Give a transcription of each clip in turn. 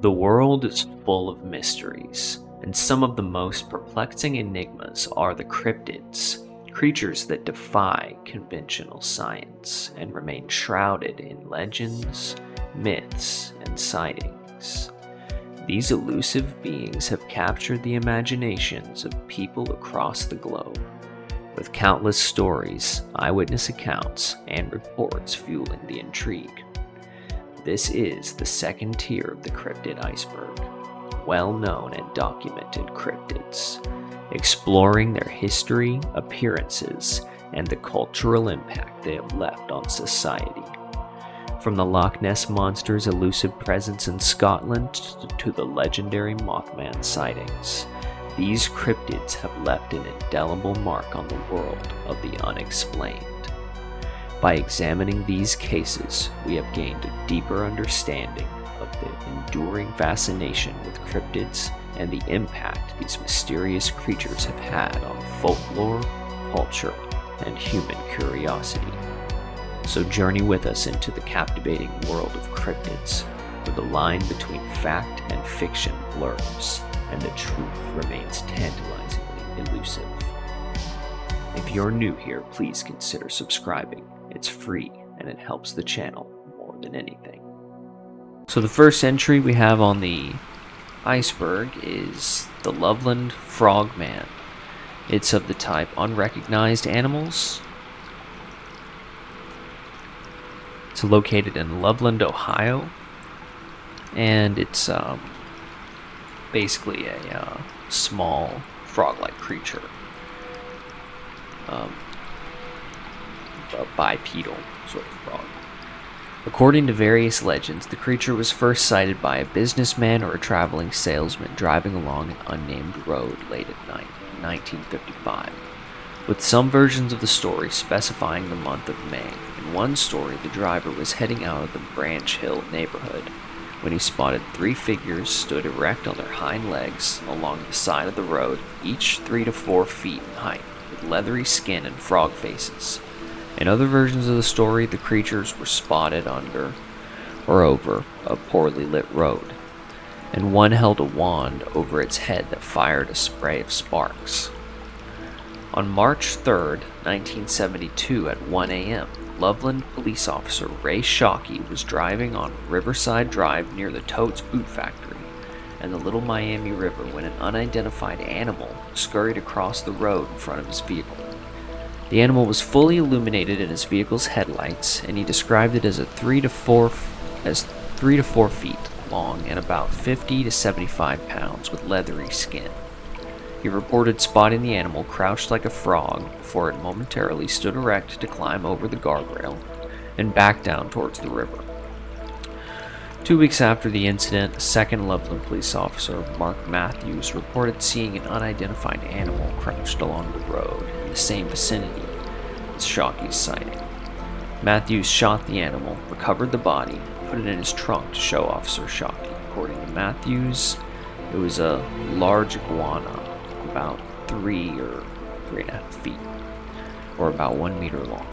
The world is full of mysteries, and some of the most perplexing enigmas are the cryptids, creatures that defy conventional science and remain shrouded in legends, myths, and sightings. These elusive beings have captured the imaginations of people across the globe, with countless stories, eyewitness accounts, and reports fueling the intrigue. This is the second tier of the Cryptid Iceberg, well-known and documented cryptids, exploring their history, appearances, and the cultural impact they have left on society. From the Loch Ness Monster's elusive presence in Scotland to the legendary Mothman sightings, these cryptids have left an indelible mark on the world of the unexplained. By examining these cases, we have gained a deeper understanding of the enduring fascination with cryptids and the impact these mysterious creatures have had on folklore, culture, and human curiosity. So journey with us into the captivating world of cryptids, where the line between fact and fiction blurs, and the truth remains tantalizingly elusive. If you're new here, please consider subscribing. It's free, and it helps the channel more than anything. So the first entry we have on the iceberg is the Loveland Frogman. It's of the type unrecognized animals. It's located in Loveland, Ohio, and it's basically a small frog-like creature. A bipedal sort of frog. According to various legends, the creature was first sighted by a businessman or a traveling salesman driving along an unnamed road late at night in 1955, with some versions of the story specifying the month of May. In one story, the driver was heading out of the Branch Hill neighborhood when he spotted three figures stood erect on their hind legs along the side of the road, each 3 to 4 feet in height, with leathery skin and frog faces. In other versions of the story, the creatures were spotted under or over a poorly lit road, and one held a wand over its head that fired a spray of sparks. On March 3rd, 1972 at 1 a.m., Loveland police officer Ray Shockey was driving on Riverside Drive near the Totes Boot Factory and the Little Miami River when an unidentified animal scurried across the road in front of his vehicle. The animal was fully illuminated in his vehicle's headlights, and he described it as 3 to 4 feet long and about 50 to 75 pounds with leathery skin. He reported spotting the animal crouched like a frog before it momentarily stood erect to climb over the guardrail and back down towards the river. 2 weeks after the incident, a second Loveland police officer, Mark Matthews, reported seeing an unidentified animal crouched along the road in the same vicinity as Shockey's sighting. Matthews shot the animal, recovered the body, and put it in his trunk to show Officer Shockey. According to Matthews, it was a large iguana, about 3 or 3.5 feet, or about 1 meter long.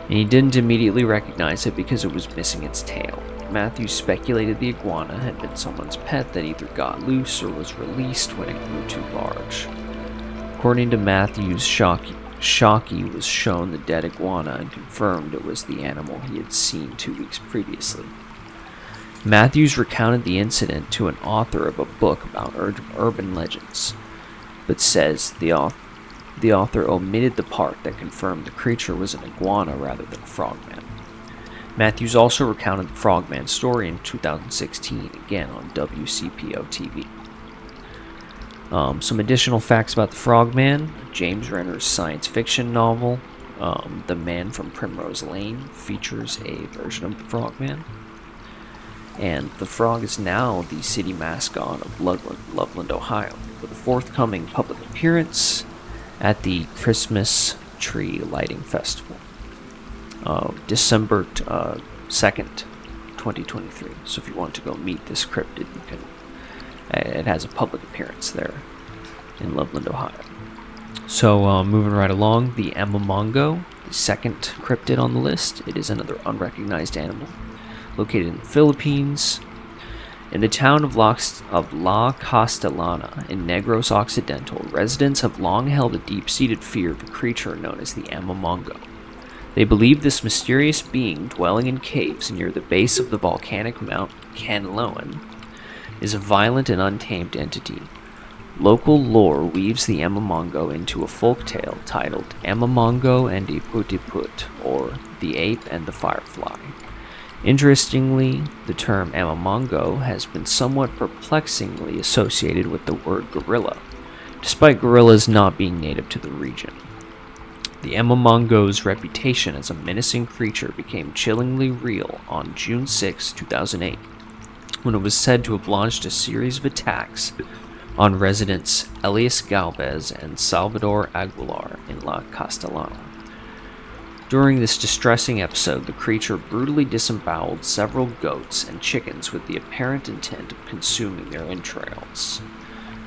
And he didn't immediately recognize it because it was missing its tail. Matthews speculated the iguana had been someone's pet that either got loose or was released when it grew too large. According to Matthews, Shockey was shown the dead iguana and confirmed it was the animal he had seen 2 weeks previously. Matthews recounted the incident to an author of a book about urban legends, but says the author omitted the part that confirmed the creature was an iguana rather than a frogman. Matthews also recounted the frogman story in 2016, again on WCPO TV. Some additional facts about the frogman. James Renner's science fiction novel, The Man from Primrose Lane, features a version of the frogman. And the frog is now the city mascot of Loveland, Ohio, with a forthcoming public appearance at the Christmas Tree Lighting Festival, December 2nd, 2023. So if you want to go meet this cryptid, you can. It has a public appearance there in Loveland, Ohio. So moving right along, the Amamongo, the second cryptid on the list. It is another unrecognized animal located in the Philippines. In the town of La Castellana in Negros Occidental, residents have long held a deep-seated fear of a creature known as the Amamongo. They believe this mysterious being dwelling in caves near the base of the volcanic Mount Canloan is a violent and untamed entity. Local lore weaves the Amamongo into a folktale titled Amamongo and the Putiput, or The Ape and the Firefly. Interestingly, the term Amamongo has been somewhat perplexingly associated with the word gorilla, despite gorillas not being native to the region. The Amamongo's reputation as a menacing creature became chillingly real on June 6, 2008, when it was said to have launched a series of attacks on residents Elias Galvez and Salvador Aguilar in La Castellana. During this distressing episode, the creature brutally disemboweled several goats and chickens with the apparent intent of consuming their entrails.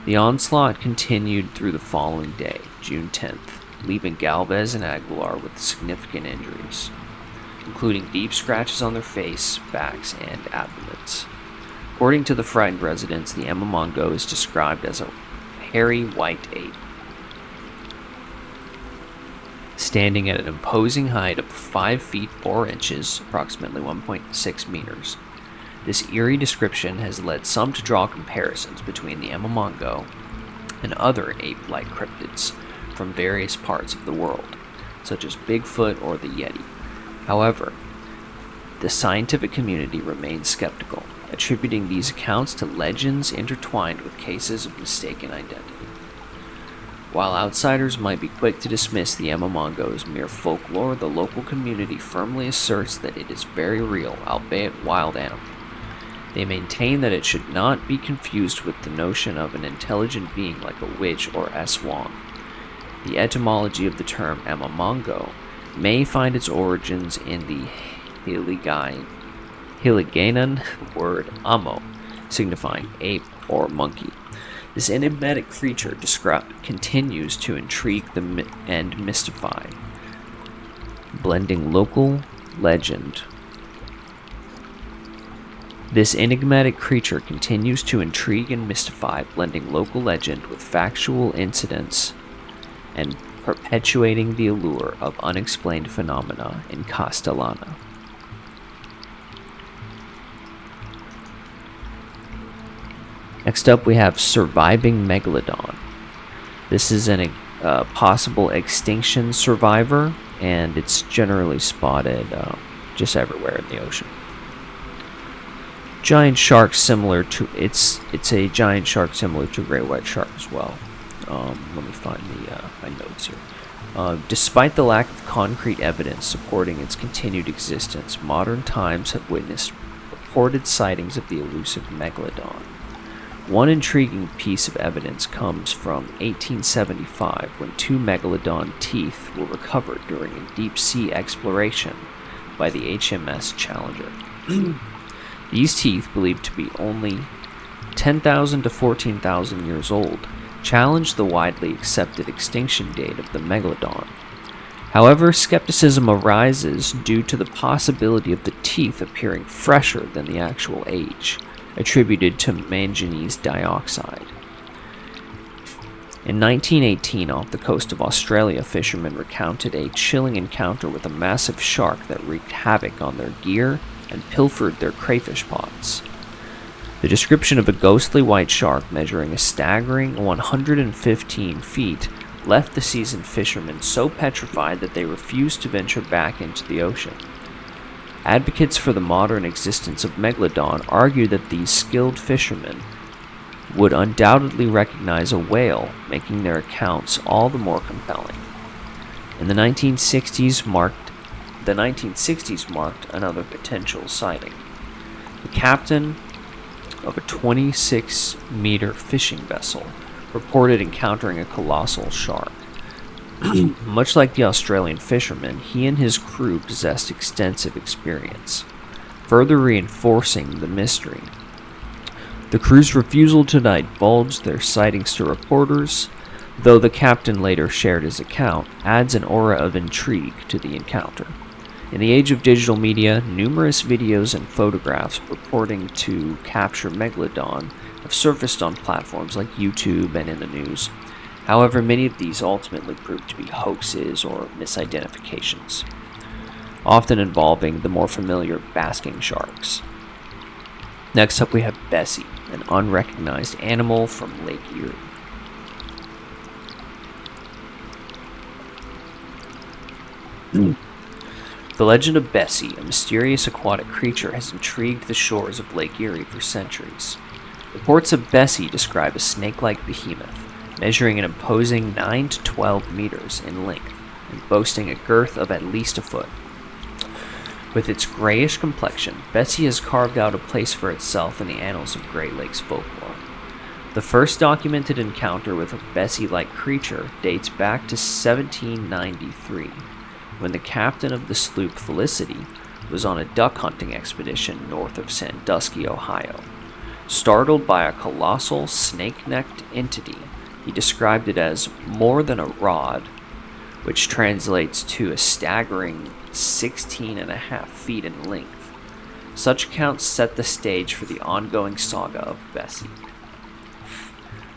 The onslaught continued through the following day, June 10th, leaving Galvez and Aguilar with significant injuries, including deep scratches on their face, backs, and abdomens. According to the frightened residents, the Amamongo is described as a hairy white ape, standing at an imposing height of 5 feet 4 inches, approximately 1.6 meters. This eerie description has led some to draw comparisons between the Amamongo and other ape-like cryptids from various parts of the world, such as Bigfoot or the Yeti. However, the scientific community remains skeptical, attributing these accounts to legends intertwined with cases of mistaken identity. While outsiders might be quick to dismiss the Amamongo as mere folklore, the local community firmly asserts that it is very real, albeit wild animal. They maintain that it should not be confused with the notion of an intelligent being like a witch or Aswang. The etymology of the term Amamongo may find its origins in the Hiligaynon word amo, signifying ape or monkey. This enigmatic creature continues to intrigue and mystify, blending local legend. This enigmatic creature continues to intrigue and mystify, blending local legend with factual incidents and perpetuating the allure of unexplained phenomena in Castellana. Next up, we have surviving Megalodon. This is a possible extinction survivor, and it's generally spotted just everywhere in the ocean. Giant shark similar to it's a giant shark similar to a great white shark as well. Let me find my notes here. Despite the lack of concrete evidence supporting its continued existence, modern times have witnessed reported sightings of the elusive Megalodon. One intriguing piece of evidence comes from 1875, when 2 Megalodon teeth were recovered during a deep-sea exploration by the HMS Challenger. These teeth, believed to be only 10,000 to 14,000 years old, challenged the widely accepted extinction date of the Megalodon. However, skepticism arises due to the possibility of the teeth appearing fresher than the actual age, attributed to manganese dioxide. In 1918, off the coast of Australia, fishermen recounted a chilling encounter with a massive shark that wreaked havoc on their gear and pilfered their crayfish pots. The description of a ghostly white shark measuring a staggering 115 feet left the seasoned fishermen so petrified that they refused to venture back into the ocean. Advocates for the modern existence of Megalodon argue that these skilled fishermen would undoubtedly recognize a whale, making their accounts all the more compelling. The 1960s marked another potential sighting. The captain of a 26-meter fishing vessel reported encountering a colossal shark. Much like the Australian fisherman, he and his crew possessed extensive experience, further reinforcing the mystery. The crew's refusal to divulge their sightings to reporters, though the captain later shared his account, adds an aura of intrigue to the encounter. In the age of digital media, numerous videos and photographs purporting to capture Megalodon have surfaced on platforms like YouTube and in the news. However, many of these ultimately proved to be hoaxes or misidentifications, often involving the more familiar basking sharks. Next up we have Bessie, an unrecognized animal from Lake Erie. The legend of Bessie, a mysterious aquatic creature, has intrigued the shores of Lake Erie for centuries. Reports of Bessie describe a snake-like behemoth, measuring an imposing 9 to 12 meters in length and boasting a girth of at least a foot. With its grayish complexion, Bessie has carved out a place for itself in the annals of Great Lakes folklore. The first documented encounter with a Bessie-like creature dates back to 1793, when the captain of the sloop Felicity was on a duck hunting expedition north of Sandusky, Ohio. Startled by a colossal snake-necked entity, he described it as more than a rod, which translates to a staggering 16.5 feet in length. Such accounts set the stage for the ongoing saga of Bessie.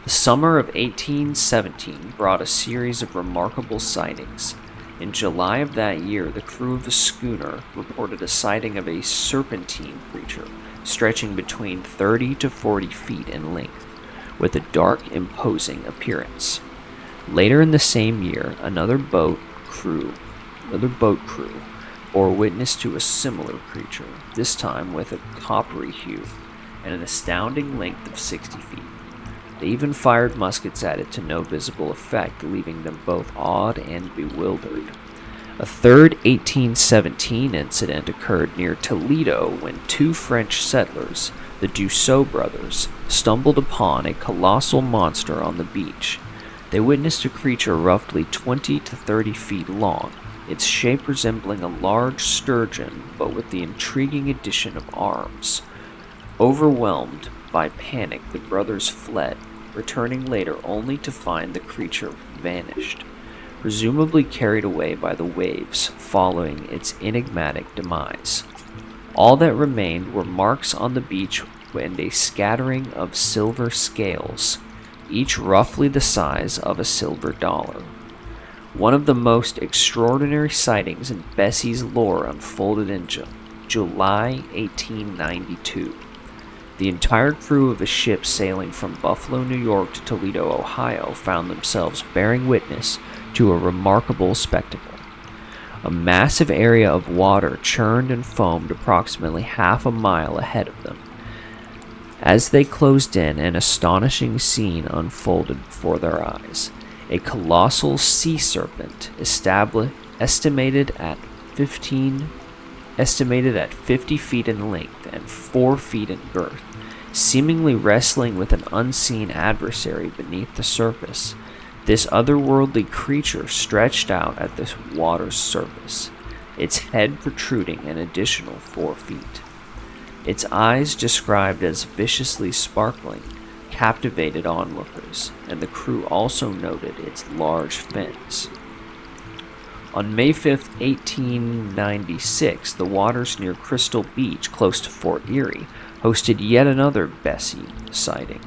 The summer of 1817 brought a series of remarkable sightings. In July of that year, the crew of a schooner reported a sighting of a serpentine creature stretching between 30 to 40 feet in length, with a dark, imposing appearance. Later in the same year, another boat crew bore witness to a similar creature, this time with a coppery hue and an astounding length of 60 feet. They even fired muskets at it to no visible effect, leaving them both awed and bewildered. A third 1817 incident occurred near Toledo when two French settlers, the Dussault brothers, stumbled upon a colossal monster on the beach. They witnessed a creature roughly 20 to 30 feet long, its shape resembling a large sturgeon but with the intriguing addition of arms. Overwhelmed by panic, the brothers fled, returning later only to find the creature vanished, presumably carried away by the waves following its enigmatic demise. All that remained were marks on the beach and a scattering of silver scales, each roughly the size of a silver dollar. One of the most extraordinary sightings in Bessie's lore unfolded in July 1892. The entire crew of a ship sailing from Buffalo, New York to Toledo, Ohio, found themselves bearing witness to a remarkable spectacle. A massive area of water churned and foamed approximately half a mile ahead of them. As they closed in, an astonishing scene unfolded before their eyes. A colossal sea serpent, estimated at 50 feet in length and 4 feet in girth, seemingly wrestling with an unseen adversary beneath the surface. This otherworldly creature stretched out at the water's surface, its head protruding an additional 4 feet. Its eyes, described as viciously sparkling, captivated onlookers, and the crew also noted its large fins. On May 5, 1896, the waters near Crystal Beach, close to Fort Erie, hosted yet another Bessie sighting.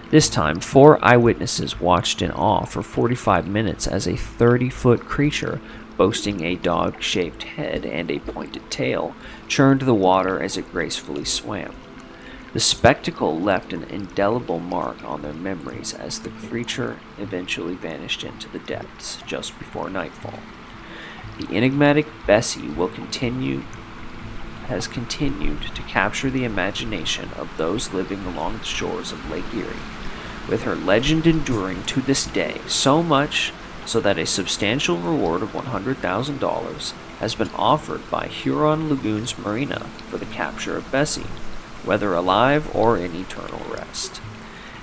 This time, 4 eyewitnesses watched in awe for 45 minutes as a 30-foot creature, boasting a dog-shaped head and a pointed tail, churned the water as it gracefully swam. The spectacle left an indelible mark on their memories as the creature eventually vanished into the depths just before nightfall. The enigmatic Bessie has continued to capture the imagination of those living along the shores of Lake Erie, with her legend enduring to this day, so much so that a substantial reward of $100,000 has been offered by Huron Lagoons Marina for the capture of Bessie, whether alive or in eternal rest.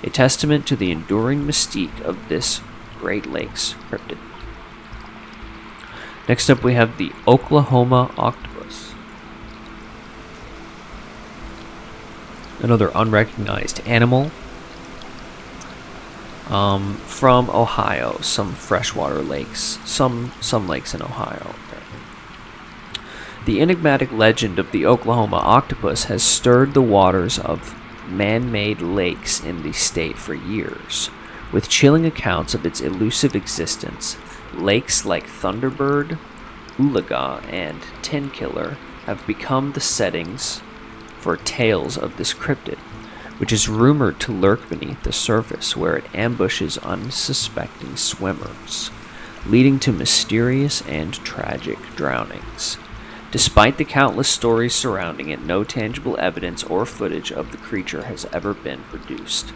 A testament to the enduring mystique of this Great Lakes cryptid. Next up we have the Oklahoma octopus. Another unrecognized animal from Ohio, some freshwater lakes, some lakes in Ohio. The enigmatic legend of the Oklahoma octopus has stirred the waters of man-made lakes in the state for years, with chilling accounts of its elusive existence. Lakes like Thunderbird, Oolaga, and Tin Killer have become the settings for tales of this cryptid, which is rumored to lurk beneath the surface where it ambushes unsuspecting swimmers, leading to mysterious and tragic drownings. Despite the countless stories surrounding it, no tangible evidence or footage of the creature has ever been produced.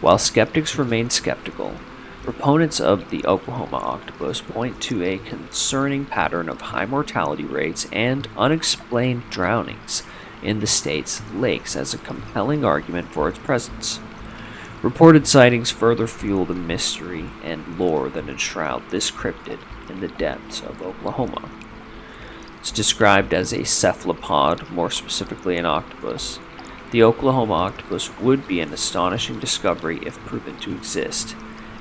While skeptics remain skeptical, proponents of the Oklahoma octopus point to a concerning pattern of high mortality rates and unexplained drownings in the state's lakes as a compelling argument for its presence. Reported sightings further fuel the mystery and lore that enshroud this cryptid in the depths of Oklahoma. It's described as a cephalopod, more specifically an octopus. The Oklahoma octopus would be an astonishing discovery if proven to exist.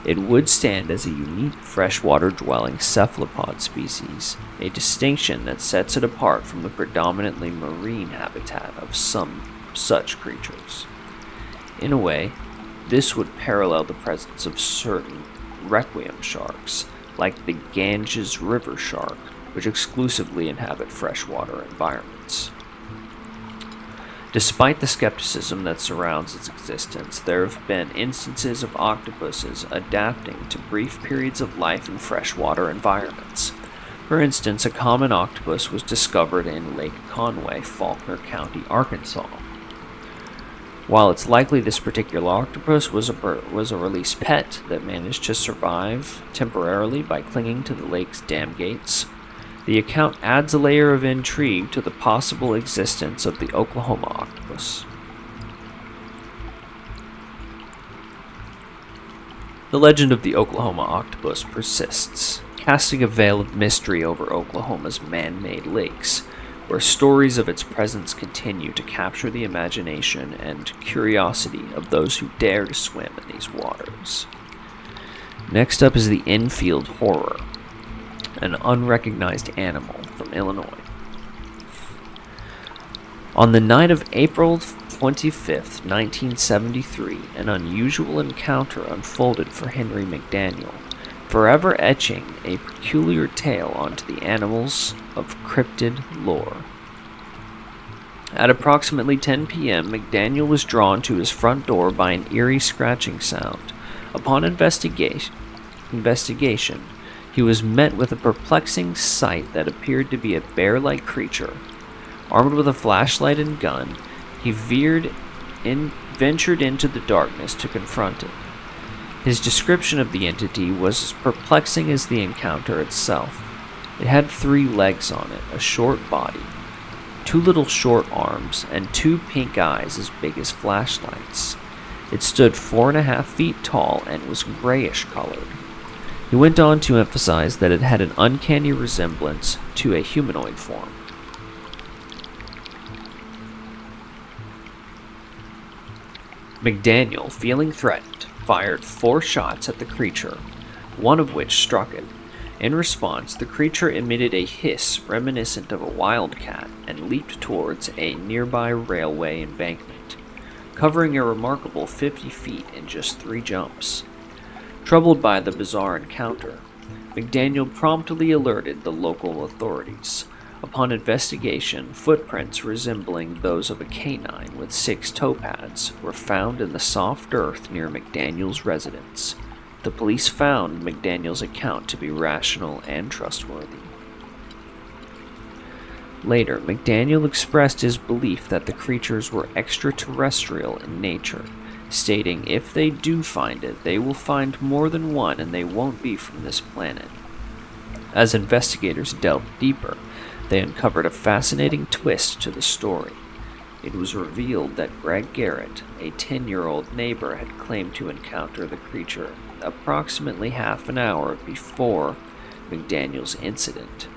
It would stand as a unique freshwater-dwelling cephalopod species, a distinction that sets it apart from the predominantly marine habitat of some such creatures. In a way, this would parallel the presence of certain requiem sharks, like the Ganges River shark, which exclusively inhabit freshwater environments. Despite the skepticism that surrounds its existence, there have been instances of octopuses adapting to brief periods of life in freshwater environments. For instance, a common octopus was discovered in Lake Conway, Faulkner County, Arkansas. While it's likely this particular octopus was a released pet that managed to survive temporarily by clinging to the lake's dam gates, the account adds a layer of intrigue to the possible existence of the Oklahoma octopus. The legend of the Oklahoma octopus persists, casting a veil of mystery over Oklahoma's man-made lakes, where stories of its presence continue to capture the imagination and curiosity of those who dare to swim in these waters. Next up is the Enfield Horror, an unrecognized animal from Illinois. On the night of April 25th, 1973, an unusual encounter unfolded for Henry McDaniel, forever etching a peculiar tale onto the annals of cryptid lore. At approximately 10 p.m., McDaniel was drawn to his front door by an eerie scratching sound. Upon investigation, he was met with a perplexing sight that appeared to be a bear-like creature. Armed with a flashlight and gun, he ventured into the darkness to confront it. His description of the entity was as perplexing as the encounter itself. It had 3 legs on it, a short body, 2 little short arms, and 2 pink eyes as big as flashlights. It stood 4.5 feet tall and was grayish colored. He went on to emphasize that it had an uncanny resemblance to a humanoid form. McDaniel, feeling threatened, fired 4 shots at the creature, one of which struck it. In response, the creature emitted a hiss reminiscent of a wildcat and leaped towards a nearby railway embankment, covering a remarkable 50 feet in just 3 jumps. Troubled by the bizarre encounter, McDaniel promptly alerted the local authorities. Upon investigation, footprints resembling those of a canine with 6 toe pads were found in the soft earth near McDaniel's residence. The police found McDaniel's account to be rational and trustworthy. Later, McDaniel expressed his belief that the creatures were extraterrestrial in nature, stating if they do find it, they will find more than one and they won't be from this planet. As investigators delved deeper, they uncovered a fascinating twist to the story. It was revealed that Greg Garrett, a 10-year-old neighbor, had claimed to encounter the creature approximately half an hour before McDaniel's incident.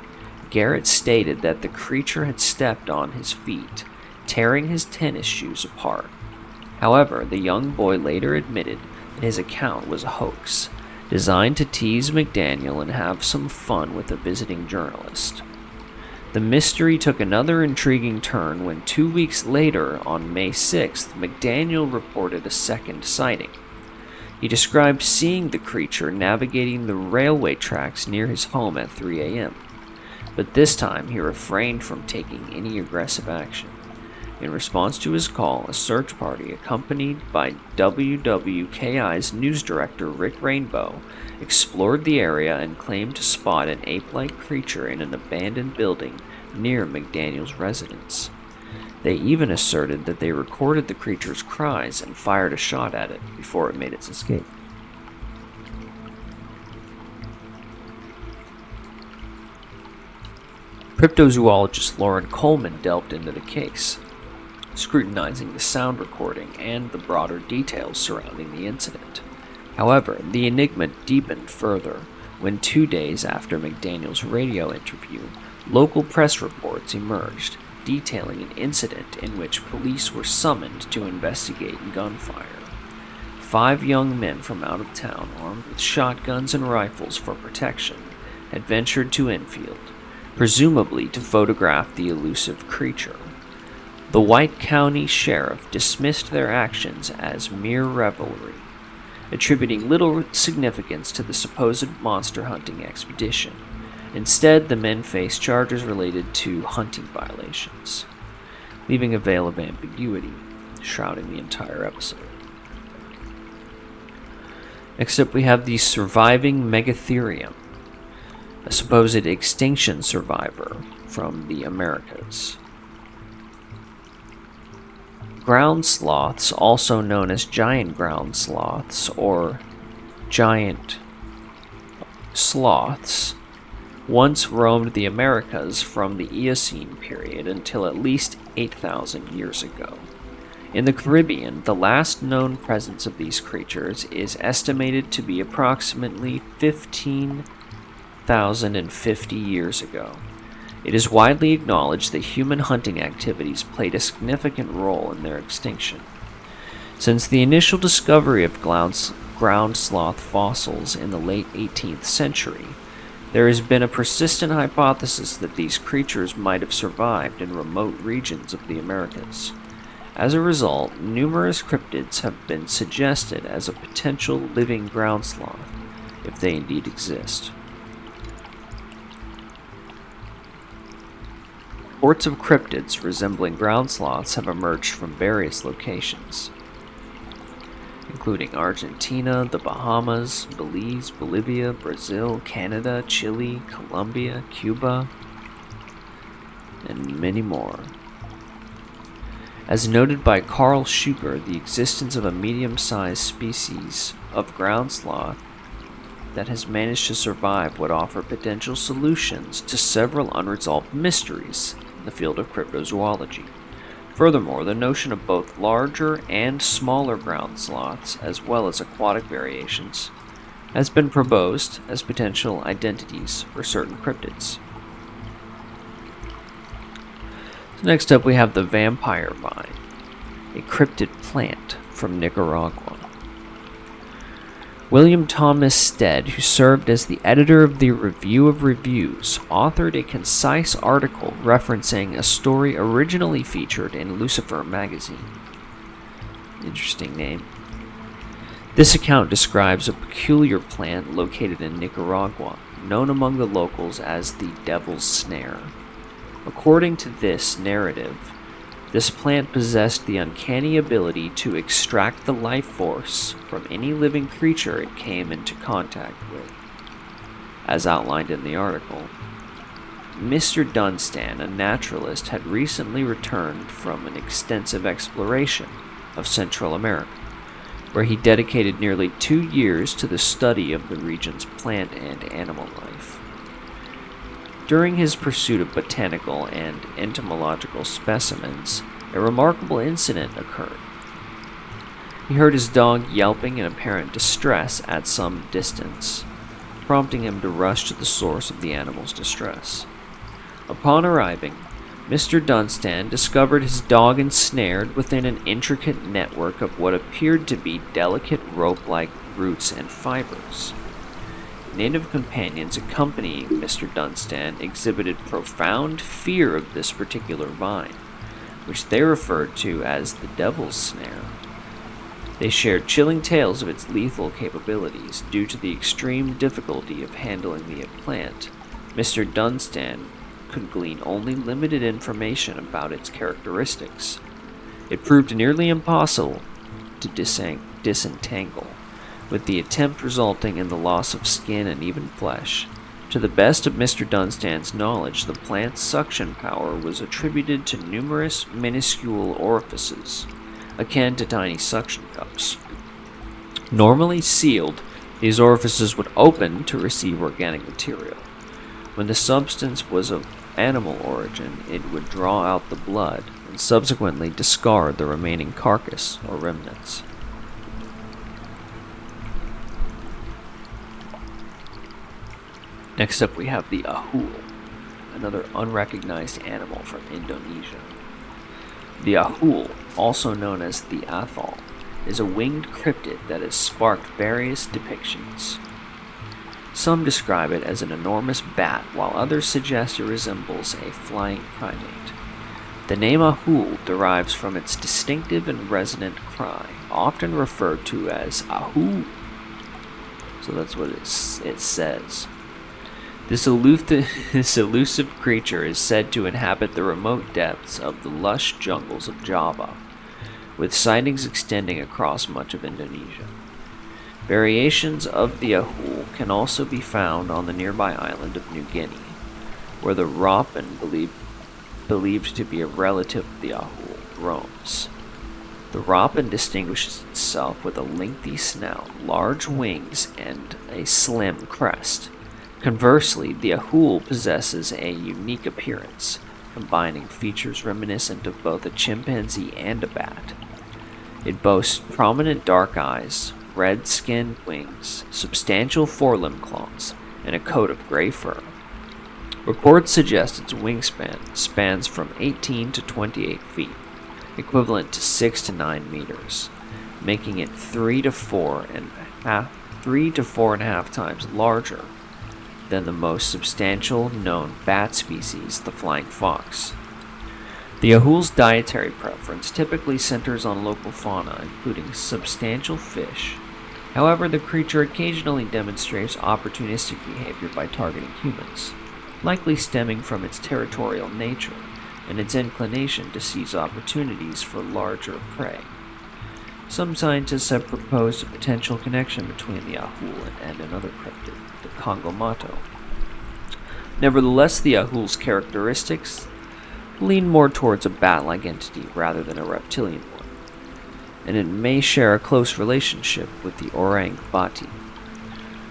Garrett stated that the creature had stepped on his feet, tearing his tennis shoes apart. However, the young boy later admitted that his account was a hoax, designed to tease McDaniel and have some fun with a visiting journalist. The mystery took another intriguing turn when 2 weeks later, on May 6th, McDaniel reported a second sighting. He described seeing the creature navigating the railway tracks near his home at 3 a.m., but this time he refrained from taking any aggressive action. In response to his call, a search party accompanied by WWKI's news director Rick Rainbow explored the area and claimed to spot an ape-like creature in an abandoned building near McDaniel's residence. They even asserted that they recorded the creature's cries and fired a shot at it before it made its escape. Cryptozoologist Lauren Coleman delved into the case, scrutinizing the sound recording and the broader details surrounding the incident. However, the enigma deepened further when 2 days after McDaniel's radio interview, local press reports emerged detailing an incident in which police were summoned to investigate gunfire. 5 young men from out of town, armed with shotguns and rifles for protection, had ventured to Enfield, presumably to photograph the elusive creature. The White County Sheriff dismissed their actions as mere revelry, attributing little significance to the supposed monster hunting expedition. Instead, the men faced charges related to hunting violations, leaving a veil of ambiguity shrouding the entire episode. Next up, we have the surviving Megatherium, a supposed extinction survivor from the Americas. Ground sloths, also known as giant ground sloths or giant sloths, once roamed the Americas from the Eocene period until at least 8,000 years ago. In the Caribbean, the last known presence of these creatures is estimated to be approximately 15,050 years ago. It is widely acknowledged that human hunting activities played a significant role in their extinction. Since the initial discovery of ground sloth fossils in the late 18th century, there has been a persistent hypothesis that these creatures might have survived in remote regions of the Americas. As a result, numerous cryptids have been suggested as a potential living ground sloth, if they indeed exist. Reports of cryptids resembling ground sloths have emerged from various locations, including Argentina, the Bahamas, Belize, Bolivia, Brazil, Canada, Chile, Colombia, Cuba, and many more. As noted by Karl, the existence of a medium-sized species of ground sloth that has managed to survive would offer potential solutions to several unresolved mysteries in the field of cryptozoology. Furthermore, the notion of both larger and smaller ground sloths, as well as aquatic variations, has been proposed as potential identities for certain cryptids. So next up, we have the vampire vine, a cryptid plant from Nicaragua. William Thomas Stead, who served as the editor of the Review of Reviews, authored a concise article referencing a story originally featured in Lucifer magazine. Interesting name. This account describes a peculiar plant located in Nicaragua, known among the locals as the Devil's Snare. According to this narrative, this plant possessed the uncanny ability to extract the life force from any living creature it came into contact with. As outlined in the article, Mr. Dunstan, a naturalist, had recently returned from an extensive exploration of Central America, where he dedicated nearly 2 years to the study of the region's plant and animal life. During his pursuit of botanical and entomological specimens, a remarkable incident occurred. He heard his dog yelping in apparent distress at some distance, prompting him to rush to the source of the animal's distress. Upon arriving, Mr. Dunstan discovered his dog ensnared within an intricate network of what appeared to be delicate rope-like roots and fibers. native companions accompanying Mr. Dunstan exhibited profound fear of this particular vine, which they referred to as the Devil's Snare. They shared chilling tales of its lethal capabilities due to the extreme difficulty of handling the plant. Mr. Dunstan could glean only limited information about its characteristics. It proved nearly impossible to disentangle, with the attempt resulting in the loss of skin and even flesh. To the best of Mr. Dunstan's knowledge, the plant's suction power was attributed to numerous minuscule orifices, akin to tiny suction cups. Normally sealed, these orifices would open to receive organic material. When the substance was of animal origin, it would draw out the blood and subsequently discard the remaining carcass or remnants. Next up we have the ahul, another unrecognized animal from Indonesia. The ahul, also known as the athol, is a winged cryptid that has sparked various depictions. Some describe it as an enormous bat, while others suggest it resembles a flying primate. The name ahul derives from its distinctive and resonant cry, often referred to as ahoo. So that's what it says. This elusive creature is said to inhabit the remote depths of the lush jungles of Java, with sightings extending across much of Indonesia. Variations of the ahul can also be found on the nearby island of New Guinea, where the robin, believed to be a relative of the ahul, roams. The robin distinguishes itself with a lengthy snout, large wings, and a slim crest. Conversely, the ahul possesses a unique appearance, combining features reminiscent of both a chimpanzee and a bat. It boasts prominent dark eyes, red-skinned wings, substantial forelimb claws, and a coat of gray fur. Reports suggest its wingspan spans from 18 to 28 feet, equivalent to 6 to 9 meters, making it 3 to 4.5 times larger than the most substantial known bat species, the flying fox. The ahul's dietary preference typically centers on local fauna, including substantial fish. However, the creature occasionally demonstrates opportunistic behavior by targeting humans, likely stemming from its territorial nature and its inclination to seize opportunities for larger prey. Some scientists have proposed a potential connection between the ahul and another cryptid, the Kongomato. Nevertheless, the ahul's characteristics lean more towards a bat-like entity rather than a reptilian one, and it may share a close relationship with the orang bati.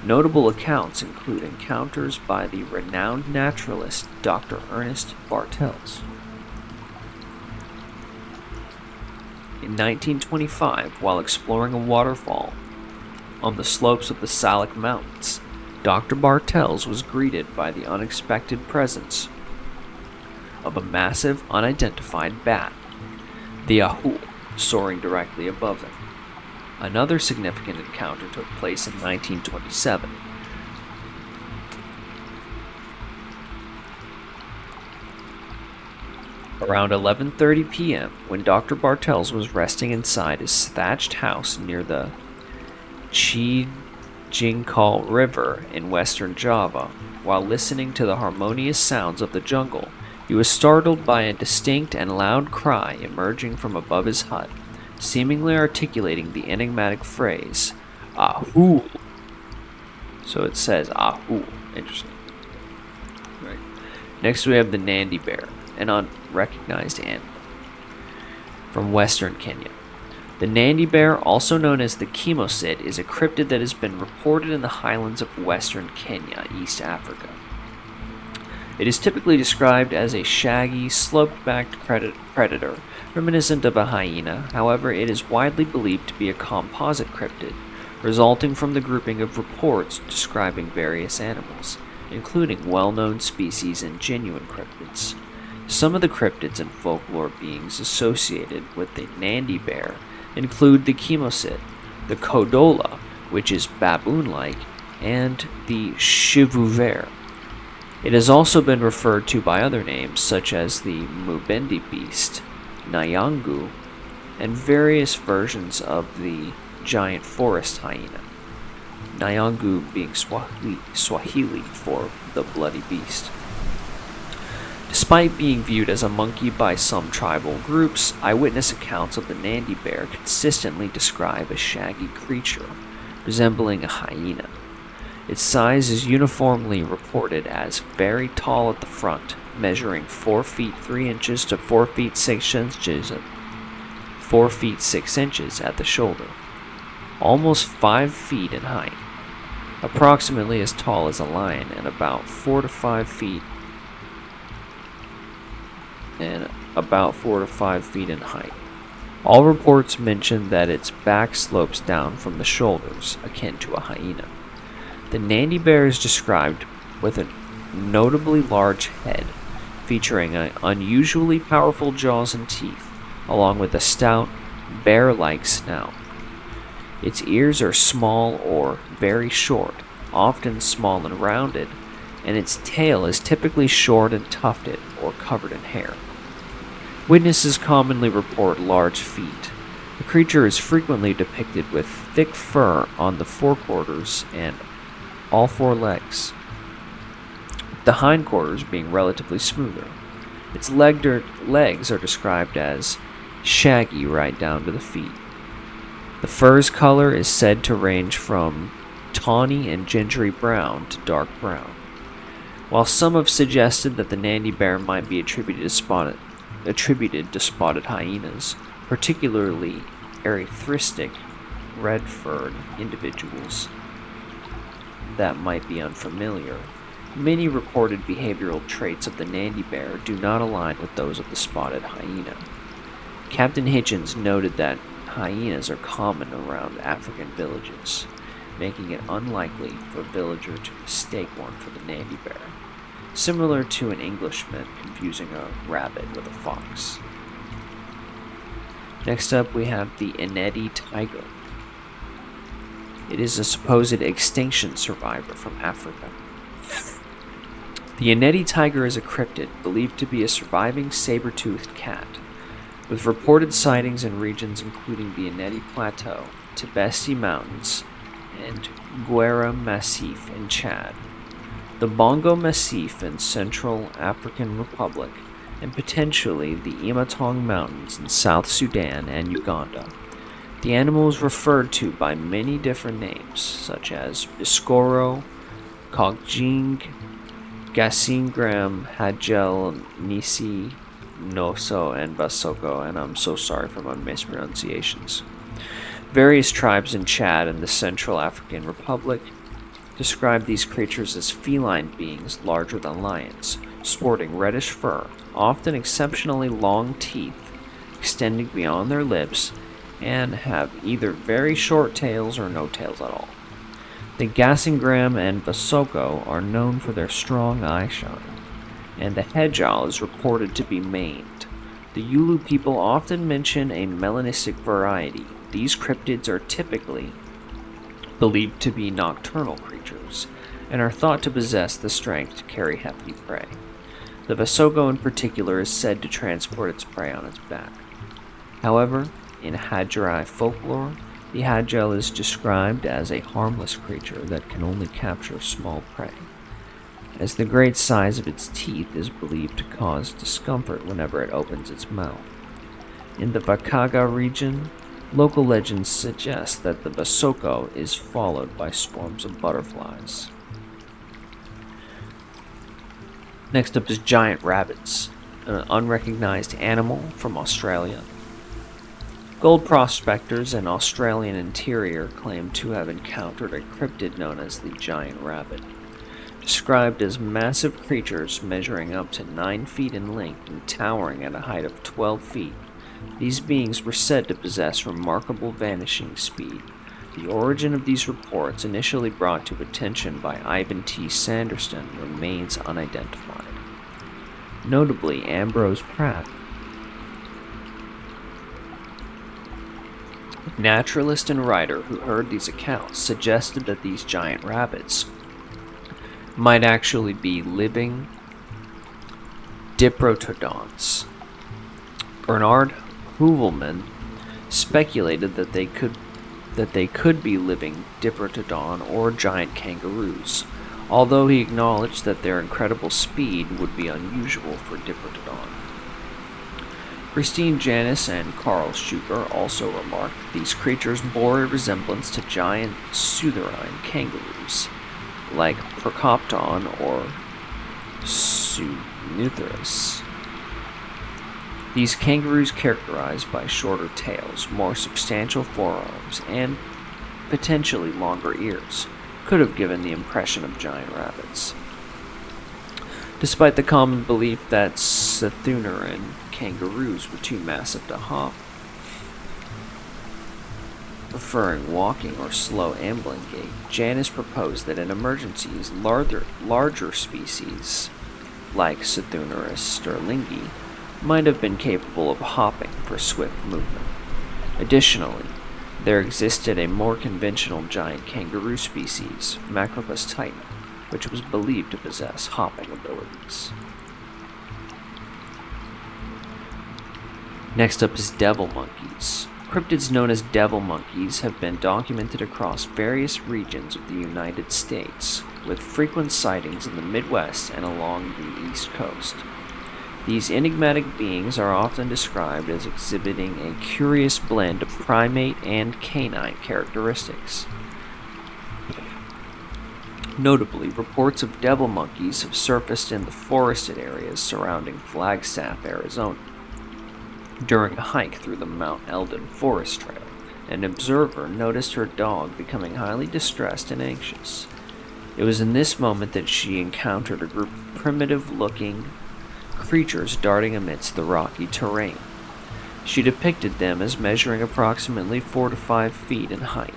Notable accounts include encounters by the renowned naturalist Dr. Ernest Bartels. In 1925, while exploring a waterfall on the slopes of the Salak Mountains, Dr. Bartels was greeted by the unexpected presence of a massive, unidentified bat, the ahul, soaring directly above him. Another significant encounter took place in 1927. Around 11:30 p.m., when Dr. Bartels was resting inside his thatched house near the Cijingkal River in western Java, while listening to the harmonious sounds of the jungle, he was startled by a distinct and loud cry emerging from above his hut, seemingly articulating the enigmatic phrase, ahul. So it says ahul. Interesting. Right. Next we have the Nandy Bear, an unrecognized animal from western Kenya. The Nandy Bear, also known as the chemosid, is a cryptid that has been reported in the highlands of western Kenya, East Africa. It is typically described as a shaggy, sloped-backed predator, reminiscent of a hyena. However, it is widely believed to be a composite cryptid, resulting from the grouping of reports describing various animals, including well-known species and genuine cryptids. Some of the cryptids and folklore beings associated with the Nandy Bear include the chemosid, the kodola, which is baboon-like, and the Chupacabra. It has also been referred to by other names such as the Mbebe beast, Nyangu, and various versions of the giant forest hyena, Nyangu being Swahili for the bloody beast. Despite being viewed as a monkey by some tribal groups, eyewitness accounts of the Nandy Bear consistently describe a shaggy creature resembling a hyena. Its size is uniformly reported as very tall at the front, measuring 4 feet 3 inches to 4 feet 6 inches, 4 feet 6 inches at the shoulder, almost 5 feet in height, approximately as tall as a lion, and about 4 to 5 feet in height. All reports mention that its back slopes down from the shoulders, akin to a hyena. The Nandy Bear is described with a notably large head, featuring unusually powerful jaws and teeth, along with a stout, bear-like snout. Its ears are small or very short, often small and rounded, and its tail is typically short and tufted or covered in hair. Witnesses commonly report large feet. The creature is frequently depicted with thick fur on the forequarters and all 4 legs, the hindquarters being relatively smoother. Its legs are described as shaggy right down to the feet. The fur's color is said to range from tawny and gingery brown to dark brown. While some have suggested that the Nandy Bear might be attributed to spotted hyenas, particularly erythristic, red-furred individuals that might be unfamiliar, many reported behavioral traits of the Nandy Bear do not align with those of the spotted hyena. Captain Hitchens noted that hyenas are common around African villages, making it unlikely for a villager to mistake one for the Nandy Bear, similar to an Englishman confusing a rabbit with a fox. Next up, we have the Nandy Tiger. It is a supposed extinction survivor from Africa. The Nandy Tiger is a cryptid believed to be a surviving saber-toothed cat, with reported sightings in regions including the Nandy Plateau, Bessie Mountains, and Guera Massif in Chad, the Bongo Massif in Central African Republic, and potentially the Imatong Mountains in South Sudan and Uganda. The animal is referred to by many different names, such as Biskoro, Kogjing, Gasingram, Hagel, Nisi, Noso, and Basoko, and I'm so sorry for my mispronunciations. Various tribes in Chad and the Central African Republic describe these creatures as feline beings larger than lions, sporting reddish fur, often exceptionally long teeth extending beyond their lips, and have either very short tails or no tails at all. The Gasingram and Basoko are known for their strong eye shine, and the Hejal is reported to be maned. The Yulu people often mention a melanistic variety. These cryptids are typically believed to be nocturnal creatures, and are thought to possess the strength to carry hefty prey. The Basoko in particular is said to transport its prey on its back. However, in Hadjari folklore, the Hajel is described as a harmless creature that can only capture small prey, as the great size of its teeth is believed to cause discomfort whenever it opens its mouth. In the Vakaga region, local legends suggest that the Basoko is followed by swarms of butterflies. Next up is giant rabbits, an unrecognized animal from Australia. Gold prospectors in Australian interior claim to have encountered a cryptid known as the giant rabbit, described as massive creatures measuring up to 9 feet in length and towering at a height of 12 feet. These beings were said to possess remarkable vanishing speed. The origin of these reports, initially brought to attention by Ivan T. Sanderson, remains unidentified. Notably, Ambrose Pratt A naturalist and writer who heard these accounts suggested that these giant rabbits might actually be living diprotodonts. Bernard Heuvelman speculated that they could be living diprotodon or giant kangaroos, although he acknowledged that their incredible speed would be unusual for diprotodon. Christine Janis and Karl Schuker also remarked that these creatures bore a resemblance to giant Southerine kangaroos, like Procopton or Sunuthurus. These kangaroos, characterized by shorter tails, more substantial forearms, and potentially longer ears, could have given the impression of giant rabbits. Despite the common belief that Southerine kangaroos were too massive to hop, preferring walking or slow ambling gait, Janis proposed that in emergencies, larger species, like Southerus sterlingi, might have been capable of hopping for swift movement. Additionally, there existed a more conventional giant kangaroo species, Macropus titan, which was believed to possess hopping abilities. Next up is devil monkeys. Cryptids known as devil monkeys have been documented across various regions of the United States, with frequent sightings in the Midwest and along the East Coast. These enigmatic beings are often described as exhibiting a curious blend of primate and canine characteristics. Notably, reports of devil monkeys have surfaced in the forested areas surrounding Flagstaff, Arizona. During a hike through the Mount Eldon Forest Trail, an observer noticed her dog becoming highly distressed and anxious. It was in this moment that she encountered a group of primitive-looking creatures darting amidst the rocky terrain. She depicted them as measuring approximately 4 to 5 feet in height.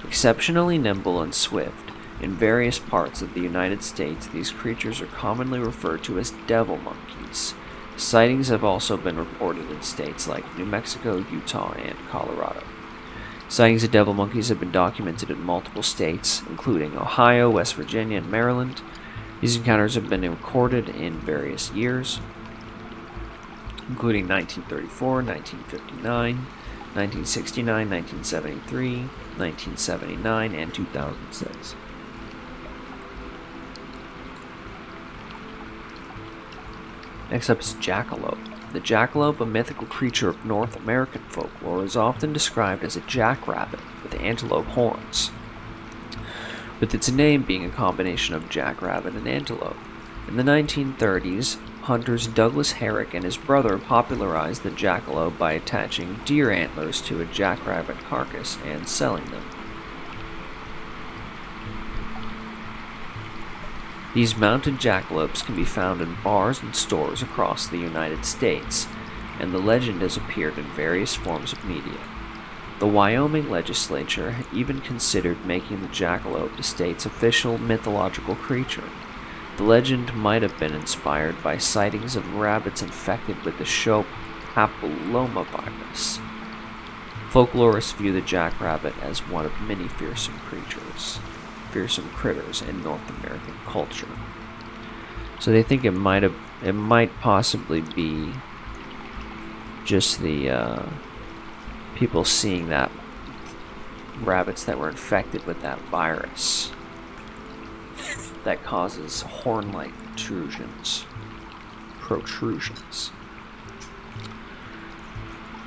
Exceptionally nimble and swift, in various parts of the United States, these creatures are commonly referred to as devil monkeys. Sightings have also been reported in states like New Mexico, Utah, and Colorado. Sightings of devil monkeys have been documented in multiple states, including Ohio, West Virginia, and Maryland. These encounters have been recorded in various years, including 1934, 1959, 1969, 1973, 1979, and 2006. Next up is Jackalope. The jackalope, a mythical creature of North American folklore, is often described as a jackrabbit with antelope horns, with its name being a combination of jackrabbit and antelope. In the 1930s, hunters Douglas Herrick and his brother popularized the jackalope by attaching deer antlers to a jackrabbit carcass and selling them. These mounted jackalopes can be found in bars and stores across the United States, and the legend has appeared in various forms of media. The Wyoming legislature even considered making the jackalope the state's official mythological creature. The legend might have been inspired by sightings of rabbits infected with the Shope papillomavirus. Folklorists view the jackrabbit as one of many fearsome critters in North American culture. So they think it might possibly be just the people seeing that rabbits that were infected with that virus that causes horn-like protrusions.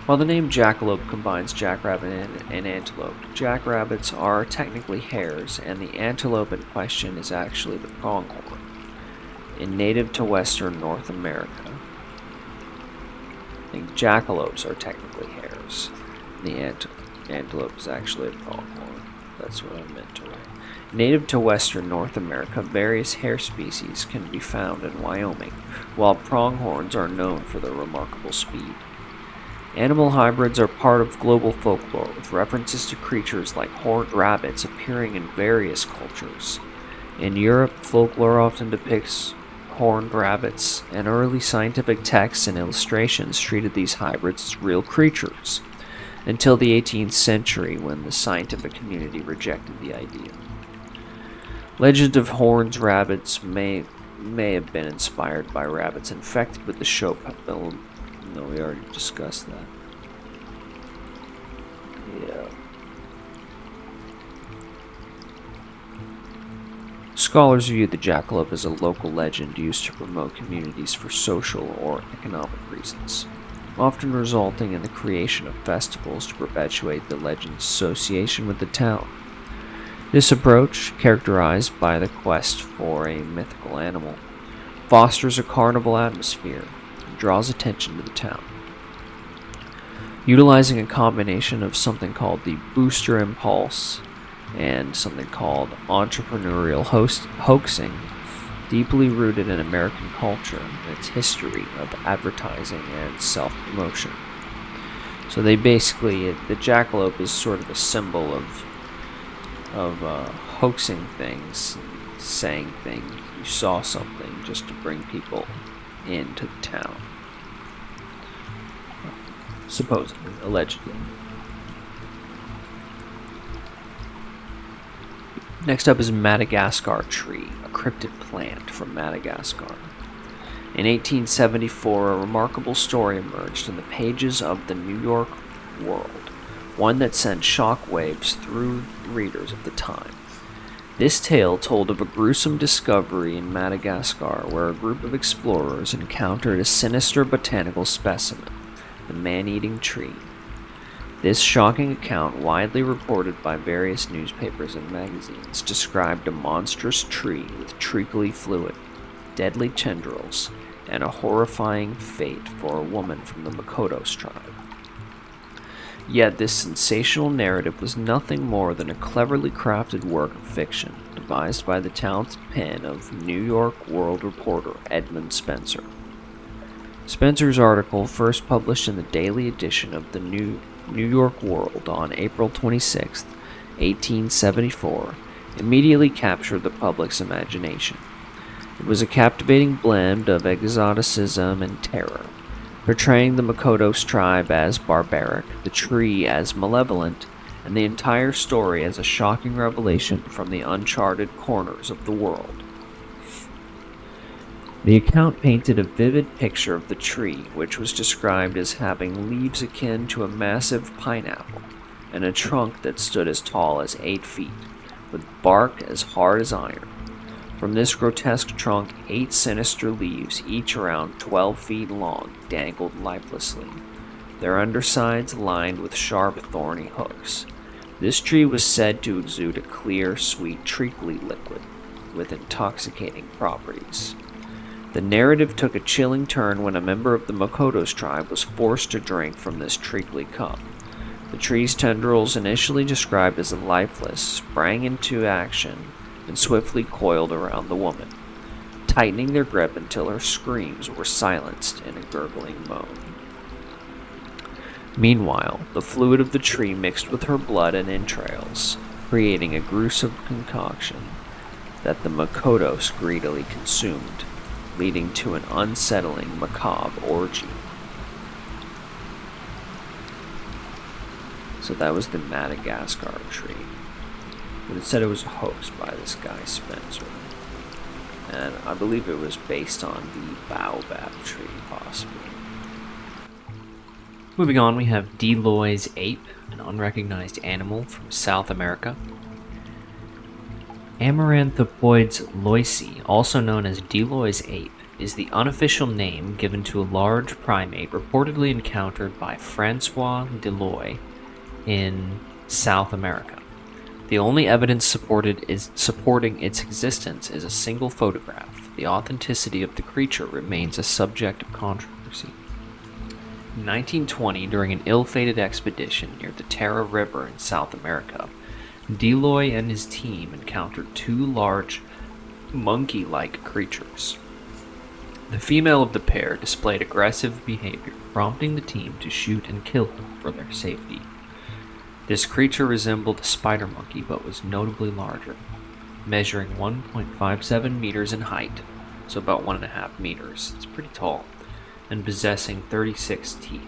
While the name jackalope combines jackrabbit and antelope, jackrabbits are technically hares, and the antelope in question is actually the pronghorn. Native to western North America, I think jackalopes are technically hares. The antelope is actually a pronghorn. That's what I meant to write. Native to western North America, various hare species can be found in Wyoming, while pronghorns are known for their remarkable speed. Animal hybrids are part of global folklore, with references to creatures like horned rabbits appearing in various cultures. In Europe, folklore often depicts horned rabbits, and early scientific texts and illustrations treated these hybrids as real creatures. until the 18th century when the scientific community rejected the idea. Legend of horned rabbits may have been inspired by rabbits infected with the Chupacabra. No, we already discussed that. Yeah. Scholars view the jackalope as a local legend used to promote communities for social or economic reasons, often resulting in the creation of festivals to perpetuate the legend's association with the town. This approach, characterized by the quest for a mythical animal, fosters a carnival atmosphere and draws attention to the town. Utilizing a combination of something called the booster impulse and something called entrepreneurial hoaxing, deeply rooted in American culture and its history of advertising and self-promotion. So they basically, the jackalope is sort of a symbol of hoaxing things, saying things. You saw something just to bring people into the town. Supposedly, allegedly. Next up is Madagascar Tree, a cryptid plant from Madagascar. In 1874, a remarkable story emerged in the pages of the New York World, one that sent shockwaves through readers of the time. This tale told of a gruesome discovery in Madagascar where a group of explorers encountered a sinister botanical specimen, the man-eating tree. This shocking account, widely reported by various newspapers and magazines, described a monstrous tree with treacly fluid, deadly tendrils, and a horrifying fate for a woman from the Makotos tribe. Yet this sensational narrative was nothing more than a cleverly crafted work of fiction, devised by the talented pen of New York World reporter Edmund Spencer. Spencer's article, first published in the daily edition of the New York World on April 26, 1874, immediately captured the public's imagination. It was a captivating blend of exoticism and terror, portraying the Makotos tribe as barbaric, the tree as malevolent, and the entire story as a shocking revelation from the uncharted corners of the world. The account painted a vivid picture of the tree, which was described as having leaves akin to a massive pineapple, and a trunk that stood as tall as 8 feet, with bark as hard as iron. From this grotesque trunk, 8 sinister leaves, each around 12 feet long, dangled lifelessly, their undersides lined with sharp, thorny hooks. This tree was said to exude a clear, sweet, treacly liquid with intoxicating properties. The narrative took a chilling turn when a member of the Makotos tribe was forced to drink from this treacly cup. The tree's tendrils, initially described as lifeless, sprang into action and swiftly coiled around the woman, tightening their grip until her screams were silenced in a gurgling moan. Meanwhile, the fluid of the tree mixed with her blood and entrails, creating a gruesome concoction that the Makotos greedily consumed, leading to an unsettling, macabre orgy. So that was the Madagascar tree. But it said it was a hoax by this guy Spencer. And I believe it was based on the baobab tree, possibly. Moving on, we have Dolo's ape, an unrecognized animal from South America. Amaranthropoids loisi, also known as Dolo's ape, is the unofficial name given to a large primate reportedly encountered by Francois Dolo in South America. The only evidence supporting its existence is a single photograph. The authenticity of the creature remains a subject of controversy. In 1920, during an ill-fated expedition near the Tara River in South America, Dolo and his team encountered 2 large, monkey-like creatures. The female of the pair displayed aggressive behavior, prompting the team to shoot and kill her for their safety. This creature resembled a spider monkey but was notably larger, measuring 1.57 meters in height, so about 1.5 meters. It's pretty tall, and possessing 36 teeth.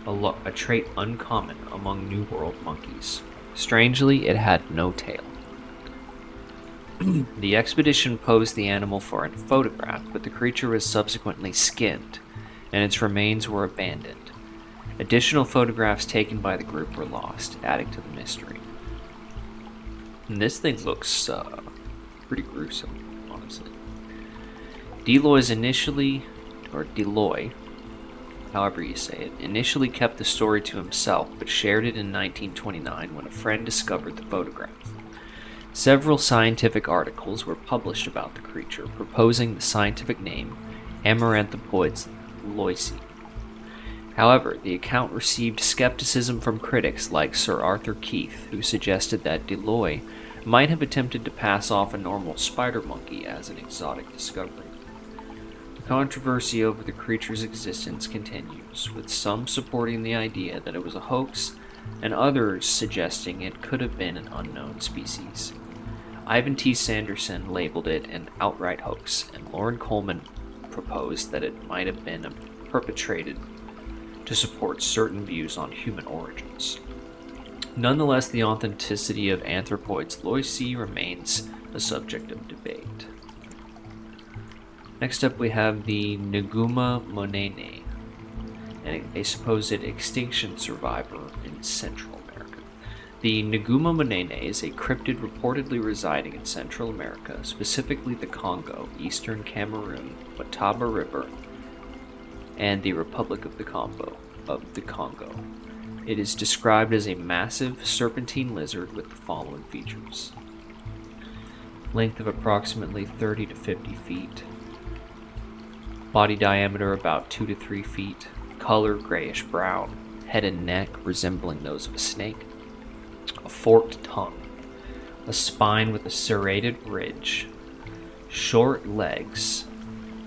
a trait uncommon among New World monkeys. Strangely, it had no tail. The expedition posed the animal for a photograph, but the creature was subsequently skinned, and its remains were abandoned. Additional photographs taken by the group were lost, adding to the mystery. And this thing looks pretty gruesome, honestly. Deloy, however you say it, initially kept the story to himself, but shared it in 1929 when a friend discovered the photograph. Several scientific articles were published about the creature, proposing the scientific name Amaranthropods loysi. However, the account received skepticism from critics like Sir Arthur Keith, who suggested that Deloy might have attempted to pass off a normal spider monkey as an exotic discovery. The controversy over the creature's existence continues, with some supporting the idea that it was a hoax and others suggesting it could have been an unknown species. Ivan T. Sanderson labeled it an outright hoax, and Lauren Coleman proposed that it might have been perpetrated to support certain views on human origins. Nonetheless, the authenticity of Anthropoids loysi remains a subject of debate. Next up we have the Nguma Mon, a supposed extinction survivor in Central America. The Nguma Mon is a cryptid reportedly residing in Central America, specifically the Congo, Eastern Cameroon, Wataba River, and the Republic of the Congo. It is described as a massive serpentine lizard with the following features: length of approximately 30 to 50 feet, body diameter about 2 to 3 feet, color grayish brown, head and neck resembling those of a snake, a forked tongue, a spine with a serrated ridge, short legs,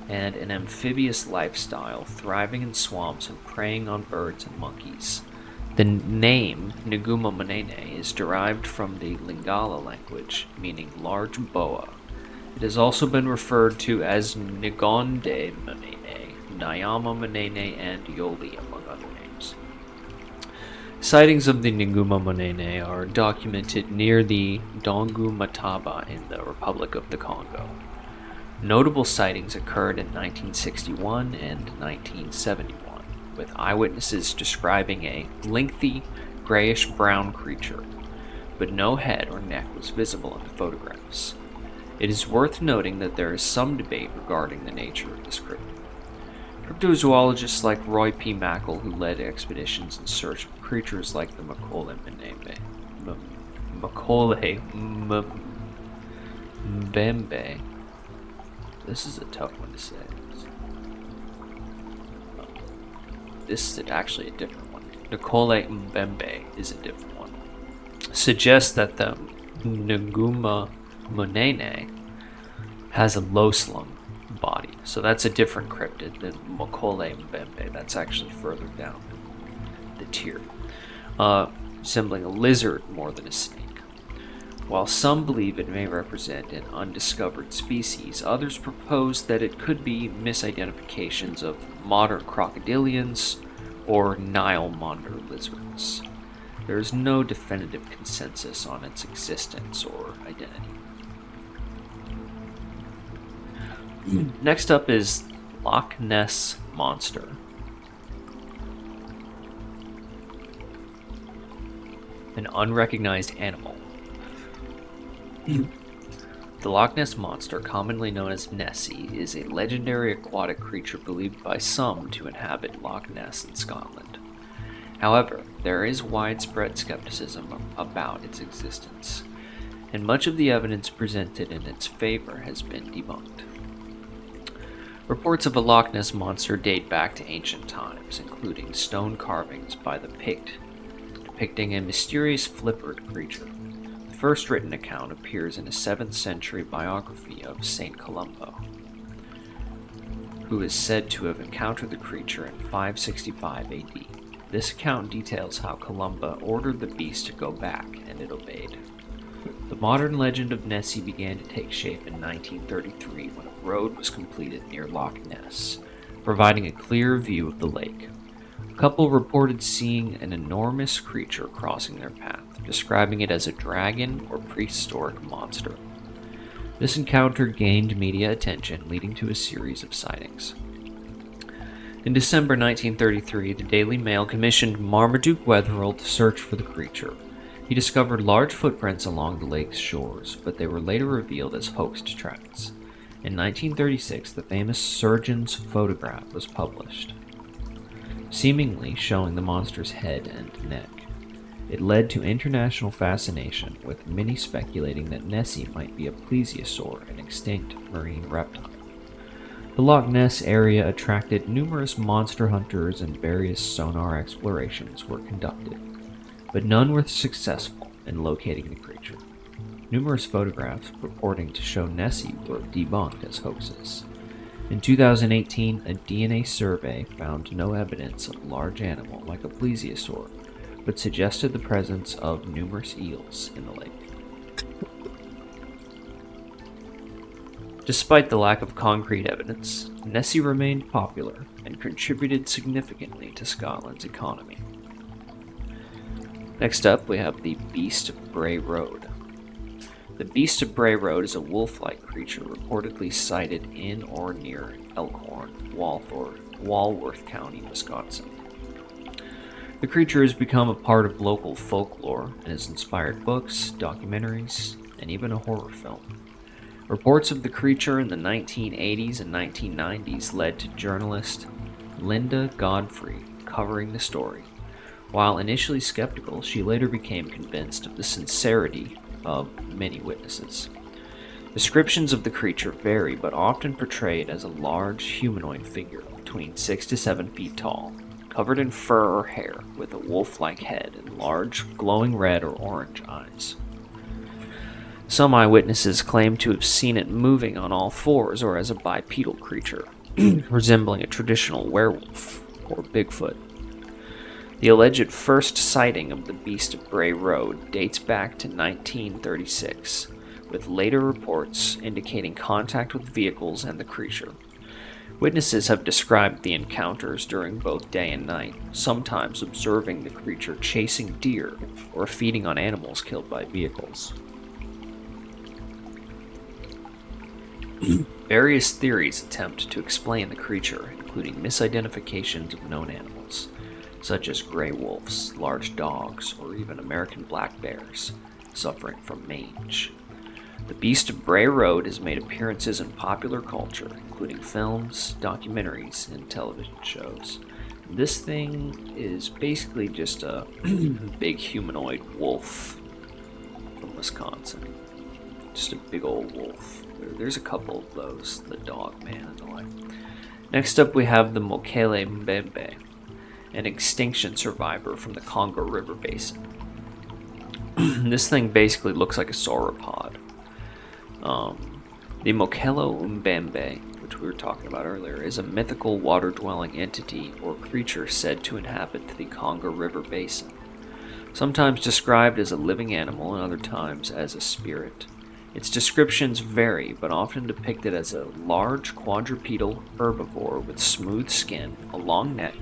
and an amphibious lifestyle, thriving in swamps and preying on birds and monkeys. The name Nguma Mon is derived from the Lingala language, meaning large boa. It has also been referred to as Ngonde Mon, Nyama Mon, and Yoli, among other names. Sightings of the Nguma Mon are documented near the Dongu Mataba in the Republic of the Congo. Notable sightings occurred in 1961 and 1971, with eyewitnesses describing a lengthy, grayish-brown creature, but no head or neck was visible in the photographs. It is worth noting that there is some debate regarding the nature of this cryptid. Cryptozoologists like Roy P. Mackle, who led expeditions in search of creatures like the Mbebe. This is a tough one to say. This is actually a different one. Mbebe is a different one. Suggests that the Nguma Mon has a low-slung body. So that's a different cryptid than Mbebe. That's actually further down the tier. Resembling a lizard more than a snake. While some believe it may represent an undiscovered species, others propose that it could be misidentifications of modern crocodilians or Nile monitor lizards. There is no definitive consensus on its existence or identity. Next up is Loch Ness Monster. An unrecognized animal. The Loch Ness Monster, commonly known as Nessie, is a legendary aquatic creature believed by some to inhabit Loch Ness in Scotland. However, there is widespread skepticism about its existence, and much of the evidence presented in its favor has been debunked. Reports of a Loch Ness Monster date back to ancient times, including stone carvings by the Pict depicting a mysterious flippered creature. The first written account appears in a 7th century biography of Saint Columba, who is said to have encountered the creature in 565 AD. This account details how Columba ordered the beast to go back, and it obeyed. The modern legend of Nessie began to take shape in 1933 when a road was completed near Loch Ness, providing a clear view of the lake. A couple reported seeing an enormous creature crossing their path, describing it as a dragon or prehistoric monster. This encounter gained media attention, leading to a series of sightings. In December 1933, the Daily Mail commissioned Marmaduke Wetherell to search for the creature. He discovered large footprints along the lake's shores, but they were later revealed as hoaxed tracks. In 1936, the famous surgeon's photograph was published, seemingly showing the monster's head and neck. It led to international fascination, with many speculating that Nessie might be a plesiosaur, an extinct marine reptile. The Loch Ness area attracted numerous monster hunters and various sonar explorations were conducted, but none were successful in locating the creature. Numerous photographs purporting to show Nessie were debunked as hoaxes. In 2018, a DNA survey found no evidence of a large animal like a plesiosaur, but suggested the presence of numerous eels in the lake. Despite the lack of concrete evidence, Nessie remained popular and contributed significantly to Scotland's economy. Next up, we have the Beast of Bray Road. The Beast of Bray Road is a wolf-like creature reportedly sighted in or near Elkhorn, Walworth County, Wisconsin. The creature has become a part of local folklore and has inspired books, documentaries, and even a horror film. Reports of the creature in the 1980s and 1990s led to journalist Linda Godfrey covering the story. While initially skeptical, she later became convinced of the sincerity of many witnesses. Descriptions of the creature vary, but often portrayed as a large humanoid figure between 6 to 7 feet tall, covered in fur or hair, with a wolf-like head and large, glowing red or orange eyes. Some eyewitnesses claim to have seen it moving on all fours or as a bipedal creature, resembling a traditional werewolf or Bigfoot. The alleged first sighting of the Beast of Bray Road dates back to 1936, with later reports indicating contact with vehicles and the creature. Witnesses have described the encounters during both day and night, sometimes observing the creature chasing deer or feeding on animals killed by vehicles. Various theories attempt to explain the creature, including misidentifications of known animals, such as gray wolves, large dogs, or even American black bears, suffering from mange. The Beast of Bray Road has made appearances in popular culture, including films, documentaries, and television shows. This thing is basically just a big humanoid wolf from Wisconsin. Just a big old wolf. There's a couple of those, the dog man and the like. Next up we have the Mokele Mbebe, an extinction survivor from the Congo River Basin. This thing basically looks like a sauropod. The Mokele Mbebe, which we were talking about earlier, is a mythical water-dwelling entity or creature said to inhabit the Congo River Basin, sometimes described as a living animal and other times as a spirit. Its descriptions vary, but often depicted as a large quadrupedal herbivore with smooth skin, a long neck,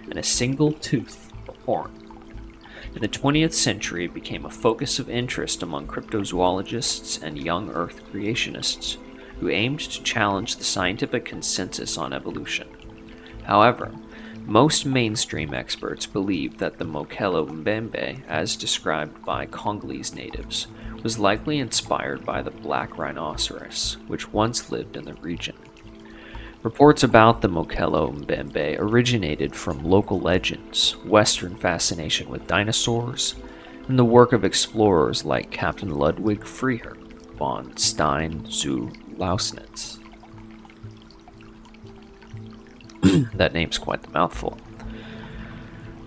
and a single tooth or horn. In the 20th century, it became a focus of interest among cryptozoologists and young Earth creationists who aimed to challenge the scientific consensus on evolution. However, most mainstream experts believe that the Mokele Mbebe, as described by Congolese natives, was likely inspired by the black rhinoceros, which once lived in the region. Reports about the Mokele Mbebe originated from local legends, Western fascination with dinosaurs, and the work of explorers like Captain Ludwig Freiherr von Stein zu Lausnitz. That name's quite the mouthful.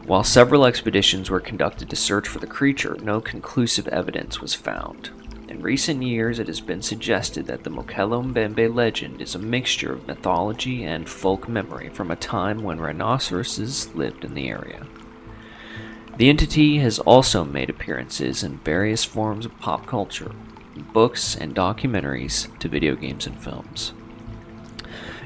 While several expeditions were conducted to search for the creature, no conclusive evidence was found. In recent years, it has been suggested that the Mokele Mbebe legend is a mixture of mythology and folk memory from a time when rhinoceroses lived in the area. The entity has also made appearances in various forms of pop culture, books and documentaries to video games and films.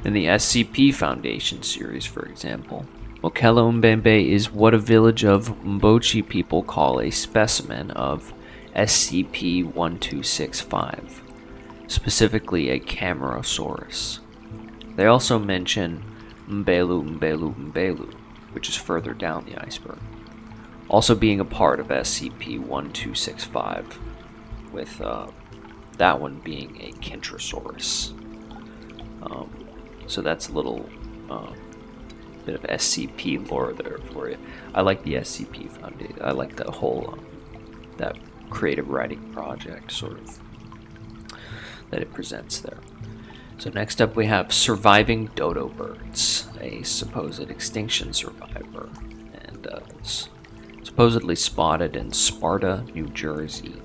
In the SCP Foundation series, for example, Mbebe is what a village of Mbochi people call a specimen of SCP-1265, specifically a Camarasaurus. They also mention Mbelu, which is further down the iceberg, also being a part of SCP-1265, with that one being a Kentrosaurus. So that's a little bit of SCP lore there for you. I like the SCP Foundation. I like the whole that creative writing project sort of that it presents there. So next up we have surviving dodo birds, a supposed extinction survivor, and it's supposedly spotted in Sparta, New Jersey.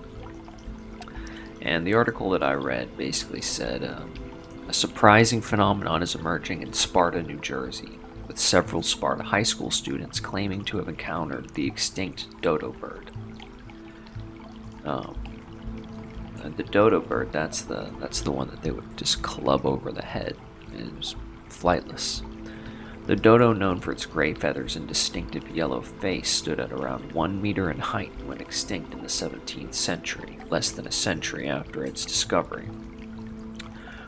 And the article that I read basically said a surprising phenomenon is emerging in Sparta, New Jersey, with several Sparta high school students claiming to have encountered the extinct dodo bird. The dodo bird, that's the one that they would just club over the head. It was flightless. The dodo, known for its gray feathers and distinctive yellow face, stood at around 1 meter in height when extinct in the 17th century, less than a century after its discovery.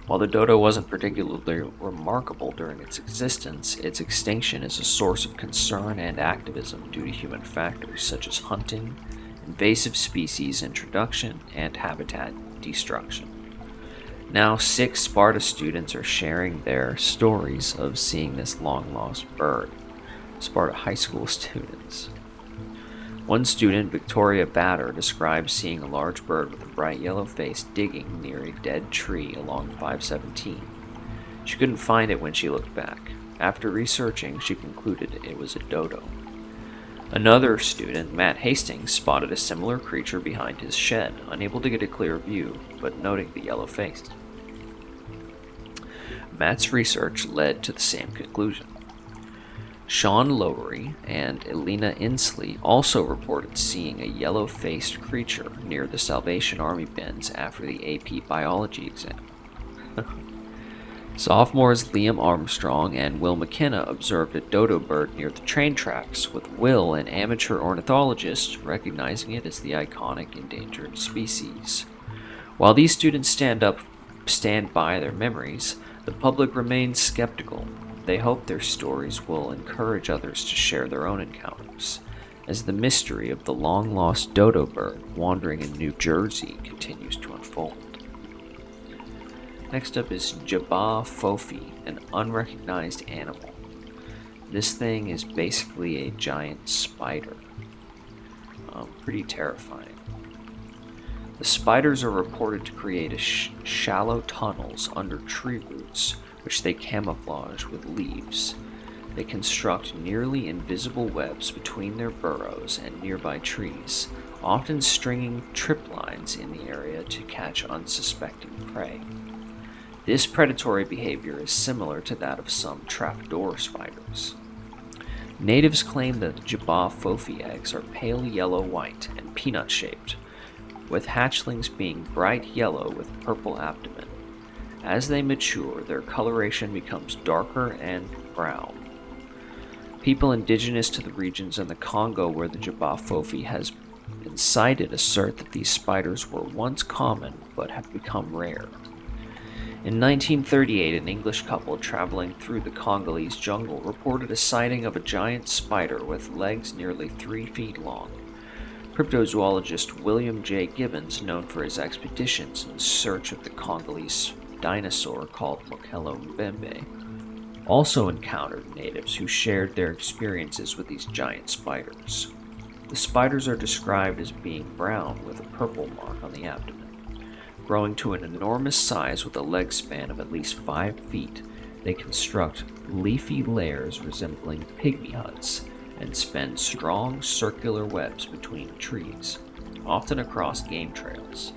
While the dodo wasn't particularly remarkable during its existence, its extinction is a source of concern and activism due to human factors such as hunting, invasive species introduction, and habitat destruction. Now 6 Sparta students are sharing their stories of seeing this long-lost bird. Sparta high school students. One student, Victoria Batter, describes seeing a large bird with a bright yellow face digging near a dead tree along 517. She couldn't find it when she looked back. After researching, she concluded it was a dodo. Another student, Matt Hastings, spotted a similar creature behind his shed, unable to get a clear view, but noting the yellow face. Matt's research led to the same conclusion. Sean Lowry and Elena Inslee also reported seeing a yellow-faced creature near the Salvation Army bins after the AP biology exam. Sophomores Liam Armstrong and Will McKenna observed a dodo bird near the train tracks, with Will, an amateur ornithologist, recognizing it as the iconic endangered species. While these students stand by their memories, the public remains skeptical. They hope their stories will encourage others to share their own encounters, as the mystery of the long-lost dodo bird wandering in New Jersey continues to unfold. Next up is Jabba Fofi, an unrecognized animal. This thing is basically a giant spider. Pretty terrifying. The spiders are reported to create shallow tunnels under tree roots, which they camouflage with leaves. They construct nearly invisible webs between their burrows and nearby trees, often stringing trip lines in the area to catch unsuspecting prey. This predatory behavior is similar to that of some trapdoor spiders. Natives claim that the Jabba Fofi eggs are pale yellow-white and peanut-shaped, with hatchlings being bright yellow with purple abdomen. As they mature, their coloration becomes darker and brown. People indigenous to the regions in the Congo where the Jabba Fofi has been sighted assert that these spiders were once common but have become rare. In 1938, an English couple traveling through the Congolese jungle reported a sighting of a giant spider with legs nearly 3 feet long. Cryptozoologist William J. Gibbons, known for his expeditions in search of the Congolese dinosaur called Mbebe, also encountered natives who shared their experiences with these giant spiders. The spiders are described as being brown with a purple mark on the abdomen. Growing to an enormous size with a leg span of at least 5 feet, they construct leafy layers resembling pygmy huts and spin strong circular webs between trees, often across game trails.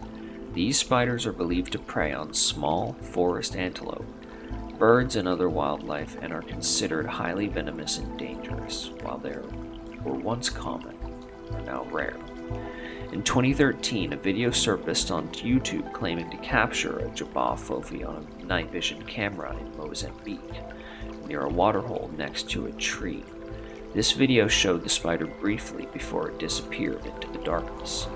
These spiders are believed to prey on small forest antelope, birds, and other wildlife, and are considered highly venomous and dangerous. While they were once common, are now rare. In 2013, a video surfaced on YouTube claiming to capture a Jabba Fofi on a night vision camera in Mozambique, near a waterhole next to a tree. This video showed the spider briefly before it disappeared into the darkness.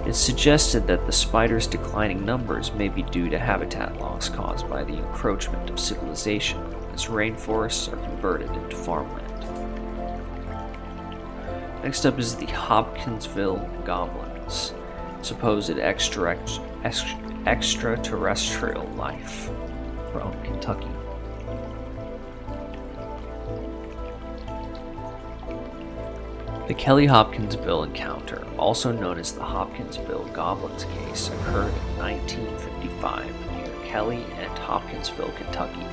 It suggested that the spider's declining numbers may be due to habitat loss caused by the encroachment of civilization as rainforests are converted into farmland. Next up is the Hopkinsville goblins, supposed extraterrestrial life from Kentucky. The Kelly Hopkinsville encounter, also known as the Hopkinsville Goblins case, occurred in 1955 near Kelly and Hopkinsville, Kentucky.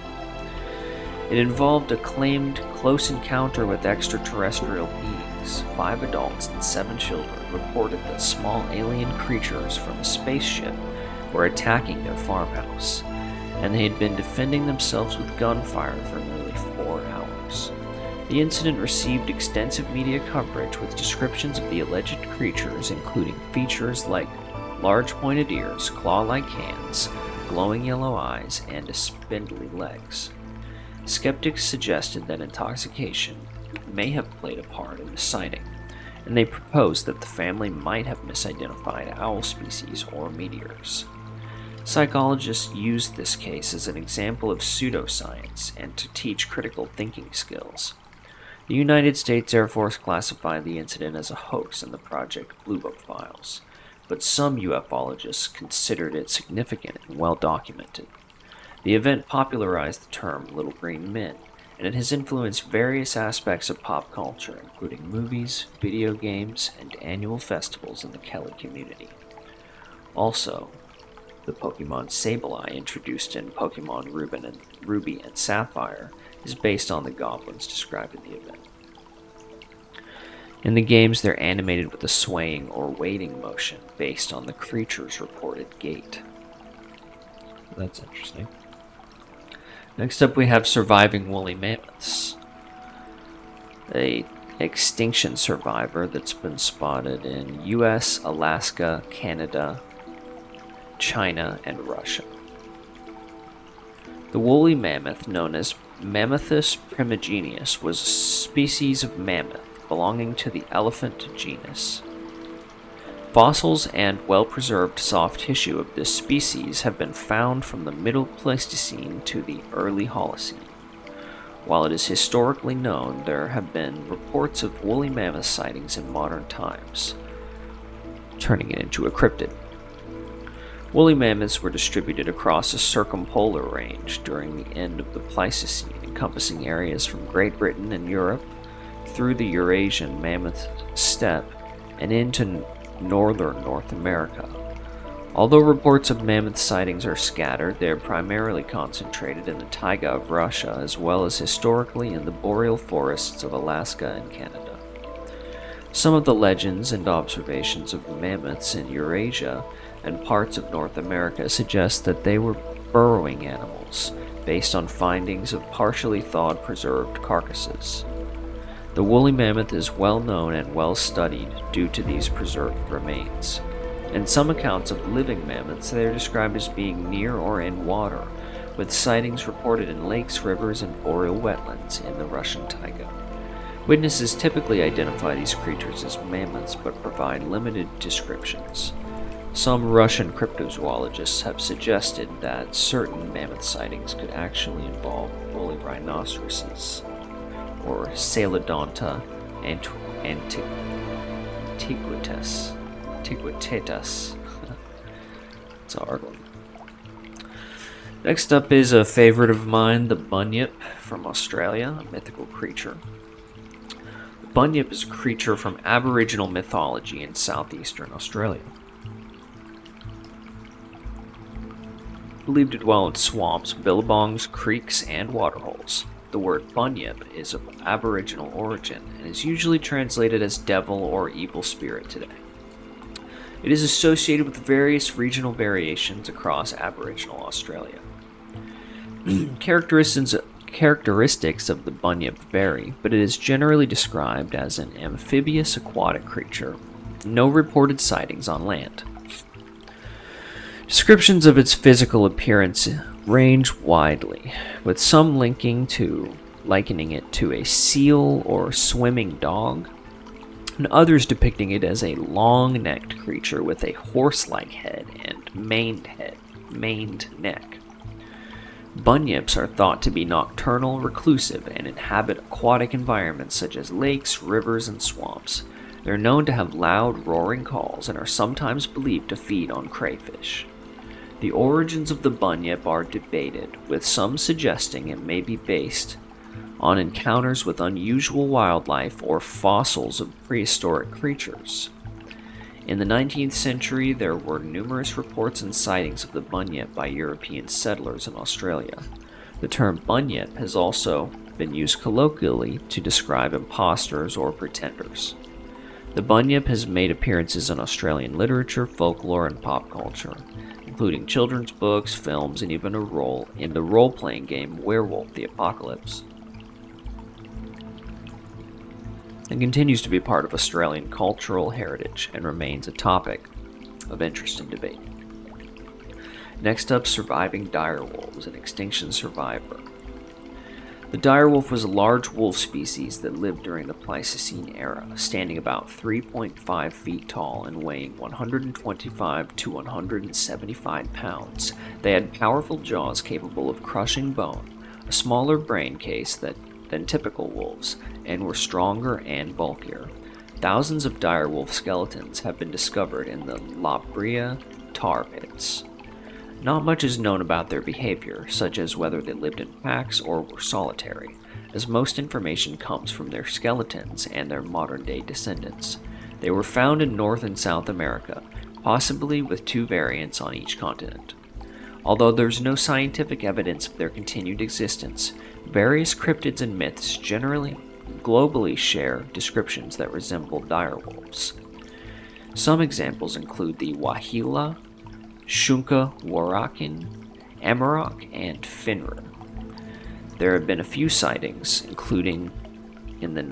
It involved a claimed close encounter with extraterrestrial beings. 5 adults and 7 children reported that small alien creatures from a spaceship were attacking their farmhouse, and they had been defending themselves with gunfire for nearly 4 hours. The incident received extensive media coverage with descriptions of the alleged creatures, including features like large pointed ears, claw-like hands, glowing yellow eyes, and spindly legs. Skeptics suggested that intoxication may have played a part in the sighting, and they proposed that the family might have misidentified owl species or meteors. Psychologists used this case as an example of pseudoscience and to teach critical thinking skills. The United States Air Force classified the incident as a hoax in the Project Blue Book files, but some ufologists considered it significant and well documented. The event popularized the term Little Green Men, and it has influenced various aspects of pop culture, including movies, video games, and annual festivals in the Kelly community. Also, the Pokemon Sableye, introduced in Pokemon Ruby and Sapphire, is based on the goblins described in the event. In the games, they're animated with a swaying or waiting motion based on the creature's reported gait. That's interesting. Next up, we have surviving woolly mammoths. An extinction survivor that's been spotted in US, Alaska, Canada, China, and Russia. The woolly mammoth, known as Mammuthus primigenius, was a species of mammoth belonging to the elephant genus. Fossils and well-preserved soft tissue of this species have been found from the Middle Pleistocene to the early Holocene. While it is historically known, there have been reports of woolly mammoth sightings in modern times, turning it into a cryptid. Woolly mammoths were distributed across a circumpolar range during the end of the Pleistocene, encompassing areas from Great Britain and Europe through the Eurasian mammoth steppe and into northern North America. Although reports of mammoth sightings are scattered, they are primarily concentrated in the taiga of Russia, as well as historically in the boreal forests of Alaska and Canada. Some of the legends and observations of mammoths in Eurasia and parts of North America suggest that they were burrowing animals, based on findings of partially thawed preserved carcasses. The woolly mammoth is well known and well studied due to these preserved remains. In some accounts of living mammoths, they are described as being near or in water, with sightings reported in lakes, rivers, and boreal wetlands in the Russian taiga. Witnesses typically identify these creatures as mammoths but provide limited descriptions. Some Russian cryptozoologists have suggested that certain mammoth sightings could actually involve woolly rhinoceroses, or Salodonta antiquitatis. It's a hard one. Next up is a favorite of mine, the bunyip from Australia, a mythical creature. The bunyip is a creature from Aboriginal mythology in southeastern Australia. Believed to dwell in swamps, billabongs, creeks, and waterholes. The word bunyip is of Aboriginal origin and is usually translated as devil or evil spirit today. It is associated with various regional variations across Aboriginal Australia. Characteristics of the bunyip vary, but it is generally described as an amphibious aquatic creature. No reported sightings on land. Descriptions of its physical appearance range widely, with some linking to likening it to a seal or swimming dog, and others depicting it as a long-necked creature with a horse-like head and maned neck. Bunyips are thought to be nocturnal, reclusive, and inhabit aquatic environments such as lakes, rivers, and swamps. They're known to have loud, roaring calls and are sometimes believed to feed on crayfish. The origins of the bunyip are debated, with some suggesting it may be based on encounters with unusual wildlife or fossils of prehistoric creatures. In the 19th century, there were numerous reports and sightings of the bunyip by European settlers in Australia. The term bunyip has also been used colloquially to describe imposters or pretenders. The bunyip has made appearances in Australian literature, folklore, and pop culture, including children's books, films, and even a role in the role-playing game Werewolf the Apocalypse. It continues to be part of Australian cultural heritage and remains a topic of interest and debate. Next up, surviving direwolves, an extinction survivor. The direwolf was a large wolf species that lived during the Pleistocene era, standing about 3.5 feet tall and weighing 125 to 175 pounds. They had powerful jaws capable of crushing bone, a smaller brain case than typical wolves, and were stronger and bulkier. Thousands of direwolf skeletons have been discovered in the La Brea tar pits. Not much is known about their behavior, such as whether they lived in packs or were solitary, as most information comes from their skeletons and their modern-day descendants. They were found in North and South America, possibly with 2 variants on each continent. Although there's no scientific evidence of their continued existence, various cryptids and myths globally share descriptions that resemble direwolves. Some examples include the Wahila, Shunka Warakin, Amarok, and Finra. There have been a few sightings, including in the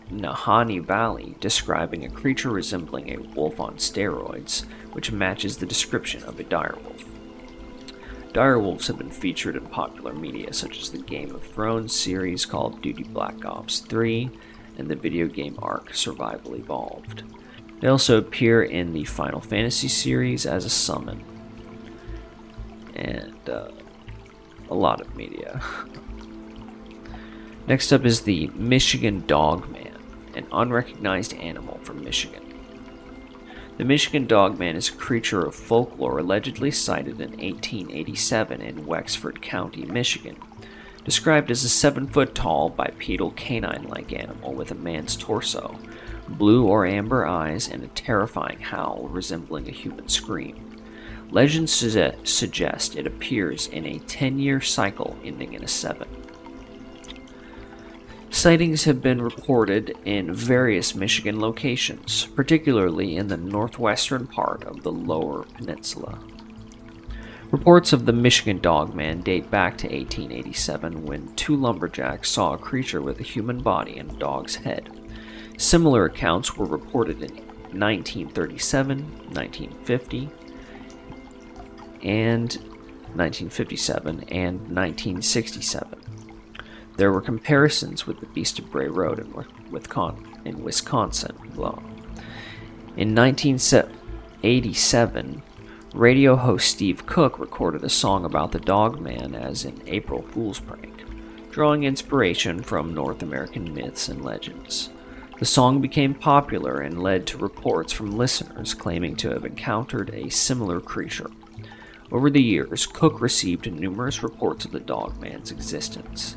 Nahanni Valley, describing a creature resembling a wolf on steroids, which matches the description of a direwolf. Direwolves have been featured in popular media such as the Game of Thrones series Call of Duty Black Ops 3 and the video game Ark Survival Evolved. They also appear in the Final Fantasy series as a summon, and a lot of media. Next up is the Michigan Dogman, an unrecognized animal from Michigan. The Michigan Dogman is a creature of folklore allegedly sighted in 1887 in Wexford County, Michigan. Described as a 7-foot-tall bipedal canine-like animal with a man's torso, blue or amber eyes, and a terrifying howl resembling a human scream. Legends suggest it appears in a 10-year cycle ending in a 7. Sightings have been reported in various Michigan locations, particularly in the northwestern part of the Lower Peninsula. Reports of the Michigan Dogman date back to 1887 when 2 lumberjacks saw a creature with a human body and a dog's head. Similar accounts were reported in 1937, 1950, and 1957 and 1967. There were comparisons with the Beast of Bray Road in Wisconsin. In 1987, radio host Steve Cook recorded a song about the Dogman as an April Fool's prank, drawing inspiration from North American myths and legends. The song became popular and led to reports from listeners claiming to have encountered a similar creature. Over the years, Cook received numerous reports of the Dogman's existence.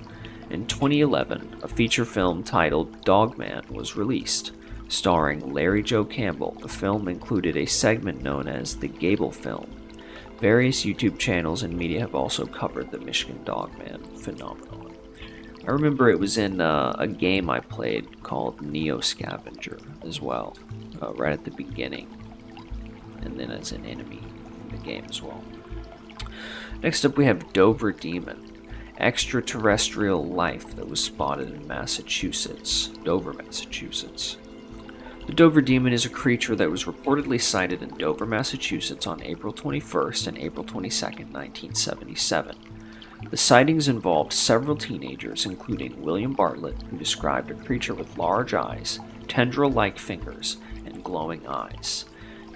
In 2011, a feature film titled Dogman was released, starring Larry Joe Campbell. The film included a segment known as the Gable Film. Various YouTube channels and media have also covered the Michigan Dogman phenomenon. I remember it was in a game I played called Neo Scavenger as well, right at the beginning, and then as an enemy in the game as well. Next up we have Dover Demon, extraterrestrial life that was spotted in Massachusetts, Dover, Massachusetts. The Dover Demon is a creature that was reportedly sighted in Dover, Massachusetts on April 21st and April 22nd, 1977. The sightings involved several teenagers, including William Bartlett, who described a creature with large eyes, tendril-like fingers, and glowing eyes.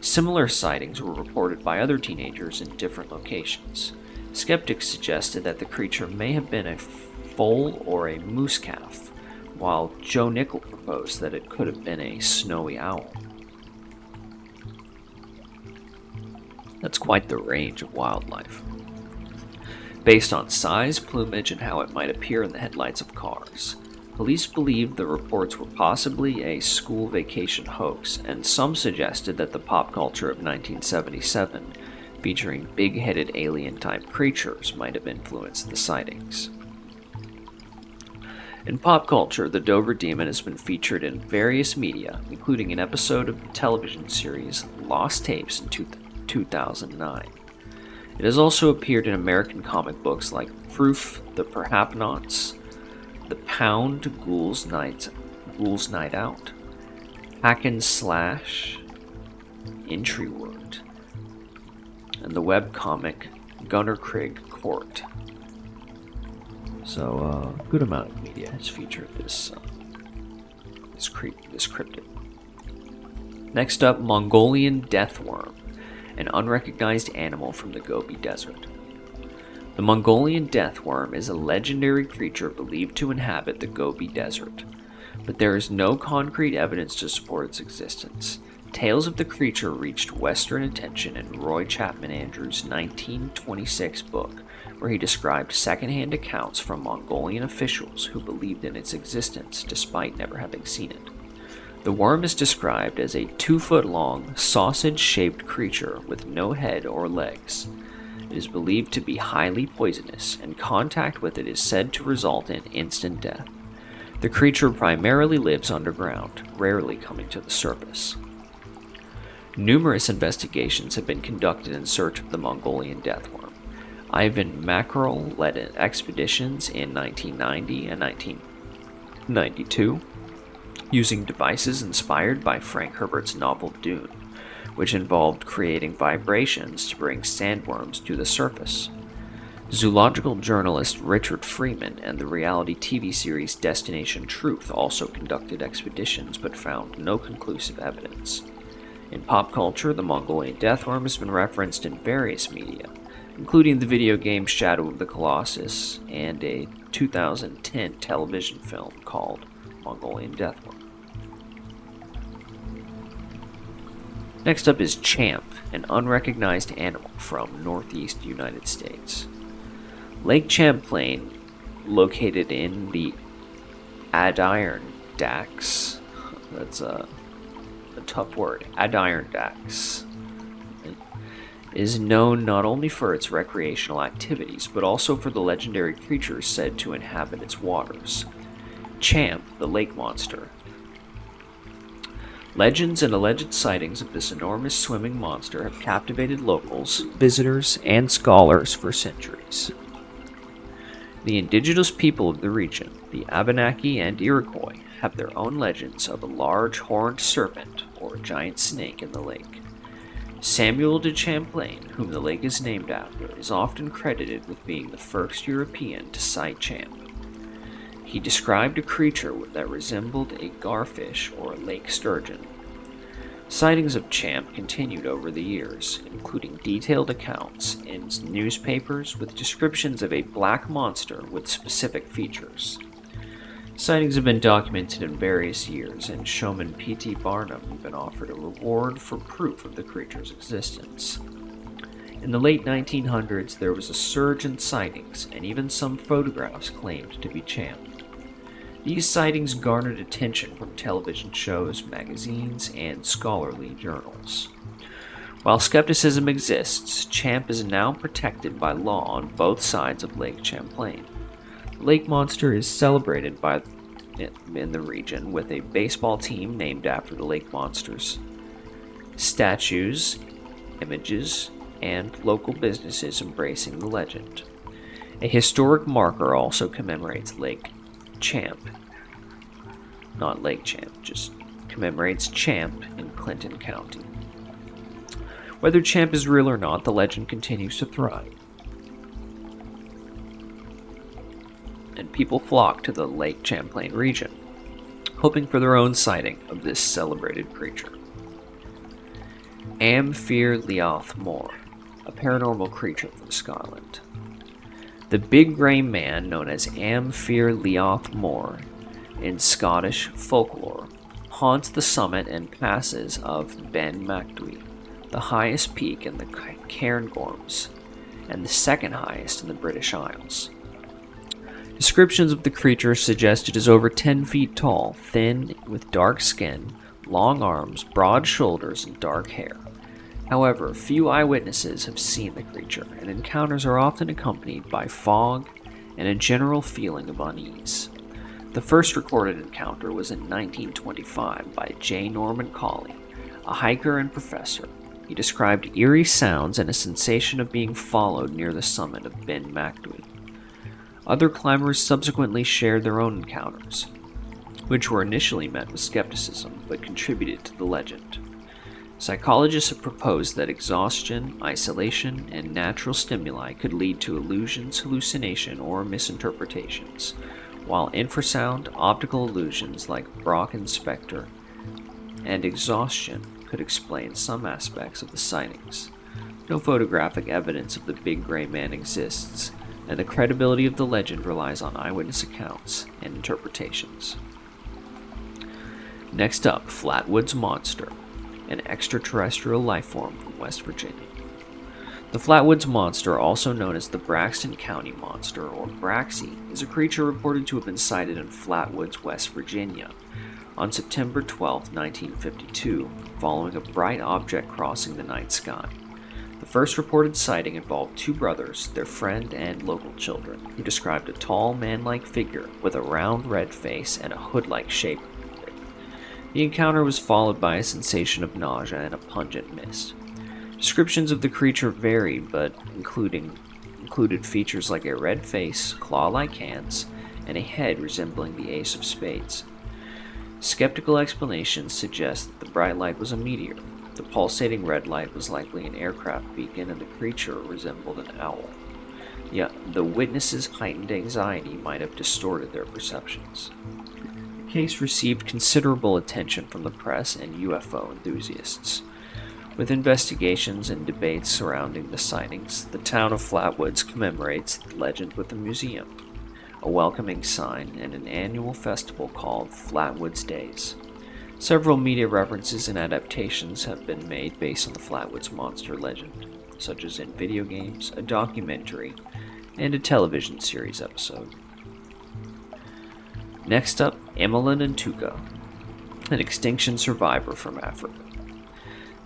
Similar sightings were reported by other teenagers in different locations. Skeptics suggested that the creature may have been a foal or a moose calf, while Joe Nickel proposed that it could have been a snowy owl. That's quite the range of wildlife. Based on size, plumage, and how it might appear in the headlights of cars, police believed the reports were possibly a school vacation hoax, and some suggested that the pop culture of 1977, featuring big-headed alien-type creatures, might have influenced the sightings. In pop culture, the Dover Demon has been featured in various media, including an episode of the television series Lost Tapes in 2009. It has also appeared in American comic books like Proof, The Perhapnauts, The Pound, Ghouls Night Out, Hack and Slash, Intryword, and the webcomic Gunnerkrigg Court. So, a good amount of media has featured this cryptid. Next up, Mongolian deathworm, an unrecognized animal from the Gobi Desert. The Mongolian deathworm is a legendary creature believed to inhabit the Gobi Desert, but there is no concrete evidence to support its existence. Tales of the creature reached Western attention in Roy Chapman Andrews' 1926 book, where he described secondhand accounts from Mongolian officials who believed in its existence despite never having seen it. The worm is described as a 2-foot-long, sausage-shaped creature with no head or legs. It is believed to be highly poisonous, and contact with it is said to result in instant death. The creature primarily lives underground, rarely coming to the surface. Numerous investigations have been conducted in search of the Mongolian deathworm. Ivan Mackerel led expeditions in 1990 and 1992, using devices inspired by Frank Herbert's novel Dune, which involved creating vibrations to bring sandworms to the surface. Zoological journalist Richard Freeman and the reality TV series Destination Truth also conducted expeditions but found no conclusive evidence. In pop culture, the Mongolian deathworm has been referenced in various media, including the video game Shadow of the Colossus and a 2010 television film called Mongolian deathworm. Next up is Champ, an unrecognized animal from northeast United States. Lake Champlain, located in the Adirondacks, that's a tough word, Adirondacks, is known not only for its recreational activities, but also for the legendary creatures said to inhabit its waters. Champ, the lake monster. Legends and alleged sightings of this enormous swimming monster have captivated locals, visitors, and scholars for centuries. The indigenous people of the region, the Abenaki and Iroquois, have their own legends of a large horned serpent or giant snake in the lake. Samuel de Champlain, whom the lake is named after, is often credited with being the first European to sight Champ. He described a creature that resembled a garfish or a lake sturgeon. Sightings of Champ continued over the years, including detailed accounts in newspapers with descriptions of a black monster with specific features. Sightings have been documented in various years, and showman P.T. Barnum even offered a reward for proof of the creature's existence. In the late 1900s, there was a surge in sightings, and even some photographs claimed to be Champ. These sightings garnered attention from television shows, magazines, and scholarly journals. While skepticism exists, Champ is now protected by law on both sides of Lake Champlain. The lake monster is celebrated in the region with a baseball team named after the lake monsters, statues, images, and local businesses embracing the legend. A historic marker also commemorates Lake Champ. Not Lake Champ, just commemorates Champ in Clinton County. Whether Champ is real or not, the legend continues to thrive. and people flocked to the Lake Champlain region, hoping for their own sighting of this celebrated creature. Leoth Mor, a paranormal creature from Scotland. The big grey man, known as Leoth Mor in Scottish folklore, haunts the summit and passes of Ben Macdui, the highest peak in the Cairngorms, and the second highest in the British Isles. Descriptions of the creature suggest it is over 10 feet tall, thin, with dark skin, long arms, broad shoulders, and dark hair. However, few eyewitnesses have seen the creature, and encounters are often accompanied by fog and a general feeling of unease. The first recorded encounter was in 1925 by J. Norman Colley, a hiker and professor. He described eerie sounds and a sensation of being followed near the summit of Ben Macdui. Other climbers subsequently shared their own encounters, which were initially met with skepticism but contributed to the legend. Psychologists have proposed that exhaustion, isolation, and natural stimuli could lead to illusions, hallucination, or misinterpretations, while infrasound, optical illusions like Brocken specter, and exhaustion could explain some aspects of the sightings. No photographic evidence of the big gray man exists, and the credibility of the legend relies on eyewitness accounts and interpretations. Next up, Flatwoods Monster, an extraterrestrial life form from West Virginia. The Flatwoods Monster, also known as the Braxton County Monster, or Braxy, is a creature reported to have been sighted in Flatwoods, West Virginia, on September 12, 1952, following a bright object crossing the night sky. The first reported sighting involved two brothers, their friend, and local children, who described a tall, man-like figure with a round red face and a hood-like shape. The encounter was followed by a sensation of nausea and a pungent mist. Descriptions of the creature varied, but included features like a red face, claw-like hands, and a head resembling the ace of spades. Skeptical explanations suggest that the bright light was a meteor. The pulsating red light was likely an aircraft beacon, and the creature resembled an owl. Yet the witnesses' heightened anxiety might have distorted their perceptions. The case received considerable attention from the press and UFO enthusiasts. With investigations and debates surrounding the sightings, the town of Flatwoods commemorates the legend with a museum, a welcoming sign, and an annual festival called Flatwoods Days. Several media references and adaptations have been made based on the Flatwoods Monster legend, such as in video games, a documentary, and a television series episode. Next up, Emelanatuka, an extinction survivor from Africa.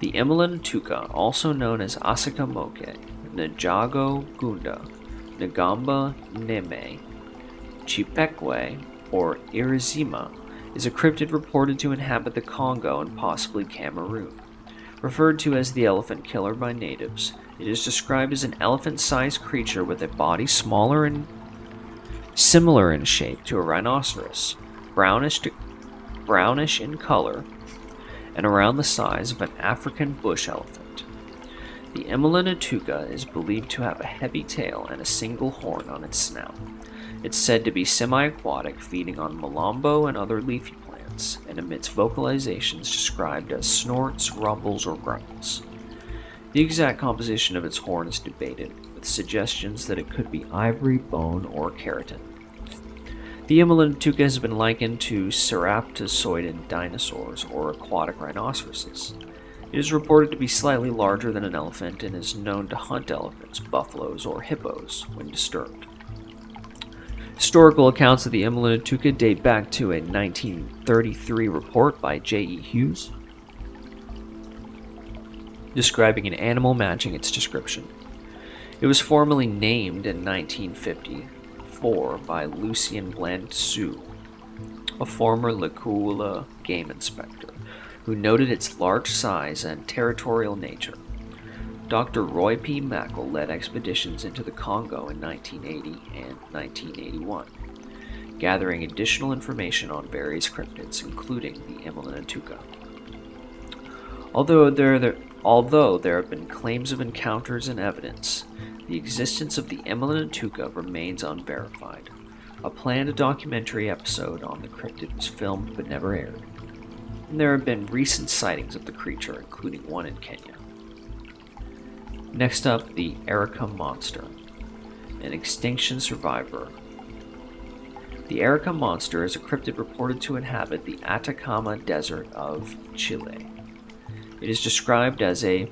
The Emelanatuka, also known as Asaka Moke, Njago Gunda, Ngamba Neme, Chipekwe, or Irizima, is a cryptid reported to inhabit the Congo and possibly Cameroon. Referred to as the elephant killer by natives, it is described as an elephant-sized creature with a body smaller and similar in shape to a rhinoceros, brownish in color, and around the size of an African bush elephant. The Emelanatuka is believed to have a heavy tail and a single horn on its snout. It's said to be semi-aquatic, feeding on malombo and other leafy plants, and emits vocalizations described as snorts, rumbles, or grunts. The exact composition of its horn is debated, with suggestions that it could be ivory, bone, or keratin. The Emelanatuka has been likened to ceraptozoid dinosaurs or aquatic rhinoceroses. It is reported to be slightly larger than an elephant and is known to hunt elephants, buffaloes, or hippos when disturbed. Historical accounts of the Emelanatuka date back to a 1933 report by J.E. Hughes, describing an animal matching its description. It was formally named in 1954 by Lucien Blancsue, a former Lekula game inspector, who noted its large size and territorial nature. Dr. Roy P. Mackle led expeditions into the Congo in 1980 and 1981, gathering additional information on various cryptids, including the Emelanatuka. Although there have been claims of encounters and evidence, the existence of the Emelanatuka remains unverified. A planned documentary episode on the cryptid was filmed but never aired. And there have been recent sightings of the creature, including one in Kenya. Next up, the Erica Monster, an extinction survivor. The Erica Monster is a cryptid reported to inhabit the Atacama Desert of Chile. It is described as a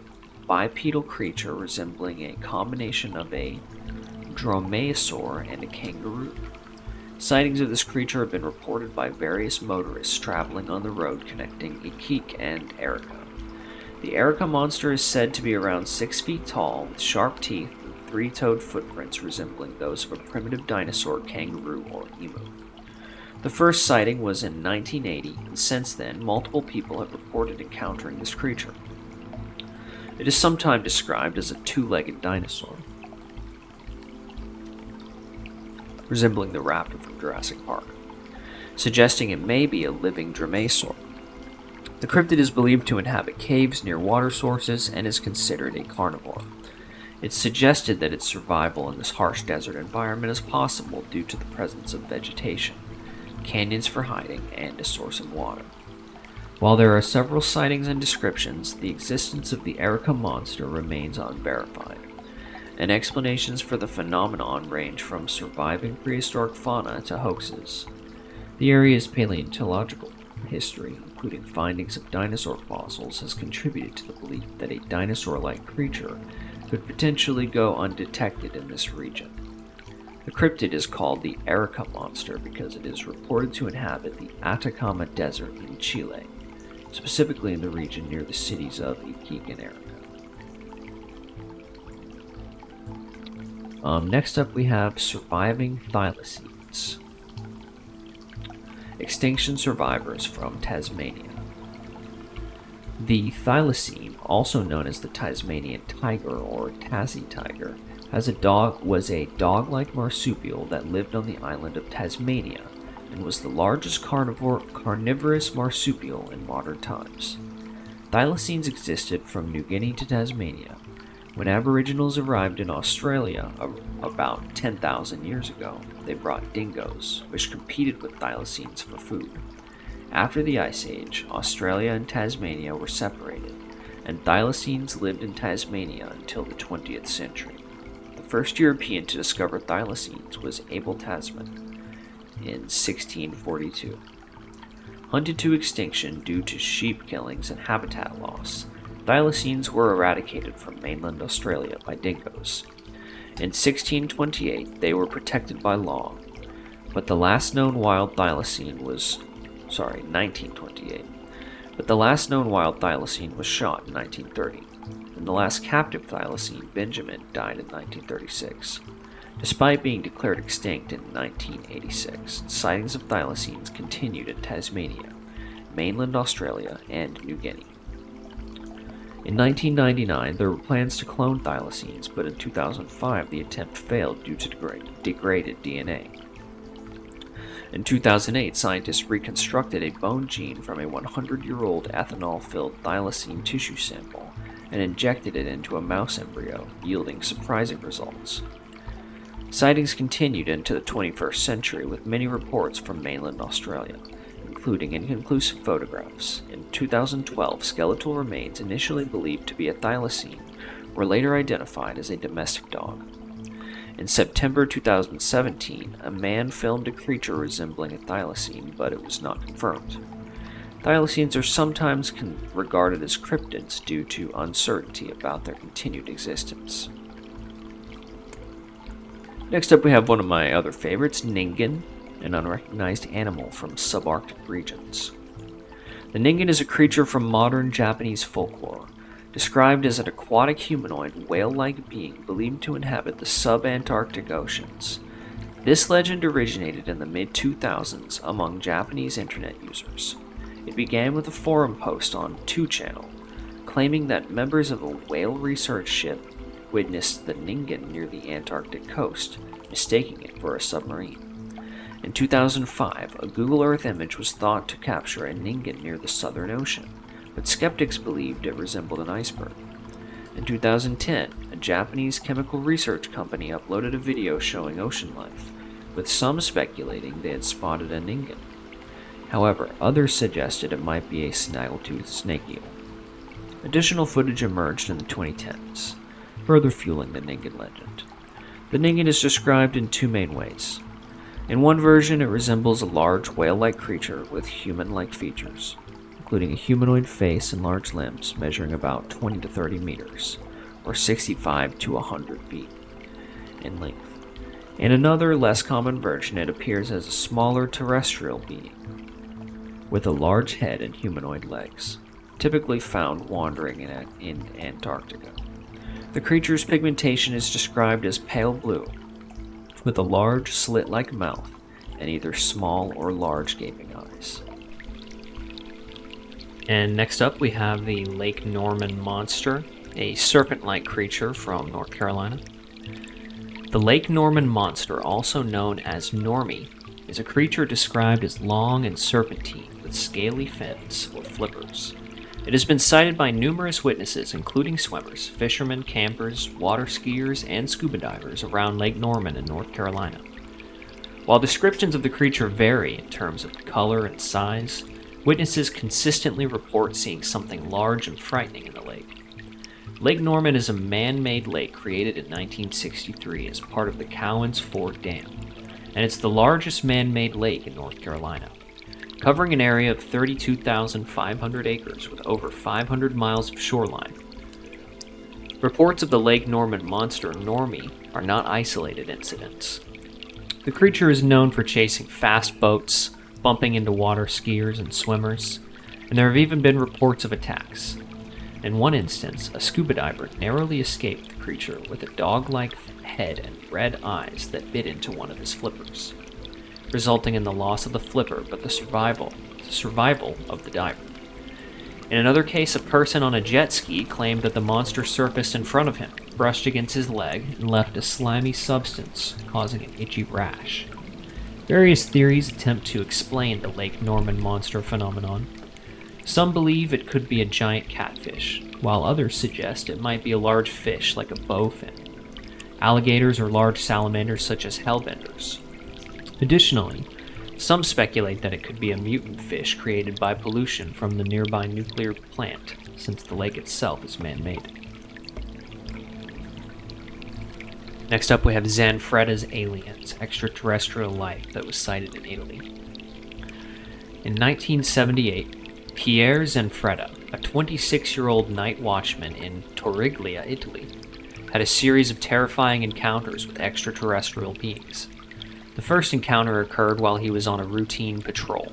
bipedal creature resembling a combination of a dromaeosaur and a kangaroo. Sightings of this creature have been reported by various motorists traveling on the road connecting Iquique and Arica. The Erica Monster is said to be around 6 feet tall, with sharp teeth and 3-toed footprints resembling those of a primitive dinosaur, kangaroo, or emu. The first sighting was in 1980, and since then, multiple people have reported encountering this creature. It is sometimes described as a 2-legged dinosaur, resembling the raptor from Jurassic Park, suggesting it may be a living dromaeosaur. The cryptid is believed to inhabit caves near water sources and is considered a carnivore. It's suggested that its survival in this harsh desert environment is possible due to the presence of vegetation, canyons for hiding, and a source of water. While there are several sightings and descriptions, the existence of the Erica Monster remains unverified, and explanations for the phenomenon range from surviving prehistoric fauna to hoaxes. The area's paleontological history, including findings of dinosaur fossils, has contributed to the belief that a dinosaur-like creature could potentially go undetected in this region. The cryptid is called the Erica Monster because it is reported to inhabit the Atacama Desert in Chile, specifically in the region near the cities of Iquique and Arica. Next up we have surviving thylacines. Extinction survivors from Tasmania. The thylacine, also known as the Tasmanian tiger or Tassie tiger, was a dog-like marsupial that lived on the island of Tasmania and was the largest carnivorous marsupial in modern times. Thylacines existed from New Guinea to Tasmania. When Aboriginals arrived in Australia about 10,000 years ago, they brought dingoes, which competed with thylacines for food. After the Ice Age, Australia and Tasmania were separated, and thylacines lived in Tasmania until the 20th century. The first European to discover thylacines was Abel Tasman in 1642. Hunted to extinction due to sheep killings and habitat loss, thylacines were eradicated from mainland Australia by dingoes. In 1628, they were protected by law, but the last known wild thylacine was 1928. But the last known wild thylacine was shot in 1930, and the last captive thylacine, Benjamin, died in 1936. Despite being declared extinct in 1986, sightings of thylacines continued in Tasmania, mainland Australia, and New Guinea. In 1999, there were plans to clone thylacines, but in 2005 the attempt failed due to degraded DNA. In 2008, scientists reconstructed a bone gene from a 100-year-old ethanol-filled thylacine tissue sample and injected it into a mouse embryo, yielding surprising results. Sightings continued into the 21st century with many reports from mainland Australia, including inconclusive photographs. In 2012, skeletal remains initially believed to be a thylacine were later identified as a domestic dog. In September 2017, a man filmed a creature resembling a thylacine, but it was not confirmed. Thylacines are sometimes regarded as cryptids due to uncertainty about their continued existence. Next up we have one of my other favorites, Ningen, an unrecognized animal from subarctic regions. The Ningen is a creature from modern Japanese folklore, described as an aquatic humanoid whale-like being believed to inhabit the subantarctic oceans. This legend originated in the mid-2000s among Japanese internet users. It began with a forum post on 2channel, claiming that members of a whale research ship witnessed the Ningen near the Antarctic coast, mistaking it for a submarine. In 2005, a Google Earth image was thought to capture a Ningen near the Southern Ocean, but skeptics believed it resembled an iceberg. In 2010, a Japanese chemical research company uploaded a video showing ocean life, with some speculating they had spotted a ningen. However, others suggested it might be a snaggletooth snake eel. Additional footage emerged in the 2010s, further fueling the ningen legend. The ningen is described in two main ways. In one version, it resembles a large whale-like creature with human-like features, including a humanoid face and large limbs measuring about 20 to 30 meters, or 65 to 100 feet in length. In another, less common version, it appears as a smaller terrestrial being, with a large head and humanoid legs, typically found wandering in Antarctica. The creature's pigmentation is described as pale blue, with a large slit-like mouth and either small or large gaping eyes. And next up we have the Lake Norman Monster, a serpent-like creature from North Carolina. The Lake Norman Monster, also known as Normie, is a creature described as long and serpentine with scaly fins or flippers. It has been sighted by numerous witnesses, including swimmers, fishermen, campers, water skiers, and scuba divers around Lake Norman in North Carolina. While descriptions of the creature vary in terms of color and size, witnesses consistently report seeing something large and frightening in the lake. Lake Norman is a man-made lake created in 1963 as part of the Cowens Ford Dam, and it's the largest man-made lake in North Carolina, covering an area of 32,500 acres with over 500 miles of shoreline. Reports of the Lake Norman Monster, Normie, are not isolated incidents. The creature is known for chasing fast boats, bumping into water skiers and swimmers, and there have even been reports of attacks. In one instance, a scuba diver narrowly escaped the creature with a dog-like head and red eyes that bit into one of his flippers, resulting in the loss of the flipper but the survival of the diver. In another case, a person on a jet ski claimed that the monster surfaced in front of him, brushed against his leg, and left a slimy substance, causing an itchy rash. Various theories attempt to explain the Lake Norman Monster phenomenon. Some believe it could be a giant catfish, while others suggest it might be a large fish like a bowfin, alligators or large salamanders such as hellbenders. Additionally, some speculate that it could be a mutant fish created by pollution from the nearby nuclear plant, since the lake itself is man-made. Next up we have Zanfretta's aliens, extraterrestrial life that was sighted in Italy. In 1978, Pierre Zanfretta, a 26-year-old night watchman in Torriglia, Italy, had a series of terrifying encounters with extraterrestrial beings. The first encounter occurred while he was on a routine patrol.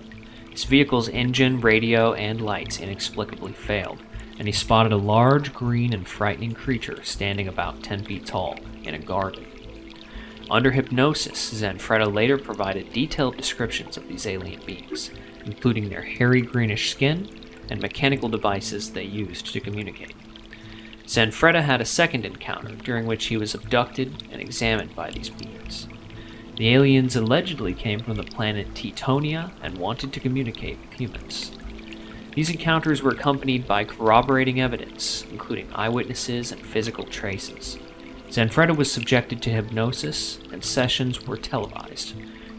His vehicle's engine, radio, and lights inexplicably failed, and he spotted a large, green, and frightening creature standing about 10 feet tall in a garden. Under hypnosis, Zanfretta later provided detailed descriptions of these alien beings, including their hairy greenish skin and mechanical devices they used to communicate. Zanfretta had a second encounter during which he was abducted and examined by these beings. The aliens allegedly came from the planet Teutonia and wanted to communicate with humans. These encounters were accompanied by corroborating evidence, including eyewitnesses and physical traces. Zanfretta was subjected to hypnosis, and sessions were televised.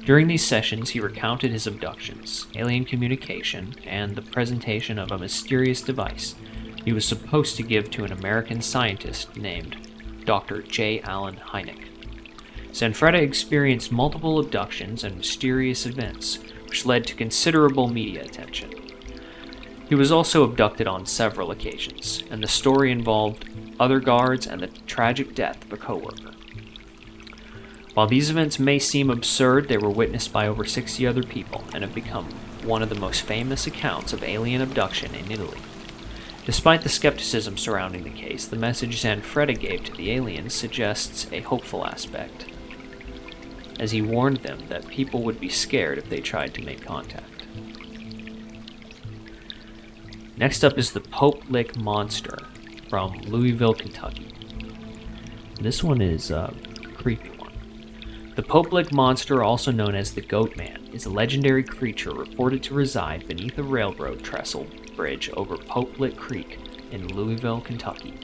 During these sessions, he recounted his abductions, alien communication, and the presentation of a mysterious device he was supposed to give to an American scientist named Dr. J. Allen Hynek. Zanfretta experienced multiple abductions and mysterious events, which led to considerable media attention. He was also abducted on several occasions, and the story involved other guards and the tragic death of a coworker. While these events may seem absurd, they were witnessed by over 60 other people and have become one of the most famous accounts of alien abduction in Italy. Despite the skepticism surrounding the case, the message Zanfretta gave to the aliens suggests a hopeful aspect, as he warned them that people would be scared if they tried to make contact. Next up is the Pope Lick Monster from Louisville, Kentucky. This one is a creepy one. The Pope Lick Monster, also known as the Goat Man, is a legendary creature reported to reside beneath a railroad trestle bridge over Pope Lick Creek in Louisville, Kentucky.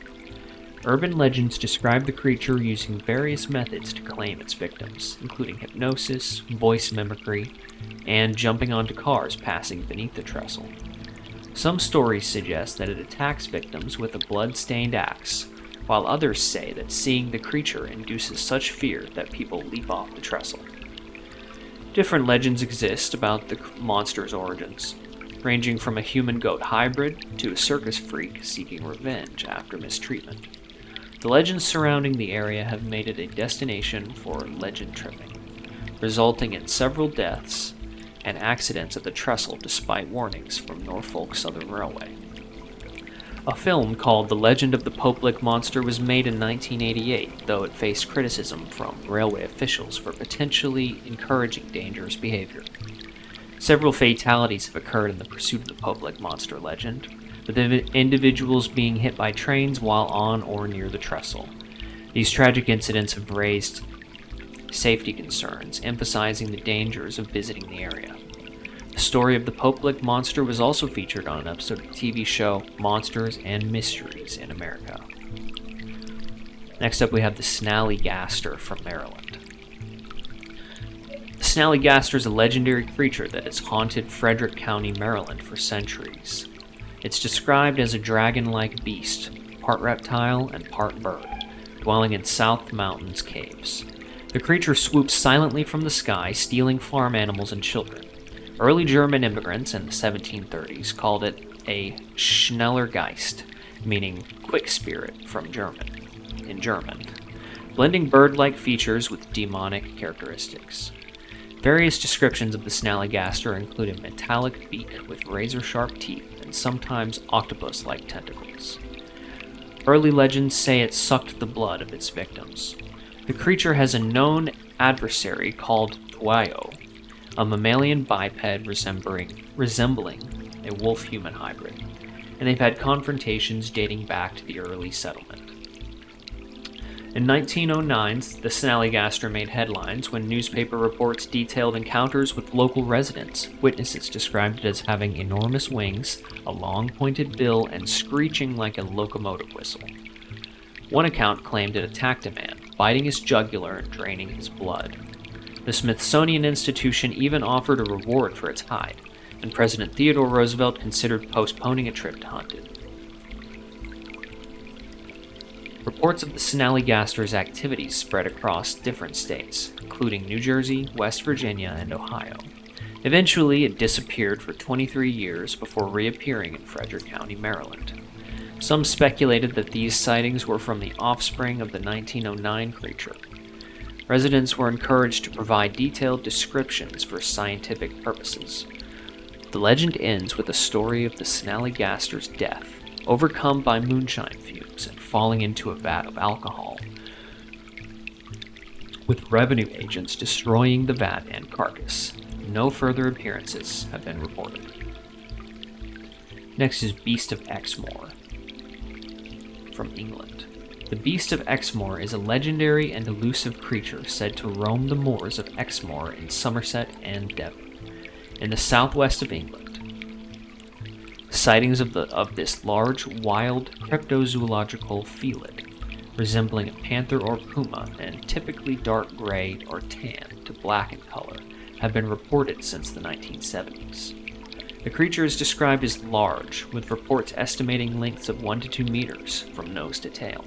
Urban legends describe the creature using various methods to claim its victims, including hypnosis, voice mimicry, and jumping onto cars passing beneath the trestle. Some stories suggest that it attacks victims with a blood-stained axe, while others say that seeing the creature induces such fear that people leap off the trestle. Different legends exist about the monster's origins, ranging from a human-goat hybrid to a circus freak seeking revenge after mistreatment. The legends surrounding the area have made it a destination for legend tripping, resulting in several deaths and accidents at the trestle despite warnings from Norfolk Southern Railway. A film called The Legend of the Pope Monster was made in 1988, though it faced criticism from railway officials for potentially encouraging dangerous behavior. Several fatalities have occurred in the pursuit of the Pope Monster legend, with individuals being hit by trains while on or near the trestle. These tragic incidents have raised safety concerns, emphasizing the dangers of visiting the area. The story of the Pope Monster was also featured on an episode of the TV show Monsters and Mysteries in America. Next up, we have the Snallygaster from Maryland. The Snallygaster is a legendary creature that has haunted Frederick County, Maryland for centuries. It's described as a dragon-like beast, part reptile and part bird, dwelling in South Mountains caves. The creature swoops silently from the sky, stealing farm animals and children. Early German immigrants in the 1730s called it a Schnellergeist, meaning quick spirit in German, blending bird-like features with demonic characteristics. Various descriptions of the Snallygaster include a metallic beak with razor-sharp teeth and sometimes octopus-like tentacles. Early legends say it sucked the blood of its victims. The creature has a known adversary called Dwayo, a mammalian biped resembling a wolf-human hybrid, and they've had confrontations dating back to the early settlement. In 1909, the Snallygaster made headlines when newspaper reports detailed encounters with local residents. Witnesses described it as having enormous wings, a long pointed bill, and screeching like a locomotive whistle. One account claimed it attacked a man, biting his jugular and draining his blood. The Smithsonian Institution even offered a reward for its hide, and President Theodore Roosevelt considered postponing a trip to hunt it. Reports of the Snallygaster's activities spread across different states, including New Jersey, West Virginia, and Ohio. Eventually, it disappeared for 23 years before reappearing in Frederick County, Maryland. Some speculated that these sightings were from the offspring of the 1909 creature. Residents were encouraged to provide detailed descriptions for scientific purposes. The legend ends with a story of the Snallygaster's death, overcome by moonshine fumes and falling into a vat of alcohol, with revenue agents destroying the vat and carcass. No further appearances have been reported. Next is Beast of Exmoor from England. The Beast of Exmoor is a legendary and elusive creature said to roam the moors of Exmoor in Somerset and Devon, in the southwest of England. Sightings of this large, wild, cryptozoological felid, resembling a panther or puma and typically dark gray or tan to black in color, have been reported since the 1970s. The creature is described as large, with reports estimating lengths of 1 to 2 meters from nose to tail.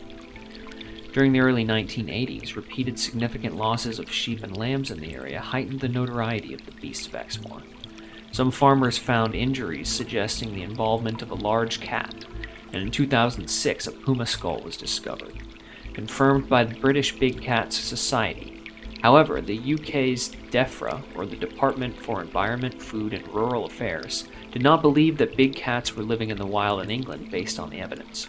During the early 1980s, repeated significant losses of sheep and lambs in the area heightened the notoriety of the Beast of Exmoor. Some farmers found injuries suggesting the involvement of a large cat, and in 2006 a puma skull was discovered, confirmed by the British Big Cats Society. However, the UK's DEFRA, or the Department for Environment, Food and Rural Affairs, did not believe that big cats were living in the wild in England based on the evidence.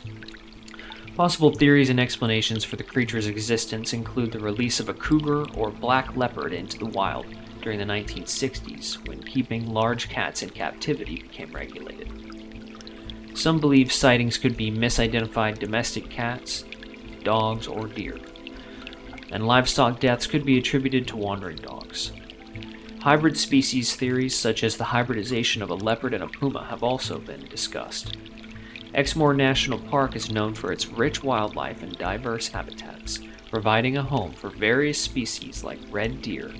Possible theories and explanations for the creature's existence include the release of a cougar or black leopard into the wild during the 1960s, when keeping large cats in captivity became regulated. Some believe sightings could be misidentified domestic cats, dogs, or deer, and livestock deaths could be attributed to wandering dogs. Hybrid species theories, such as the hybridization of a leopard and a puma, have also been discussed. Exmoor National Park is known for its rich wildlife and diverse habitats, providing a home for various species like red deer,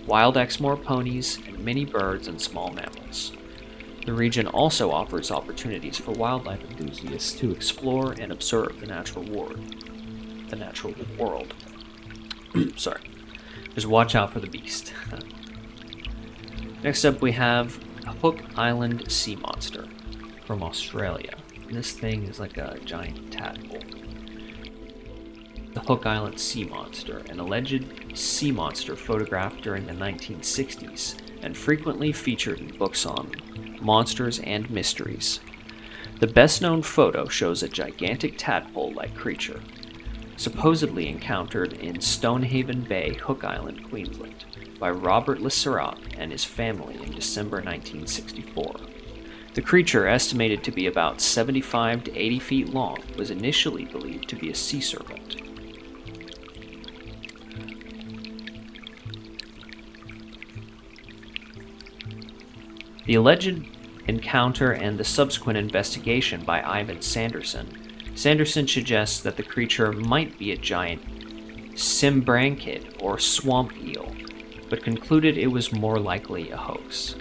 wild Exmoor ponies, and many birds and small mammals. The region also offers opportunities for wildlife enthusiasts to explore and observe the natural world. Sorry. Just watch out for the beast. Next up we have Hook Island Sea Monster from Australia. This thing is like a giant tadpole. The Hook Island Sea Monster, an alleged sea monster photographed during the 1960s and frequently featured in books on monsters and mysteries. The best-known photo shows a gigantic tadpole-like creature, supposedly encountered in Stonehaven Bay, Hook Island, Queensland, by Robert Le Serac and his family in December 1964. The creature, estimated to be about 75 to 80 feet long, was initially believed to be a sea serpent. The alleged encounter and the subsequent investigation by Ivan Sanderson suggests that the creature might be a giant symbranchid or swamp eel, but concluded it was more likely a hoax.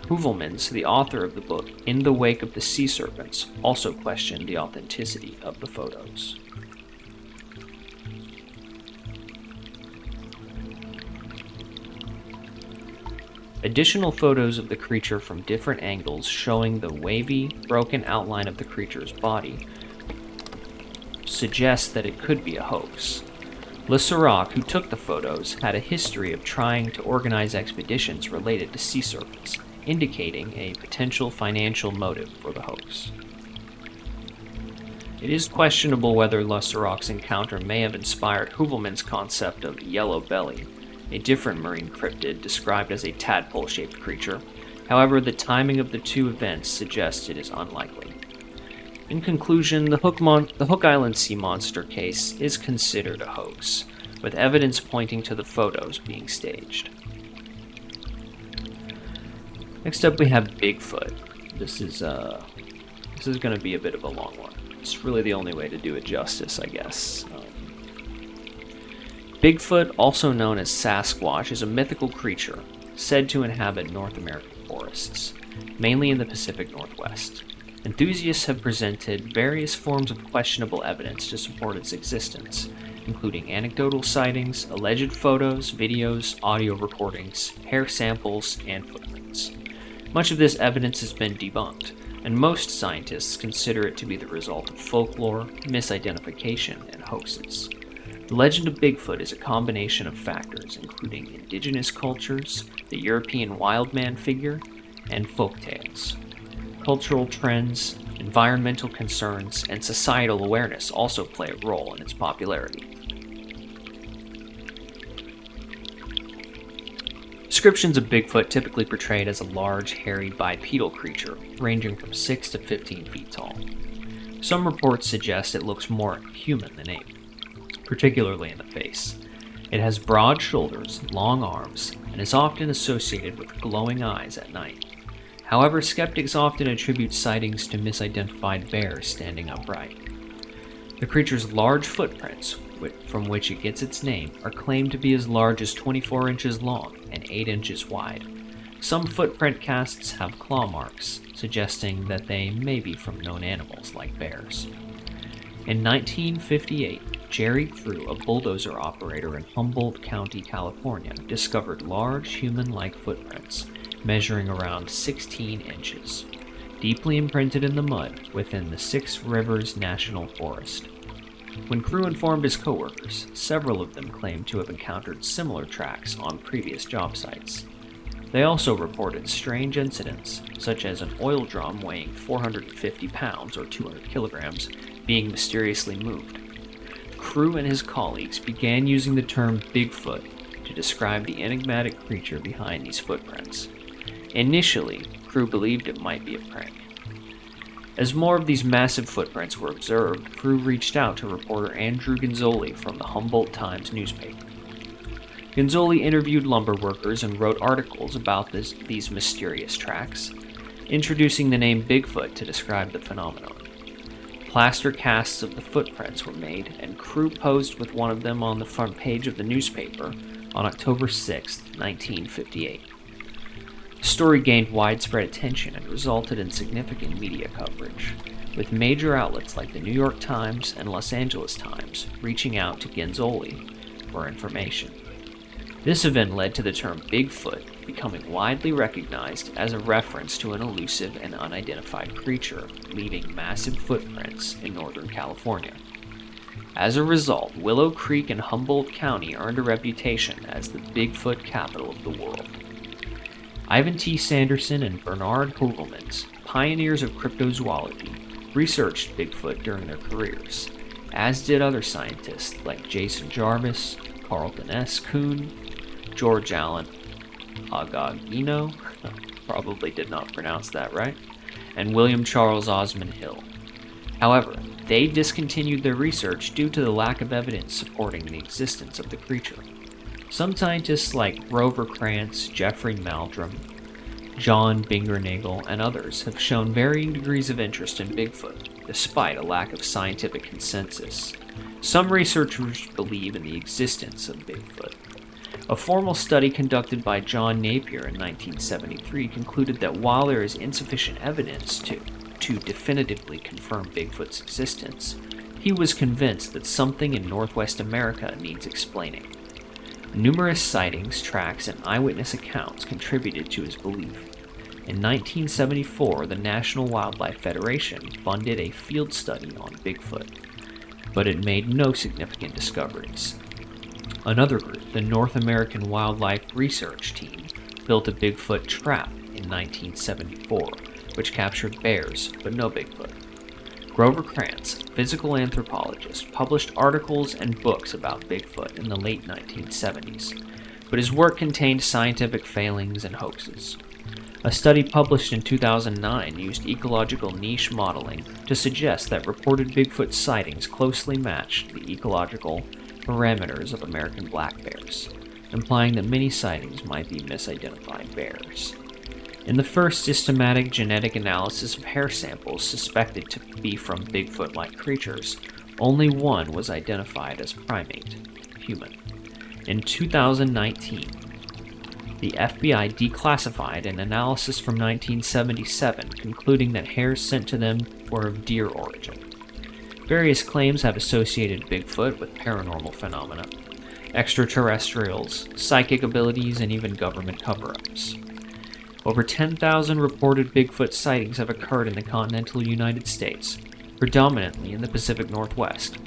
Heuvelmans, the author of the book In the Wake of the Sea Serpents, also questioned the authenticity of the photos. Additional photos of the creature from different angles showing the wavy, broken outline of the creature's body suggest that it could be a hoax. Le Serac, who took the photos, had a history of trying to organize expeditions related to sea serpents, indicating a potential financial motive for the hoax. It is questionable whether Le Serac's encounter may have inspired Heuvelmans' concept of yellow belly, a different marine cryptid described as a tadpole-shaped creature. However, the timing of the two events suggests it is unlikely. In conclusion, the Hook Island Sea Monster case is considered a hoax, with evidence pointing to the photos being staged. Next up, we have Bigfoot. This is going to be a bit of a long one. It's really the only way to do it justice, I guess. Bigfoot, also known as Sasquatch, is a mythical creature said to inhabit North American forests, mainly in the Pacific Northwest. Enthusiasts have presented various forms of questionable evidence to support its existence, including anecdotal sightings, alleged photos, videos, audio recordings, hair samples, and footprints. Much of this evidence has been debunked, and most scientists consider it to be the result of folklore, misidentification, and hoaxes. The legend of Bigfoot is a combination of factors, including indigenous cultures, the European wild man figure, and folk tales. Cultural trends, environmental concerns, and societal awareness also play a role in its popularity. Descriptions of Bigfoot typically portrayed as a large, hairy, bipedal creature, ranging from 6 to 15 feet tall. Some reports suggest it looks more human than ape, particularly in the face. It has broad shoulders, long arms, and is often associated with glowing eyes at night. However, skeptics often attribute sightings to misidentified bears standing upright. The creature's large footprints, from which it gets its name, are claimed to be as large as 24 inches long and 8 inches wide. Some footprint casts have claw marks, suggesting that they may be from known animals like bears. In 1958, Jerry Crew, a bulldozer operator in Humboldt County, California, discovered large human-like footprints measuring around 16 inches, deeply imprinted in the mud within the Six Rivers National Forest. When Crew informed his coworkers, several of them claimed to have encountered similar tracks on previous job sites. They also reported strange incidents, such as an oil drum weighing 450 pounds or 200 kilograms being mysteriously moved. Crew and his colleagues began using the term Bigfoot to describe the enigmatic creature behind these footprints. Initially, Crew believed it might be a prank. As more of these massive footprints were observed, Crew reached out to reporter Andrew Gonzoli from the Humboldt Times newspaper. Gonzoli interviewed lumber workers and wrote articles about these mysterious tracks, introducing the name Bigfoot to describe the phenomenon. Plaster casts of the footprints were made, and crew posed with one of them on the front page of the newspaper on October 6, 1958. The story gained widespread attention and resulted in significant media coverage, with major outlets like the New York Times and Los Angeles Times reaching out to Gonzoli for information. This event led to the term Bigfoot becoming widely recognized as a reference to an elusive and unidentified creature leaving massive footprints in Northern California. As a result, Willow Creek and Humboldt County earned a reputation as the Bigfoot capital of the world. Ivan T. Sanderson and Bernard Hogelmans, pioneers of cryptozoology, researched Bigfoot during their careers, as did other scientists like Jason Jarvis, Carlton S. Kuhn, George Allen Agagino, probably did not pronounce that right, and William Charles Osmond Hill. However, they discontinued their research due to the lack of evidence supporting the existence of the creature. Some scientists like Grover Krantz, Jeffrey Meldrum, John Bingernagel, and others have shown varying degrees of interest in Bigfoot, despite a lack of scientific consensus. Some researchers believe in the existence of Bigfoot. A formal study conducted by John Napier in 1973 concluded that while there is insufficient evidence to definitively confirm Bigfoot's existence, he was convinced that something in Northwest America needs explaining. Numerous sightings, tracks, and eyewitness accounts contributed to his belief. In 1974, the National Wildlife Federation funded a field study on Bigfoot, but it made no significant discoveries. Another group, the North American Wildlife Research Team, built a Bigfoot trap in 1974, which captured bears, but no Bigfoot. Grover Krantz, physical anthropologist, published articles and books about Bigfoot in the late 1970s, but his work contained scientific failings and hoaxes. A study published in 2009 used ecological niche modeling to suggest that reported Bigfoot sightings closely matched the ecological parameters of American black bears, implying that many sightings might be misidentified bears. In the first systematic genetic analysis of hair samples suspected to be from Bigfoot-like creatures, only one was identified as primate, human. In 2019, the FBI declassified an analysis from 1977 concluding that hairs sent to them were of deer origin. Various claims have associated Bigfoot with paranormal phenomena, extraterrestrials, psychic abilities, and even government cover-ups. Over 10,000 reported Bigfoot sightings have occurred in the continental United States, predominantly in the Pacific Northwest.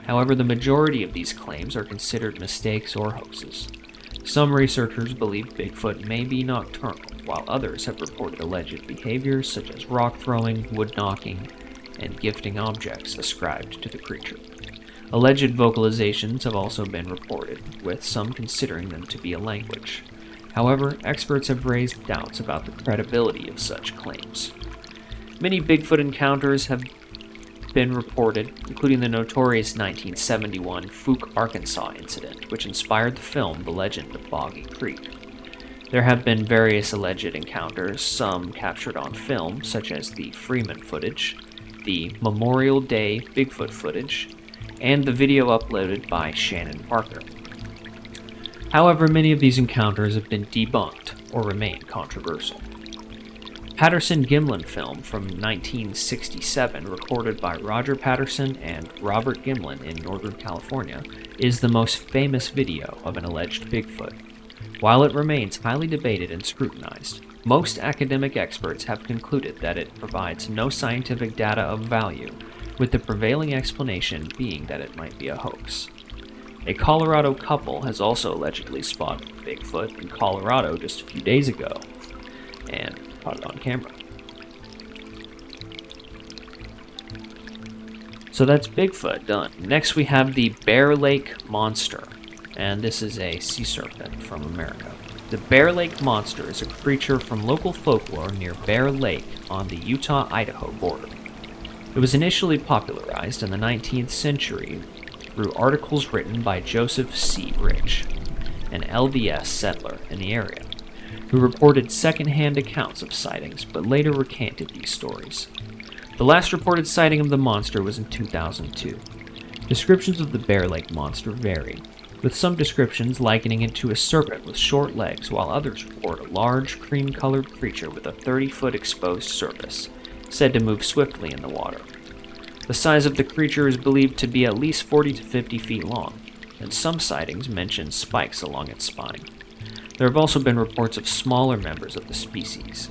However, the majority of these claims are considered mistakes or hoaxes. Some researchers believe Bigfoot may be nocturnal, while others have reported alleged behaviors such as rock throwing, wood knocking, and gifting objects ascribed to the creature. Alleged vocalizations have also been reported, with some considering them to be a language. However, experts have raised doubts about the credibility of such claims. Many Bigfoot encounters have been reported, including the notorious 1971 Fouke, Arkansas incident, which inspired the film The Legend of Boggy Creek. There have been various alleged encounters, some captured on film, such as the Freeman footage, the Memorial Day Bigfoot footage, and the video uploaded by Shannon Parker. However, many of these encounters have been debunked or remain controversial. Patterson-Gimlin film from 1967, recorded by Roger Patterson and Robert Gimlin in Northern California, is the most famous video of an alleged Bigfoot. While it remains highly debated and scrutinized, most academic experts have concluded that it provides no scientific data of value, with the prevailing explanation being that it might be a hoax. A Colorado couple has also allegedly spotted Bigfoot in Colorado just a few days ago, and caught it on camera. So that's Bigfoot done. Next we have the Bear Lake Monster, and this is a sea serpent from America. The Bear Lake Monster is a creature from local folklore near Bear Lake on the Utah-Idaho border. It was initially popularized in the 19th century through articles written by Joseph C. Rich, an LDS settler in the area, who reported second-hand accounts of sightings but later recanted these stories. The last reported sighting of the monster was in 2002. Descriptions of the Bear Lake monster vary, with some descriptions likening it to a serpent with short legs, while others report a large, cream-colored creature with a 30-foot exposed surface, said to move swiftly in the water. The size of the creature is believed to be at least 40 to 50 feet long, and some sightings mention spikes along its spine. There have also been reports of smaller members of the species.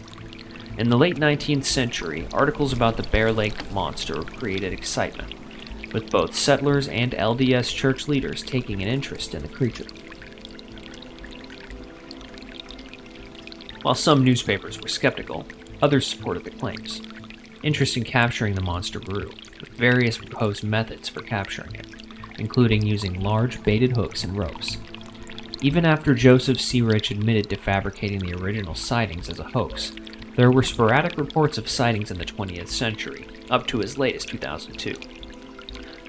In the late 19th century, articles about the Bear Lake monster created excitement, with both settlers and LDS church leaders taking an interest in the creature. While some newspapers were skeptical, others supported the claims. Interest in capturing the monster grew, with various proposed methods for capturing it, including using large baited hooks and ropes. Even after Joseph C. Rich admitted to fabricating the original sightings as a hoax, there were sporadic reports of sightings in the 20th century, up to as late as 2002.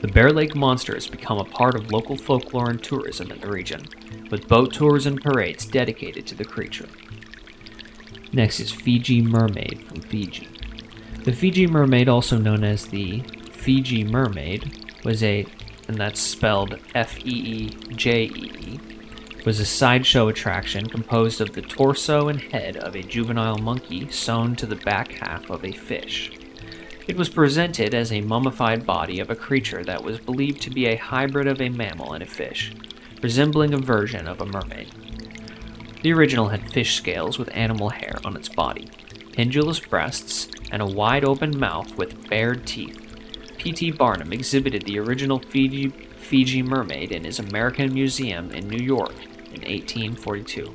The Bear Lake monster has become a part of local folklore and tourism in the region, with boat tours and parades dedicated to the creature. Next is Fiji Mermaid from Fiji. The Fiji Mermaid, also known as the Fiji Mermaid, and that's spelled Feejee, was a sideshow attraction composed of the torso and head of a juvenile monkey sewn to the back half of a fish. It was presented as a mummified body of a creature that was believed to be a hybrid of a mammal and a fish, resembling a version of a mermaid. The original had fish scales with animal hair on its body, pendulous breasts, and a wide-open mouth with bared teeth. P.T. Barnum exhibited the original Fiji Mermaid in his American Museum in New York in 1842.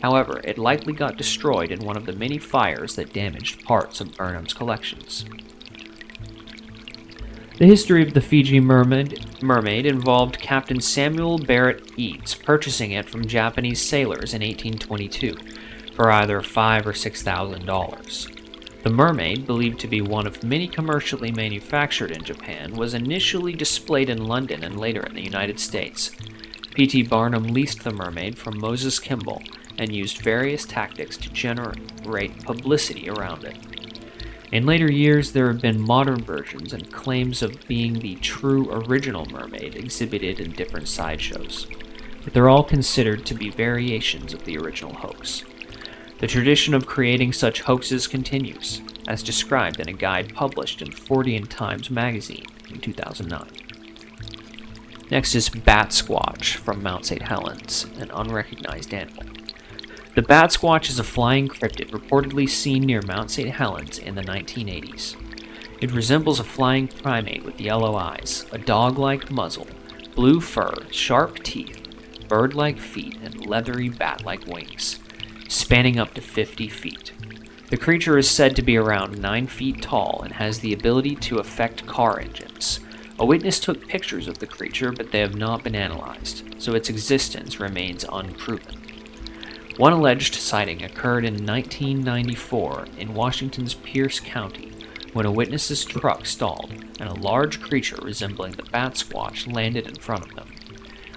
However, it likely got destroyed in one of the many fires that damaged parts of Burnham's collections. The history of the Fiji mermaid involved Captain Samuel Barrett Eads purchasing it from Japanese sailors in 1822 for either $5,000 or $6,000. The mermaid, believed to be one of many commercially manufactured in Japan, was initially displayed in London and later in the United States. P.T. Barnum leased the mermaid from Moses Kimball and used various tactics to generate publicity around it. In later years, there have been modern versions and claims of being the true original mermaid exhibited in different sideshows, but they're all considered to be variations of the original hoax. The tradition of creating such hoaxes continues, as described in a guide published in Fortean Times magazine in 2009. Next is Bat Squatch from Mount St. Helens, an unrecognized animal. The Bat Squatch is a flying cryptid reportedly seen near Mount St. Helens in the 1980s. It resembles a flying primate with yellow eyes, a dog-like muzzle, blue fur, sharp teeth, bird-like feet, and leathery bat-like wings, spanning up to 50 feet. The creature is said to be around 9 feet tall and has the ability to affect car engines. A witness took pictures of the creature, but they have not been analyzed, so its existence remains unproven. One alleged sighting occurred in 1994 in Washington's Pierce County, when a witness's truck stalled and a large creature resembling the Bat Squatch landed in front of them.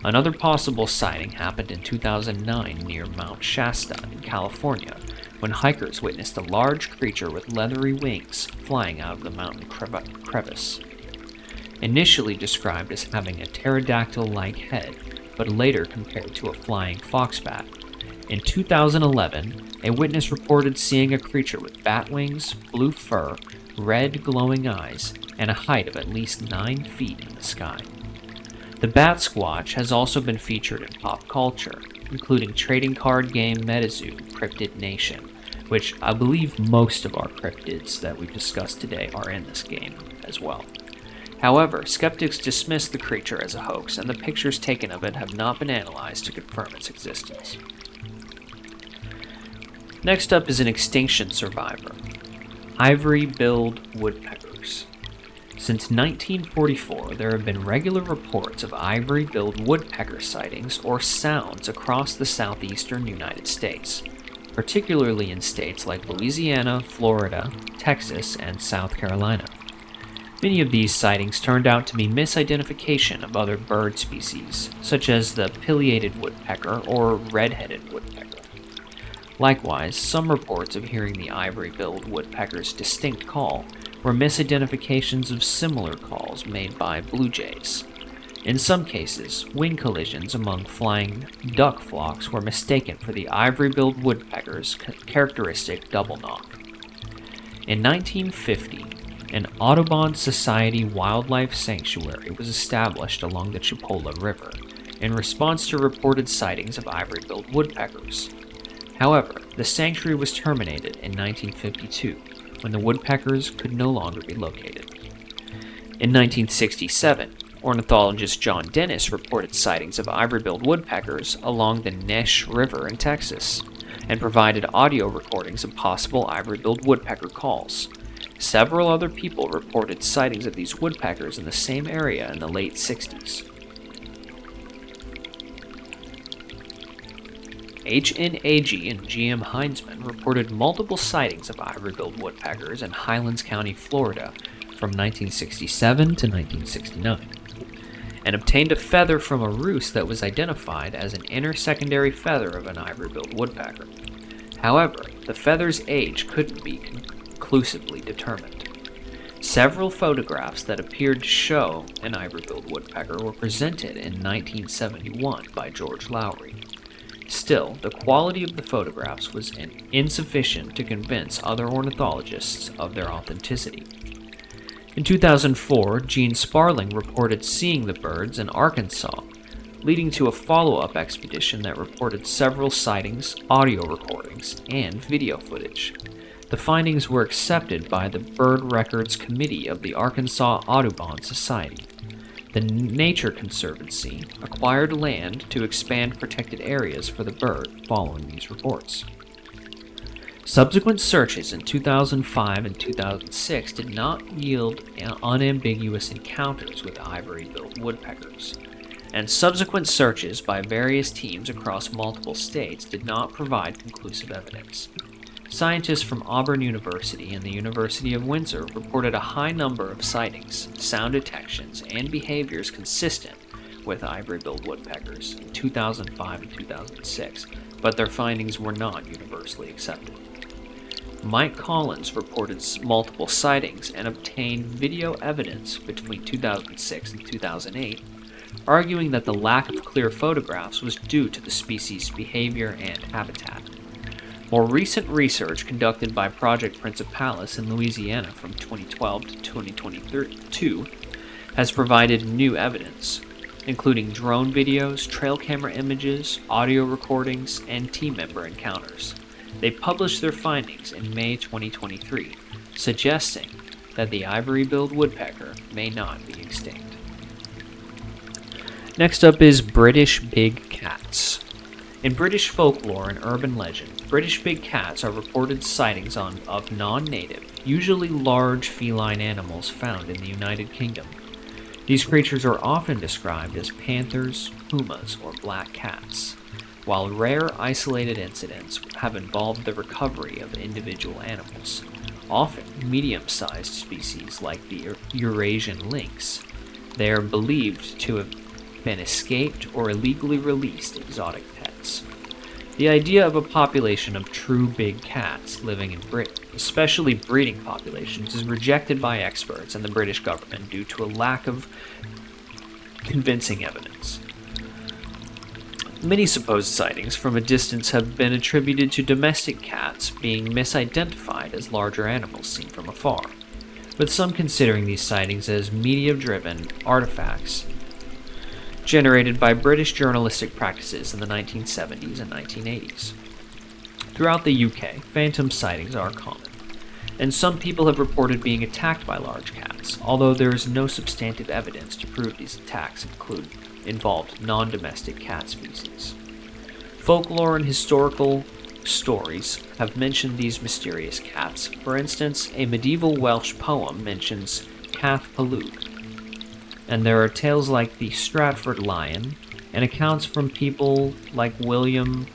Another possible sighting happened in 2009 near Mount Shasta in California, when hikers witnessed a large creature with leathery wings flying out of the mountain crevice. Initially described as having a pterodactyl-like head, but later compared to a flying foxbat. In 2011, a witness reported seeing a creature with bat wings, blue fur, red glowing eyes, and a height of at least 9 feet in the sky. The Bat Squatch has also been featured in pop culture, including trading card game MetaZoo Cryptid Nation, which I believe most of our cryptids that we've discussed today are in this game as well. However, skeptics dismiss the creature as a hoax, and the pictures taken of it have not been analyzed to confirm its existence. Next up is an extinction survivor, ivory-billed woodpeckers. Since 1944, there have been regular reports of ivory-billed woodpecker sightings or sounds across the southeastern United States, particularly in states like Louisiana, Florida, Texas, and South Carolina. Many of these sightings turned out to be misidentification of other bird species, such as the pileated woodpecker or red-headed woodpecker. Likewise, some reports of hearing the ivory-billed woodpecker's distinct call were misidentifications of similar calls made by blue jays. In some cases, wing collisions among flying duck flocks were mistaken for the ivory-billed woodpecker's characteristic double knock. In 1950, an Audubon Society wildlife sanctuary was established along the Chipola River in response to reported sightings of ivory-billed woodpeckers. However, the sanctuary was terminated in 1952 when the woodpeckers could no longer be located. In 1967, ornithologist John Dennis reported sightings of ivory-billed woodpeckers along the Neche River in Texas and provided audio recordings of possible ivory-billed woodpecker calls. Several other people reported sightings of these woodpeckers in the same area in the late 60s. HNAG and GM Heinzman reported multiple sightings of ivory-billed woodpeckers in Highlands County, Florida, from 1967 to 1969, and obtained a feather from a roost that was identified as an inner secondary feather of an ivory-billed woodpecker. However, the feather's age couldn't be conclusively determined. Several photographs that appeared to show an ivory-billed woodpecker were presented in 1971 by George Lowry. Still, the quality of the photographs was insufficient to convince other ornithologists of their authenticity. In 2004, Gene Sparling reported seeing the birds in Arkansas, leading to a follow-up expedition that reported several sightings, audio recordings, and video footage. The findings were accepted by the Bird Records Committee of the Arkansas Audubon Society. The Nature Conservancy acquired land to expand protected areas for the bird following these reports. Subsequent searches in 2005 and 2006 did not yield unambiguous encounters with ivory-billed woodpeckers, and subsequent searches by various teams across multiple states did not provide conclusive evidence. Scientists from Auburn University and the University of Windsor reported a high number of sightings, sound detections, and behaviors consistent with ivory-billed woodpeckers in 2005 and 2006, but their findings were not universally accepted. Mike Collins reported multiple sightings and obtained video evidence between 2006 and 2008, arguing that the lack of clear photographs was due to the species' behavior and habitat. More recent research conducted by Project Principalis in Louisiana from 2012 to 2022 has provided new evidence, including drone videos, trail camera images, audio recordings, and team member encounters. They published their findings in May 2023, suggesting that the ivory-billed woodpecker may not be extinct. Next up is British big cats. In British folklore and urban legend, British big cats are reported sightings of non-native, usually large feline animals found in the United Kingdom. These creatures are often described as panthers, pumas, or black cats, while rare isolated incidents have involved the recovery of individual animals, often medium-sized species like the Eurasian lynx. They are believed to have been escaped or illegally released exotic pets. The idea of a population of true big cats living in Britain, especially breeding populations, is rejected by experts and the British government due to a lack of convincing evidence. Many supposed sightings from a distance have been attributed to domestic cats being misidentified as larger animals seen from afar, with some considering these sightings as media-driven artifacts generated by British journalistic practices in the 1970s and 1980s. Throughout the UK, phantom sightings are common, and some people have reported being attacked by large cats, although there is no substantive evidence to prove these attacks involved non-domestic cat species. Folklore and historical stories have mentioned these mysterious cats. For instance, a medieval Welsh poem mentions Cath Palug, and there are tales like the Stratford Lion, and accounts from people like William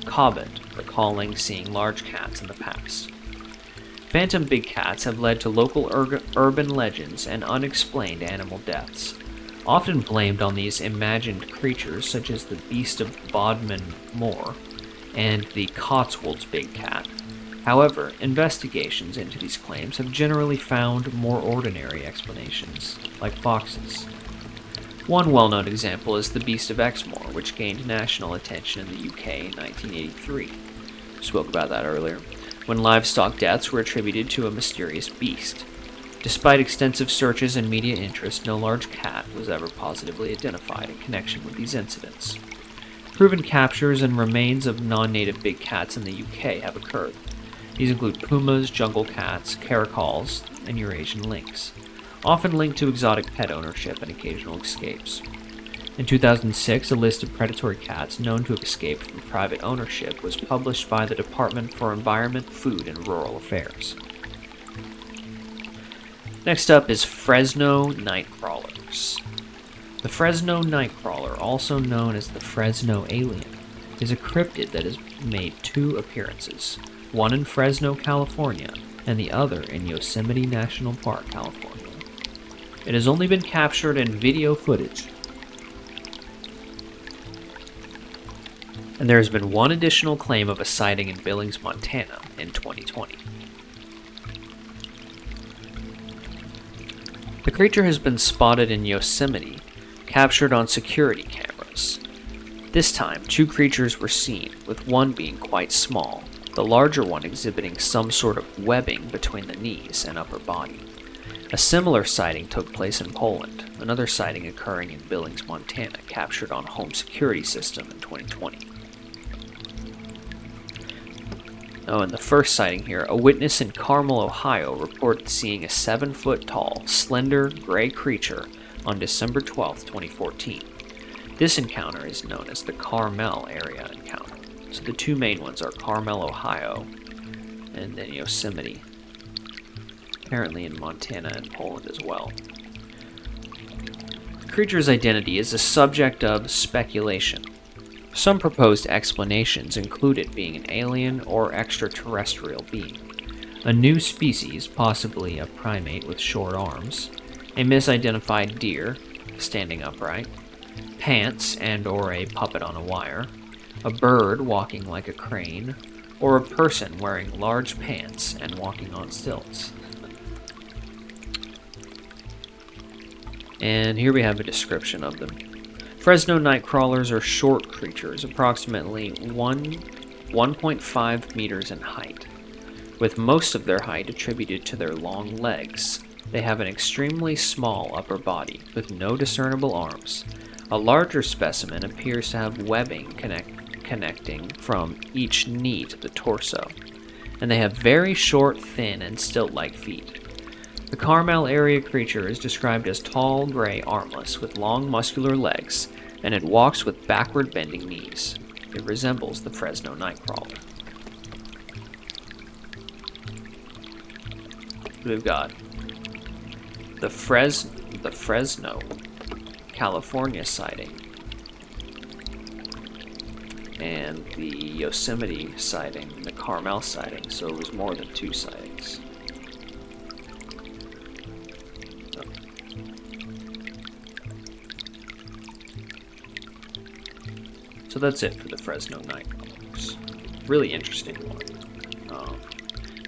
Cobbett recalling seeing large cats in the past. Phantom big cats have led to local urban legends and unexplained animal deaths, often blamed on these imagined creatures such as the Beast of Bodmin Moor and the Cotswolds big cat. However, investigations into these claims have generally found more ordinary explanations, like foxes. One well-known example is the Beast of Exmoor, which gained national attention in the UK in 1983. Spoke about that earlier, when livestock deaths were attributed to a mysterious beast. Despite extensive searches and media interest, no large cat was ever positively identified in connection with these incidents. Proven captures and remains of non-native big cats in the UK have occurred. These include pumas, jungle cats, caracals, and Eurasian lynx, often linked to exotic pet ownership and occasional escapes. In 2006, a list of predatory cats known to have escaped from private ownership was published by the Department for Environment, Food, and Rural Affairs. Next up is Fresno nightcrawlers. The Fresno nightcrawler, also known as the Fresno alien, is a cryptid that has made 2 appearances, one in Fresno, California, and the other in Yosemite National Park, California. It has only been captured in video footage, and there has been one additional claim of a sighting in Billings, Montana in 2020. The creature has been spotted in Yosemite, captured on security cameras. This time, 2 creatures were seen, with one being quite small, the larger one exhibiting some sort of webbing between the knees and upper body. A similar sighting took place in Poland, another sighting occurring in Billings, Montana, captured on home security system in 2020. Oh, and the first sighting here, a witness in Carmel, Ohio, reported seeing a 7-foot-tall, slender, gray creature on December 12, 2014. This encounter is known as the Carmel Area Encounter. So the 2 main ones are Carmel, Ohio, and then Yosemite. Apparently in Montana and Poland as well. The creature's identity is a subject of speculation. Some proposed explanations include it being an alien or extraterrestrial being, a new species, possibly a primate with short arms, a misidentified deer standing upright, pants and or a puppet on a wire, a bird walking like a crane, or a person wearing large pants and walking on stilts. And here we have a description of them. Fresno nightcrawlers are short creatures, approximately 1.5 meters in height, with most of their height attributed to their long legs. They have an extremely small upper body, with no discernible arms. A larger specimen appears to have webbing connecting from each knee to the torso, and they have very short, thin, and stilt-like feet. The Carmel area creature is described as tall, gray, armless, with long, muscular legs, and it walks with backward-bending knees. It resembles the Fresno nightcrawler. We've got the Fresno, California sighting, and the Yosemite sighting, and the Carmel sighting, so it was more than 2 sightings. So that's it for the Fresno nightcrawlers. Really interesting one.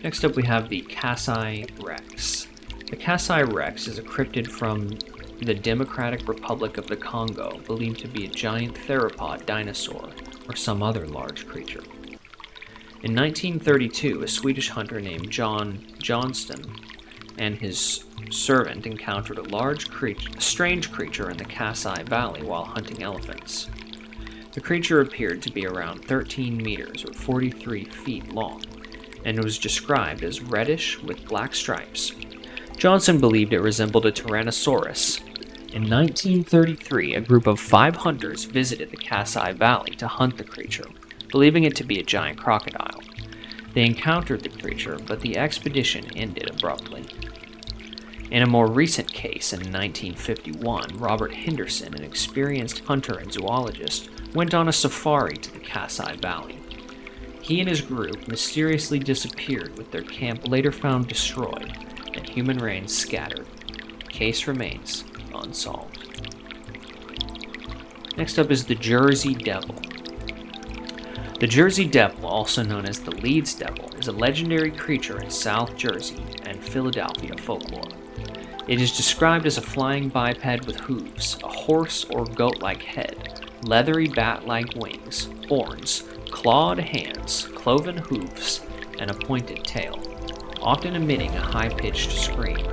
Next up we have the Kasai Rex. The Kasai Rex is a cryptid from the Democratic Republic of the Congo, believed to be a giant theropod dinosaur or some other large creature. In 1932, a Swedish hunter named John Johnston and his servant encountered a strange creature in the Kasai Valley while hunting elephants. The creature appeared to be around 13 meters or 43 feet long, and was described as reddish with black stripes. Johnson believed it resembled a Tyrannosaurus. In 1933, a group of 5 hunters visited the Kasai Valley to hunt the creature, believing it to be a giant crocodile. They encountered the creature, but the expedition ended abruptly. In a more recent case in 1951, Robert Henderson, an experienced hunter and zoologist, went on a safari to the Kasai Valley. He and his group mysteriously disappeared, with their camp later found destroyed and human remains scattered. The case remains unsolved. Next up is the Jersey Devil. The Jersey Devil, also known as the Leeds Devil, is a legendary creature in South Jersey and Philadelphia folklore. It is described as a flying biped with hooves, a horse or goat-like head, leathery bat-like wings, horns, clawed hands, cloven hoofs, and a pointed tail, often emitting a high-pitched scream.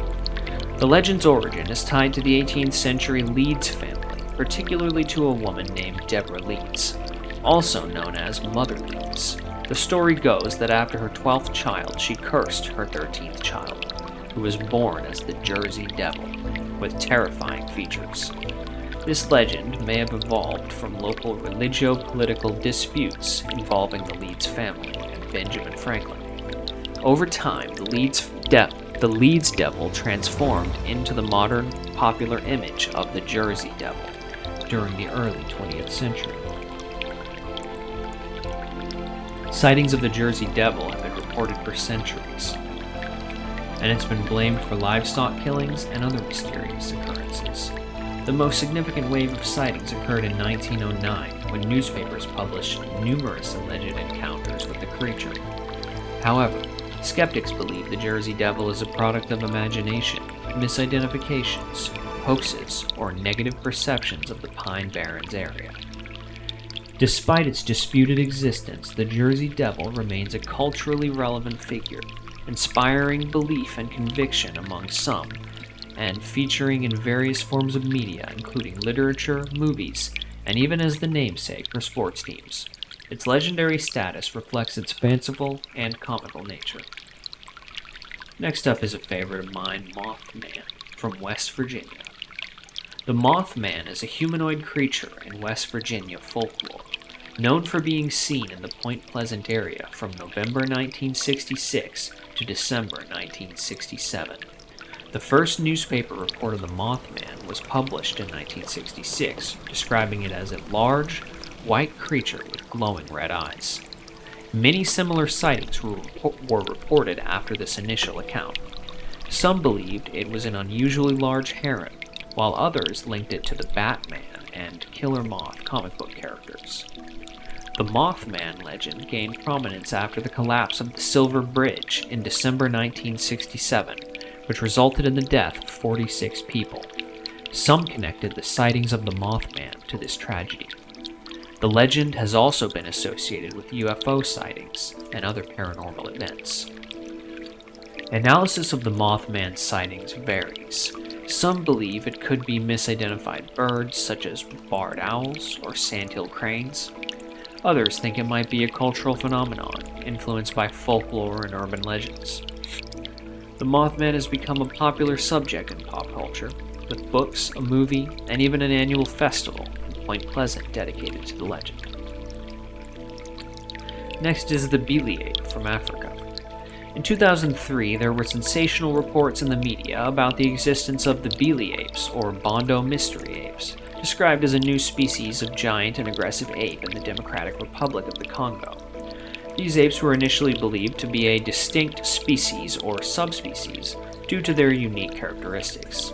The legend's origin is tied to the 18th century Leeds family, particularly to a woman named Deborah Leeds, also known as Mother Leeds. The story goes that after her 12th child, she cursed her 13th child, who was born as the Jersey Devil, with terrifying features. This legend may have evolved from local religio-political disputes involving the Leeds family and Benjamin Franklin. Over time, the Leeds Devil transformed into the modern popular image of the Jersey Devil during the early 20th century. Sightings of the Jersey Devil have been reported for centuries, and it's been blamed for livestock killings and other mysterious occurrences. The most significant wave of sightings occurred in 1909 when newspapers published numerous alleged encounters with the creature. However, skeptics believe the Jersey Devil is a product of imagination, misidentifications, hoaxes, or negative perceptions of the Pine Barrens area. Despite its disputed existence, the Jersey Devil remains a culturally relevant figure, inspiring belief and conviction among some, and featuring in various forms of media, including literature, movies, and even as the namesake for sports teams. Its legendary status reflects its fanciful and comical nature. Next up is a favorite of mine, Mothman, from West Virginia. The Mothman is a humanoid creature in West Virginia folklore, known for being seen in the Point Pleasant area from November 1966 to December 1967. The first newspaper report of the Mothman was published in 1966, describing it as a large, white creature with glowing red eyes. Many similar sightings were reported after this initial account. Some believed it was an unusually large heron, while others linked it to the Batman and Killer Moth comic book characters. The Mothman legend gained prominence after the collapse of the Silver Bridge in December 1967, which resulted in the death of 46 people. Some connected the sightings of the Mothman to this tragedy. The legend has also been associated with UFO sightings and other paranormal events. Analysis of the Mothman sightings varies. Some believe it could be misidentified birds such as barred owls or sandhill cranes. Others think it might be a cultural phenomenon influenced by folklore and urban legends. The Mothman has become a popular subject in pop culture, with books, a movie, and even an annual festival in Point Pleasant dedicated to the legend. Next is the Bili Ape from Africa. In 2003, there were sensational reports in the media about the existence of the Bili apes, or Bondo mystery apes, described as a new species of giant and aggressive ape in the Democratic Republic of the Congo. These apes were initially believed to be a distinct species or subspecies due to their unique characteristics,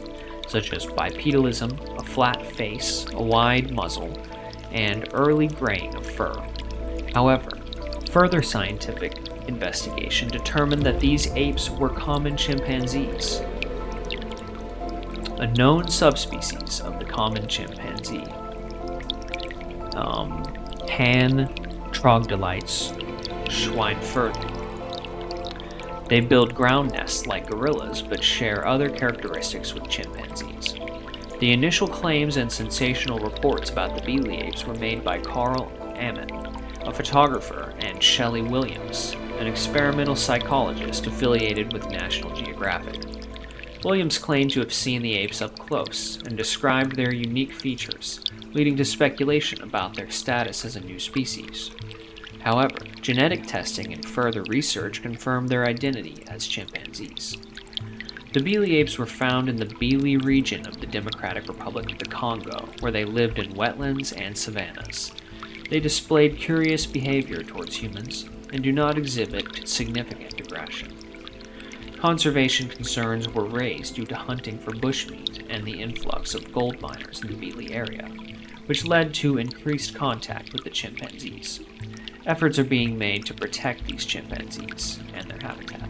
such as bipedalism, a flat face, a wide muzzle, and early graying of fur. However, further scientific investigation determined that these apes were common chimpanzees, a known subspecies of the common chimpanzee. Pan troglodytes Schweinfurth. They build ground nests like gorillas, but share other characteristics with chimpanzees. The initial claims and sensational reports about the Bili apes were made by Karl, a photographer, and Shelley Williams, an experimental psychologist affiliated with National Geographic. Williams claimed to have seen the apes up close and described their unique features, leading to speculation about their status as a new species. However, genetic testing and further research confirmed their identity as chimpanzees. The Bili apes were found in the Bili region of the Democratic Republic of the Congo, where they lived in wetlands and savannas. They displayed curious behavior towards humans and do not exhibit significant aggression. Conservation concerns were raised due to hunting for bushmeat and the influx of gold miners in the Bili area, which led to increased contact with the chimpanzees. Efforts are being made to protect these chimpanzees and their habitat.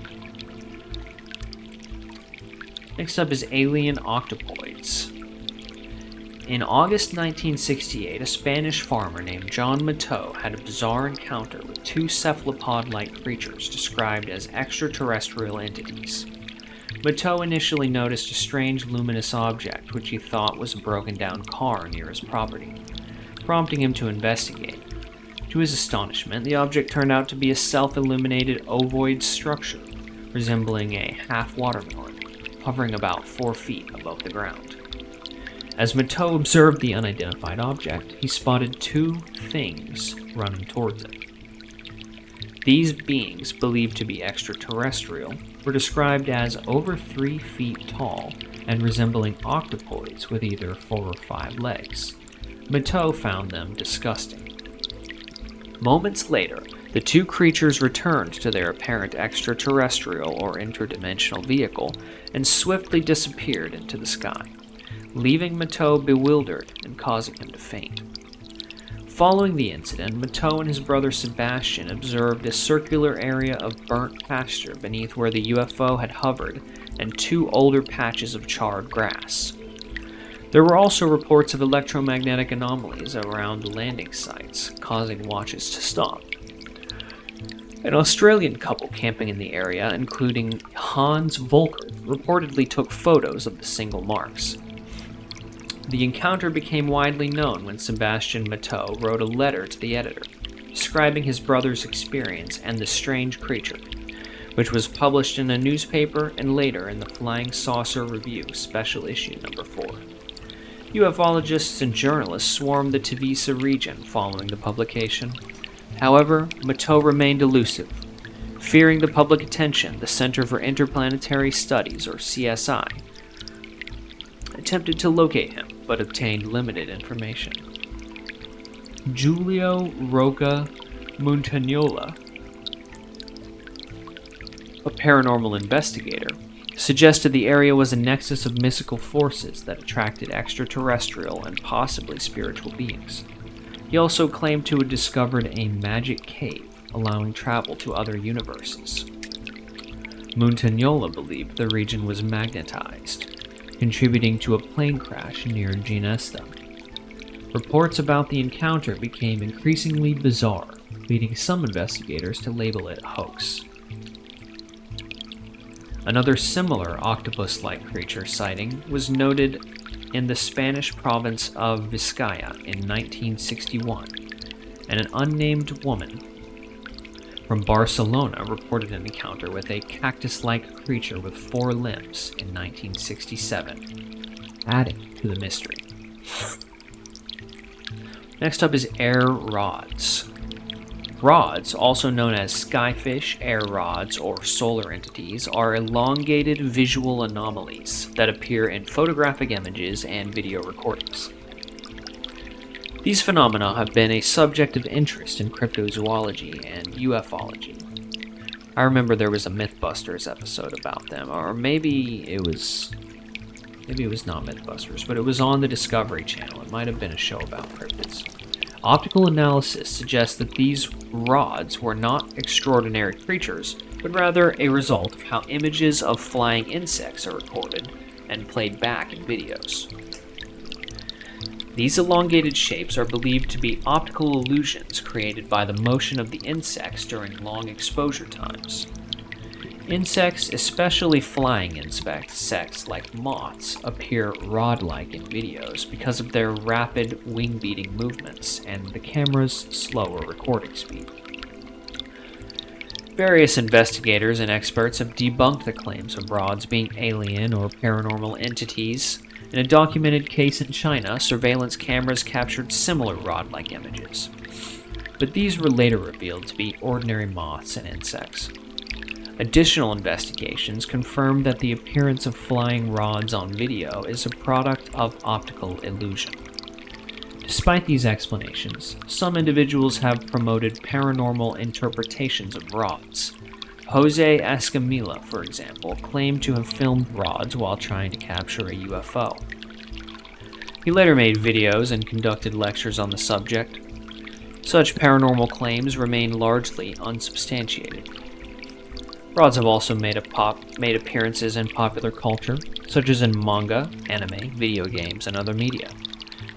Next up is alien octopoids. In August 1968, a Spanish farmer named John Matteau had a bizarre encounter with two cephalopod-like creatures described as extraterrestrial entities. Matteau initially noticed a strange luminous object which he thought was a broken-down car near his property, prompting him to investigate. To his astonishment, the object turned out to be a self-illuminated ovoid structure resembling a half-watermelon, hovering about 4 feet above the ground. As Matteau observed the unidentified object, he spotted two things running towards it. These beings, believed to be extraterrestrial, were described as over 3 feet tall and resembling octopoids with either 4 or 5 legs. Matteau found them disgusting. Moments later, the two creatures returned to their apparent extraterrestrial or interdimensional vehicle and swiftly disappeared into the sky, leaving Matteau bewildered and causing him to faint. Following the incident, Matteau and his brother Sebastian observed a circular area of burnt pasture beneath where the UFO had hovered and 2 older patches of charred grass. There were also reports of electromagnetic anomalies around the landing sites, causing watches to stop. An Australian couple camping in the area, including Hans Volker, reportedly took photos of the single marks. The encounter became widely known when Sebastian Matteau wrote a letter to the editor, describing his brother's experience and the strange creature, which was published in a newspaper and later in the Flying Saucer Review Special Issue No. 4. Ufologists and journalists swarmed the Tavisa region following the publication. However, Matteau remained elusive. Fearing the public attention, the Center for Interplanetary Studies, or CSI, attempted to locate him, but obtained limited information. Giulio Rocca Montagnola, a paranormal investigator, suggested the area was a nexus of mystical forces that attracted extraterrestrial and possibly spiritual beings. He also claimed to have discovered a magic cave, allowing travel to other universes. Montagnola believed the region was magnetized, contributing to a plane crash near Ginesta. Reports about the encounter became increasingly bizarre, leading some investigators to label it a hoax. Another similar octopus-like creature sighting was noted in the Spanish province of Vizcaya in 1961, and an unnamed woman from Barcelona reported an encounter with a cactus-like creature with 4 limbs in 1967, adding to the mystery. Next up is air rods. Rods, also known as skyfish, air rods, or solar entities, are elongated visual anomalies that appear in photographic images and video recordings. These phenomena have been a subject of interest in cryptozoology and ufology. I remember there was a Mythbusters episode about them, or maybe it was not Mythbusters, but it was on the Discovery Channel. It might have been a show about cryptids. Optical analysis suggests that these rods were not extraordinary creatures, but rather a result of how images of flying insects are recorded and played back in videos. These elongated shapes are believed to be optical illusions created by the motion of the insects during long exposure times. Insects, especially flying insects like moths, appear rod-like in videos because of their rapid wing-beating movements and the camera's slower recording speed. Various investigators and experts have debunked the claims of rods being alien or paranormal entities. In a documented case in China, surveillance cameras captured similar rod-like images, but these were later revealed to be ordinary moths and insects. Additional investigations confirmed that the appearance of flying rods on video is a product of optical illusion. Despite these explanations, some individuals have promoted paranormal interpretations of rods. Jose Escamilla, for example, claimed to have filmed rods while trying to capture a UFO. He later made videos and conducted lectures on the subject. Such paranormal claims remain largely unsubstantiated. Frauds have also made appearances in popular culture, such as in manga, anime, video games, and other media.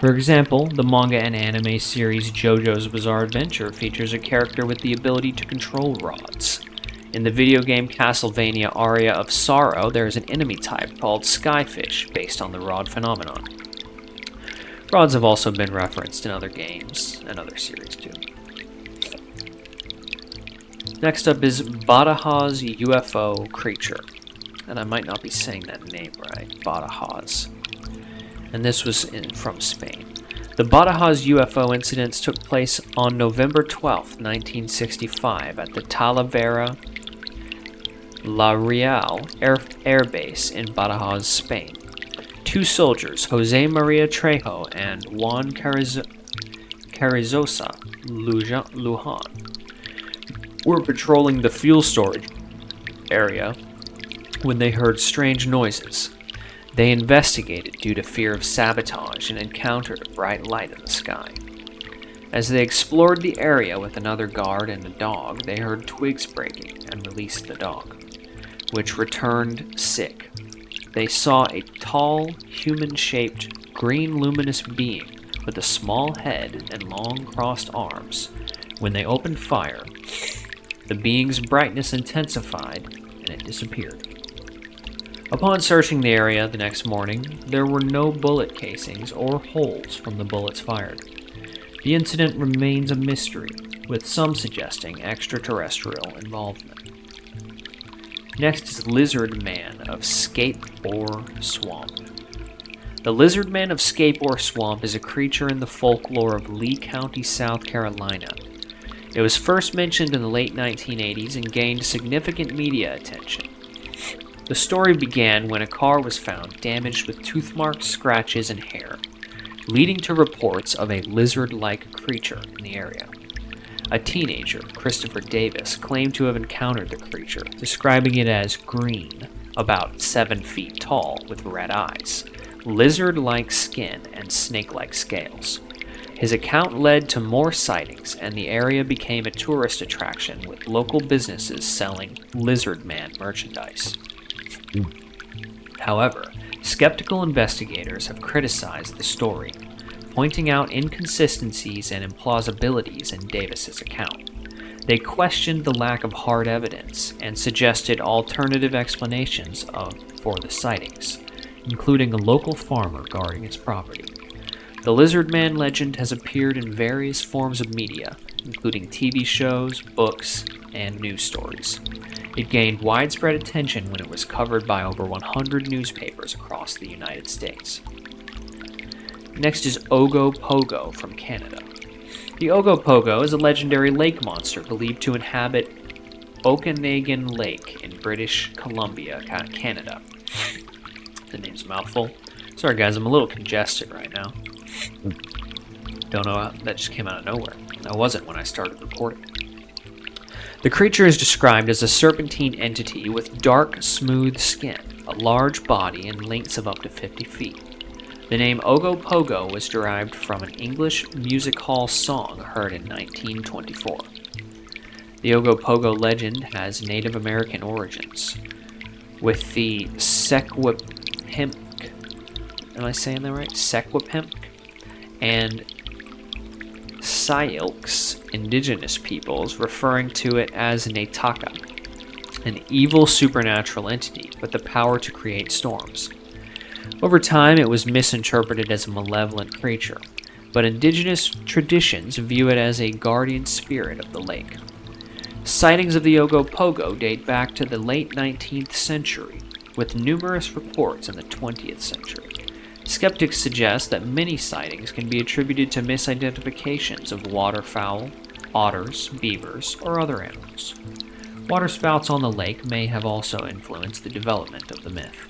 For example, the manga and anime series JoJo's Bizarre Adventure features a character with the ability to control rods. In the video game Castlevania Aria of Sorrow, there is an enemy type called Skyfish, based on the rod phenomenon. Rods have also been referenced in other games and other series too. Next up is Badajoz UFO creature. And I might not be saying that name right, Badajoz. And this was from Spain. The Badajoz UFO incidents took place on November 12, 1965 at the Talavera La Real Air Base in Badajoz, Spain. Two soldiers, Jose Maria Trejo and Juan Carrizosa Lujan, were patrolling the fuel storage area when they heard strange noises. They investigated due to fear of sabotage and encountered a bright light in the sky. As they explored the area with another guard and a dog, they heard twigs breaking and released the dog, which returned sick. They saw a tall, human-shaped, green luminous being with a small head and long crossed arms. When they opened fire, the being's brightness intensified and it disappeared. Upon searching the area the next morning, there were no bullet casings or holes from the bullets fired. The incident remains a mystery, with some suggesting extraterrestrial involvement. Next is Lizard Man of Scape Ore Swamp. The Lizard Man of Scape Ore Swamp is a creature in the folklore of Lee County, South Carolina. It was first mentioned in the late 1980s and gained significant media attention. The story began when a car was found damaged with tooth marks, scratches, and hair, leading to reports of a lizard-like creature in the area. A teenager, Christopher Davis, claimed to have encountered the creature, describing it as green, about 7 feet tall, with red eyes, lizard-like skin, and snake-like scales. His account led to more sightings, and the area became a tourist attraction with local businesses selling Lizard Man merchandise. However, skeptical investigators have criticized the story, pointing out inconsistencies and implausibilities in Davis's account. They questioned the lack of hard evidence and suggested alternative explanations for the sightings, including a local farmer guarding his property. The Lizard Man legend has appeared in various forms of media, including TV shows, books, and news stories. It gained widespread attention when it was covered by over 100 newspapers across the United States. Next is Ogopogo from Canada. The Ogopogo is a legendary lake monster believed to inhabit Okanagan Lake in British Columbia, Canada. The name's a mouthful. Sorry guys, I'm a little congested right now. Don't know how that just came out of nowhere. I wasn't when I started recording. The creature is described as a serpentine entity with dark, smooth skin, a large body, and lengths of up to 50 feet. The name Ogopogo was derived from an English music hall song heard in 1924. The Ogopogo legend has Native American origins, with the Secwepemc, am I saying that right? Secwepemc, and Syilx indigenous peoples referring to it as Nataka, an evil supernatural entity with the power to create storms. Over time, it was misinterpreted as a malevolent creature, but indigenous traditions view it as a guardian spirit of the lake. Sightings of the Ogopogo date back to the late 19th century, with numerous reports in the 20th century. Skeptics suggest that many sightings can be attributed to misidentifications of waterfowl, otters, beavers, or other animals. Waterspouts on the lake may have also influenced the development of the myth.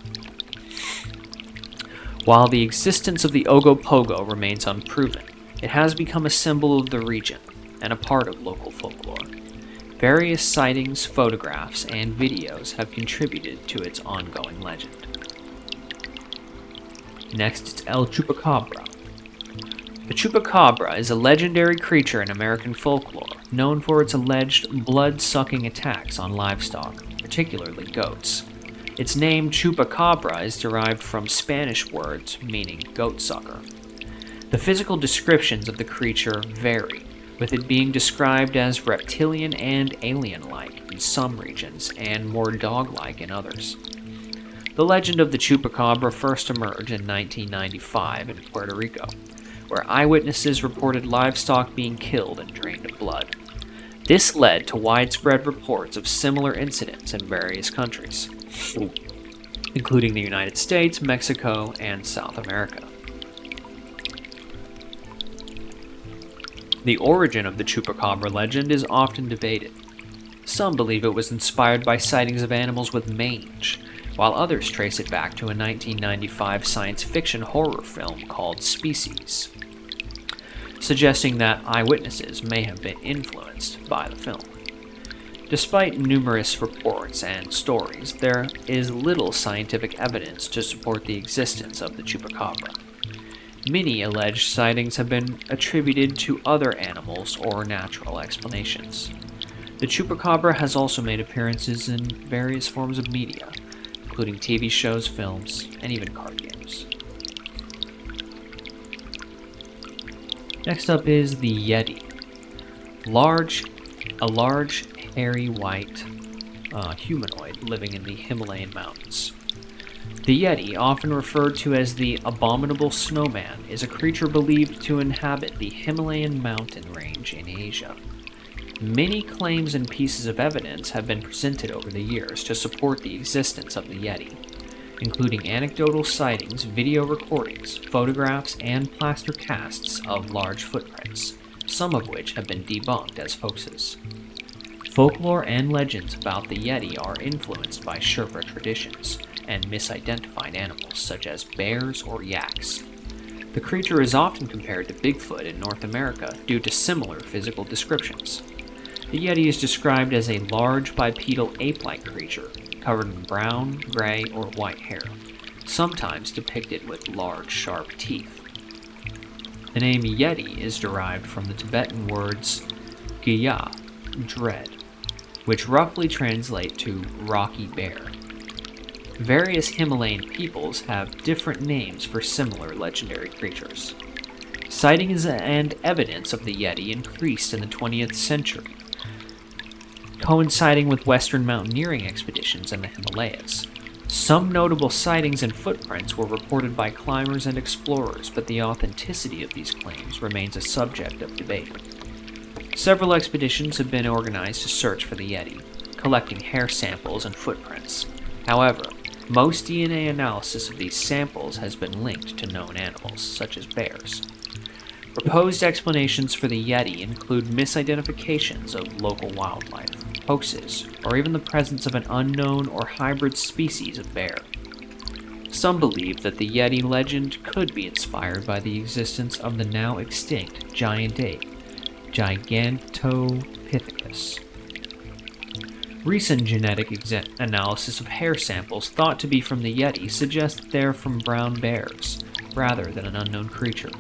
While the existence of the Ogopogo remains unproven, it has become a symbol of the region and a part of local folklore. Various sightings, photographs, and videos have contributed to its ongoing legend. Next, it's El Chupacabra. The Chupacabra is a legendary creature in American folklore, known for its alleged blood-sucking attacks on livestock, particularly goats. Its name, Chupacabra, is derived from Spanish words meaning goat sucker. The physical descriptions of the creature vary, with it being described as reptilian and alien-like in some regions and more dog-like in others. The legend of the Chupacabra first emerged in 1995 in Puerto Rico, where eyewitnesses reported livestock being killed and drained of blood. This led to widespread reports of similar incidents in various countries, including the United States, Mexico, and South America. The origin of the Chupacabra legend is often debated. Some believe it was inspired by sightings of animals with mange, while others trace it back to a 1995 science fiction horror film called Species, suggesting that eyewitnesses may have been influenced by the film. Despite numerous reports and stories, there is little scientific evidence to support the existence of the Chupacabra. Many alleged sightings have been attributed to other animals or natural explanations. The Chupacabra has also made appearances in various forms of media, including TV shows, films, and even card games. Next up is the Yeti. A large, hairy, white humanoid living in the Himalayan mountains. The Yeti, often referred to as the Abominable Snowman, is a creature believed to inhabit the Himalayan mountain range in Asia. Many claims and pieces of evidence have been presented over the years to support the existence of the Yeti, including anecdotal sightings, video recordings, photographs, and plaster casts of large footprints, some of which have been debunked as hoaxes. Folklore and legends about the Yeti are influenced by Sherpa traditions and misidentified animals such as bears or yaks. The creature is often compared to Bigfoot in North America due to similar physical descriptions. The Yeti is described as a large bipedal ape-like creature covered in brown, gray, or white hair, sometimes depicted with large, sharp teeth. The name Yeti is derived from the Tibetan words Gya, dread, which roughly translate to rocky bear. Various Himalayan peoples have different names for similar legendary creatures. Sightings and evidence of the Yeti increased in the 20th century, coinciding with Western mountaineering expeditions in the Himalayas. Some notable sightings and footprints were reported by climbers and explorers, but the authenticity of these claims remains a subject of debate. Several expeditions have been organized to search for the Yeti, collecting hair samples and footprints. However, most DNA analysis of these samples has been linked to known animals, such as bears. Proposed explanations for the Yeti include misidentifications of local wildlife, hoaxes, or even the presence of an unknown or hybrid species of bear. Some believe that the Yeti legend could be inspired by the existence of the now extinct giant ape, Gigantopithecus. Recent genetic analysis of hair samples thought to be from the Yeti suggests that they are from brown bears, rather than an unknown creature.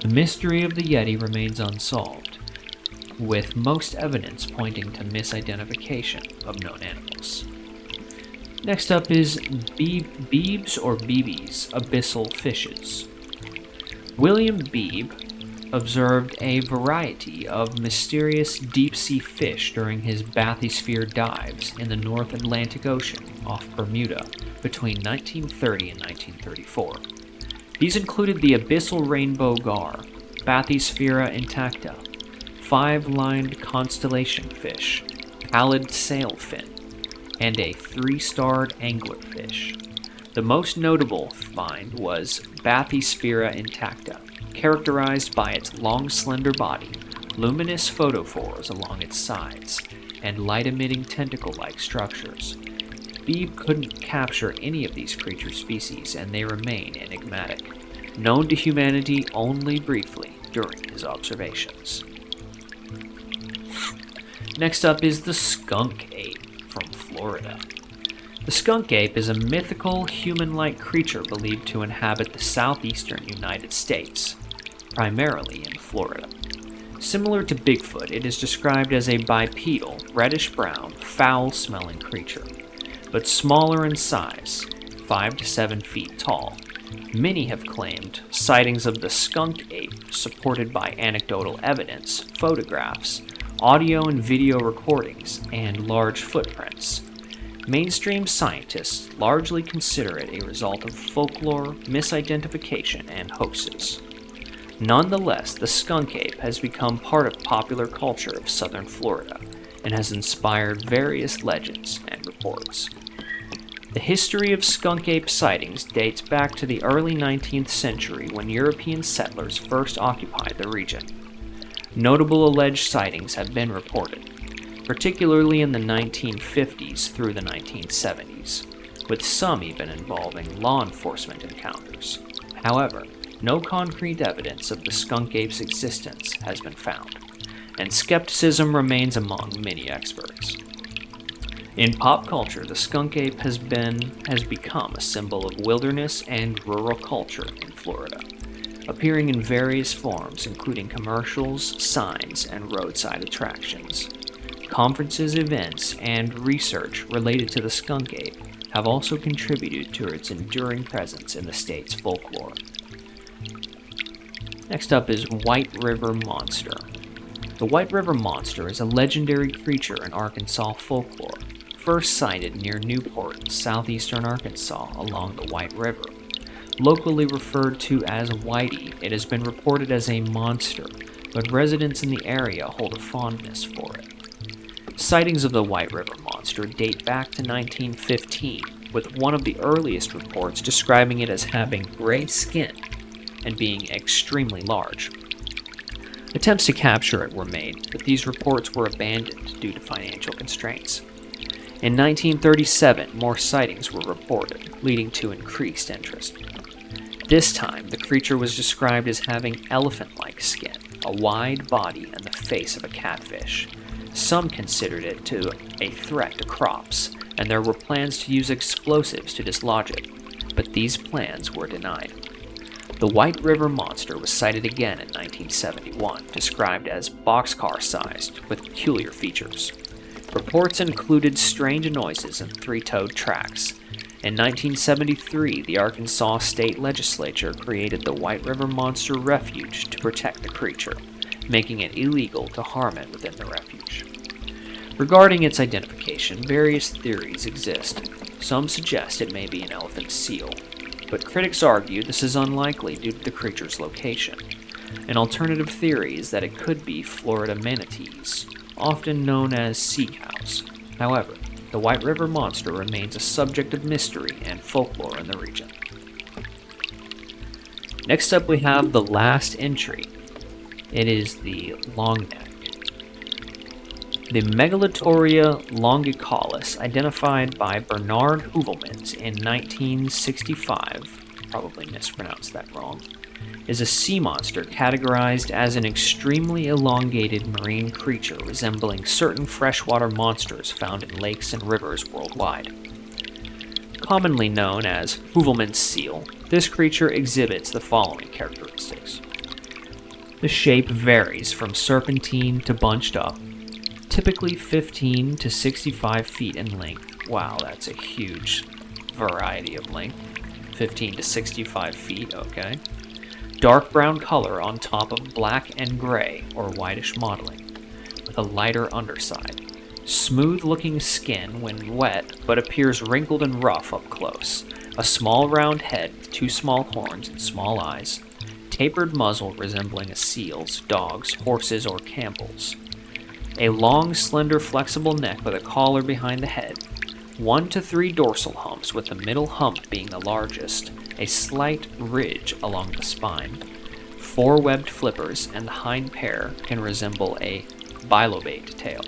The mystery of the Yeti remains unsolved, with most evidence pointing to misidentification of known animals. Next up is Beebs or Beebe's abyssal fishes. William Beebe observed a variety of mysterious deep-sea fish during his bathysphere dives in the North Atlantic Ocean off Bermuda between 1930 and 1934. These included the abyssal rainbow gar, Bathysphaera intacta, five-lined constellation fish, pallid sailfin, and a three-starred anglerfish. The most notable find was Bathysphaera intacta, characterized by its long, slender body, luminous photophores along its sides, and light-emitting tentacle-like structures. Beebe couldn't capture any of these creature species, and they remain enigmatic, known to humanity only briefly during his observations. Next up is the skunk ape from Florida. The skunk ape is a mythical, human-like creature believed to inhabit the southeastern United States. primarily in Florida. Similar to Bigfoot, it is described as a bipedal, reddish-brown, foul-smelling creature, but smaller in size, 5 to 7 feet tall. Many have claimed sightings of the skunk ape, supported by anecdotal evidence, photographs, audio and video recordings, and large footprints. Mainstream scientists largely consider it a result of folklore, misidentification, and hoaxes. Nonetheless, the skunk ape has become part of popular culture of southern Florida and has inspired various legends and reports. The history of skunk ape sightings dates back to the early 19th century when European settlers first occupied the region. Notable alleged sightings have been reported, particularly in the 1950s through the 1970s, with some even involving law enforcement encounters. However, no concrete evidence of the skunk ape's existence has been found, and skepticism remains among many experts. In pop culture, the skunk ape has become a symbol of wilderness and rural culture in Florida, appearing in various forms including commercials, signs, and roadside attractions. Conferences, events, and research related to the skunk ape have also contributed to its enduring presence in the state's folklore. Next up is White River Monster. The White River Monster is a legendary creature in Arkansas folklore, first sighted near Newport, southeastern Arkansas, along the White River. Locally referred to as Whitey, it has been reported as a monster, but residents in the area hold a fondness for it. Sightings of the White River Monster date back to 1915, with one of the earliest reports describing it as having gray skin and being extremely large. Attempts to capture it were made, but these reports were abandoned due to financial constraints. In 1937, more sightings were reported, leading to increased interest. This time, the creature was described as having elephant-like skin, a wide body, and the face of a catfish. Some considered it to a threat to crops, and there were plans to use explosives to dislodge it, but these plans were denied. The White River Monster was sighted again in 1971, described as boxcar-sized, with peculiar features. Reports included strange noises and three-toed tracks. In 1973, the Arkansas State Legislature created the White River Monster Refuge to protect the creature, making it illegal to harm it within the refuge. Regarding its identification, various theories exist. Some suggest it may be an elephant seal, but critics argue this is unlikely due to the creature's location. An alternative theory is that it could be Florida manatees, often known as sea cows. However, the White River Monster remains a subject of mystery and folklore in the region. Next up we have the last entry. It is the long neck. The Megalithauria longicalis, identified by Bernard Heuvelmans in 1965, probably mispronounced that wrong, is a sea monster categorized as an extremely elongated marine creature resembling certain freshwater monsters found in lakes and rivers worldwide. Commonly known as Heuvelmans seal, this creature exhibits the following characteristics. The shape varies from serpentine to bunched up, typically 15 to 65 feet in length. Wow, that's a huge variety of length. 15 to 65 feet, okay. Dark brown color on top of black and gray or whitish mottling, with a lighter underside. Smooth looking skin when wet, but appears wrinkled and rough up close. A small round head with two small horns and small eyes. Tapered muzzle resembling a seal's, dog's, horse's, or camel's. A long, slender, flexible neck with a collar behind the head. 1 to 3 dorsal humps, with the middle hump being the largest. A slight ridge along the spine. 4 webbed flippers, and the hind pair can resemble a bilobate tail.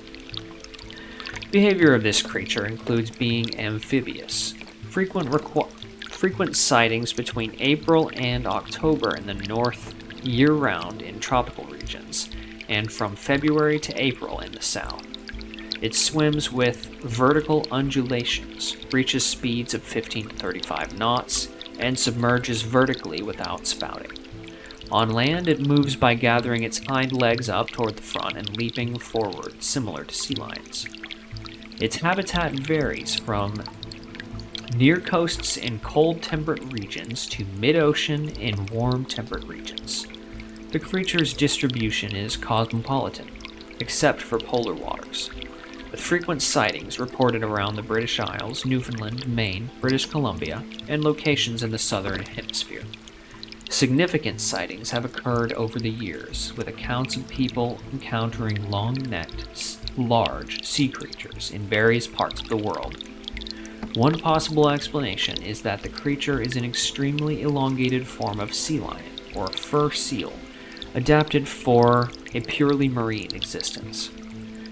Behavior of this creature includes being amphibious. Frequent sightings between April and October in the north, year-round in tropical regions, and from February to April in the south. It swims with vertical undulations, reaches speeds of 15 to 35 knots, and submerges vertically without spouting. On land, it moves by gathering its hind legs up toward the front and leaping forward, similar to sea lions. Its habitat varies from near coasts in cold temperate regions to mid-ocean in warm temperate regions. The creature's distribution is cosmopolitan, except for polar waters, with frequent sightings reported around the British Isles, Newfoundland, Maine, British Columbia, and locations in the southern hemisphere. Significant sightings have occurred over the years, with accounts of people encountering long-necked, large sea creatures in various parts of the world. One possible explanation is that the creature is an extremely elongated form of sea lion, or fur seal, adapted for a purely marine existence.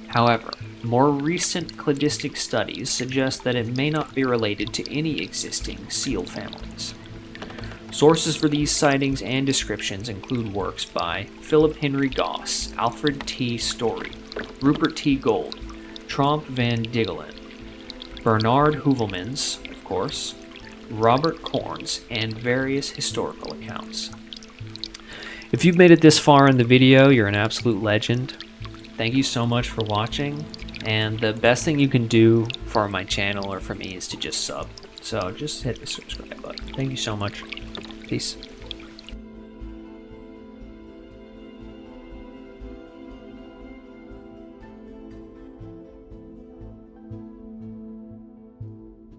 However, more recent cladistic studies suggest that it may not be related to any existing seal families. Sources for these sightings and descriptions include works by Philip Henry Goss, Alfred T. Story, Rupert T. Gold, Tromp van Diggelen, Bernard Heuvelmans, of course, Robert Corns, and various historical accounts. If you've made it this far in the video, you're an absolute legend. Thank you so much for watching, and the best thing you can do for my channel or for me is to just sub. So just hit the subscribe button. Thank you so much. Peace.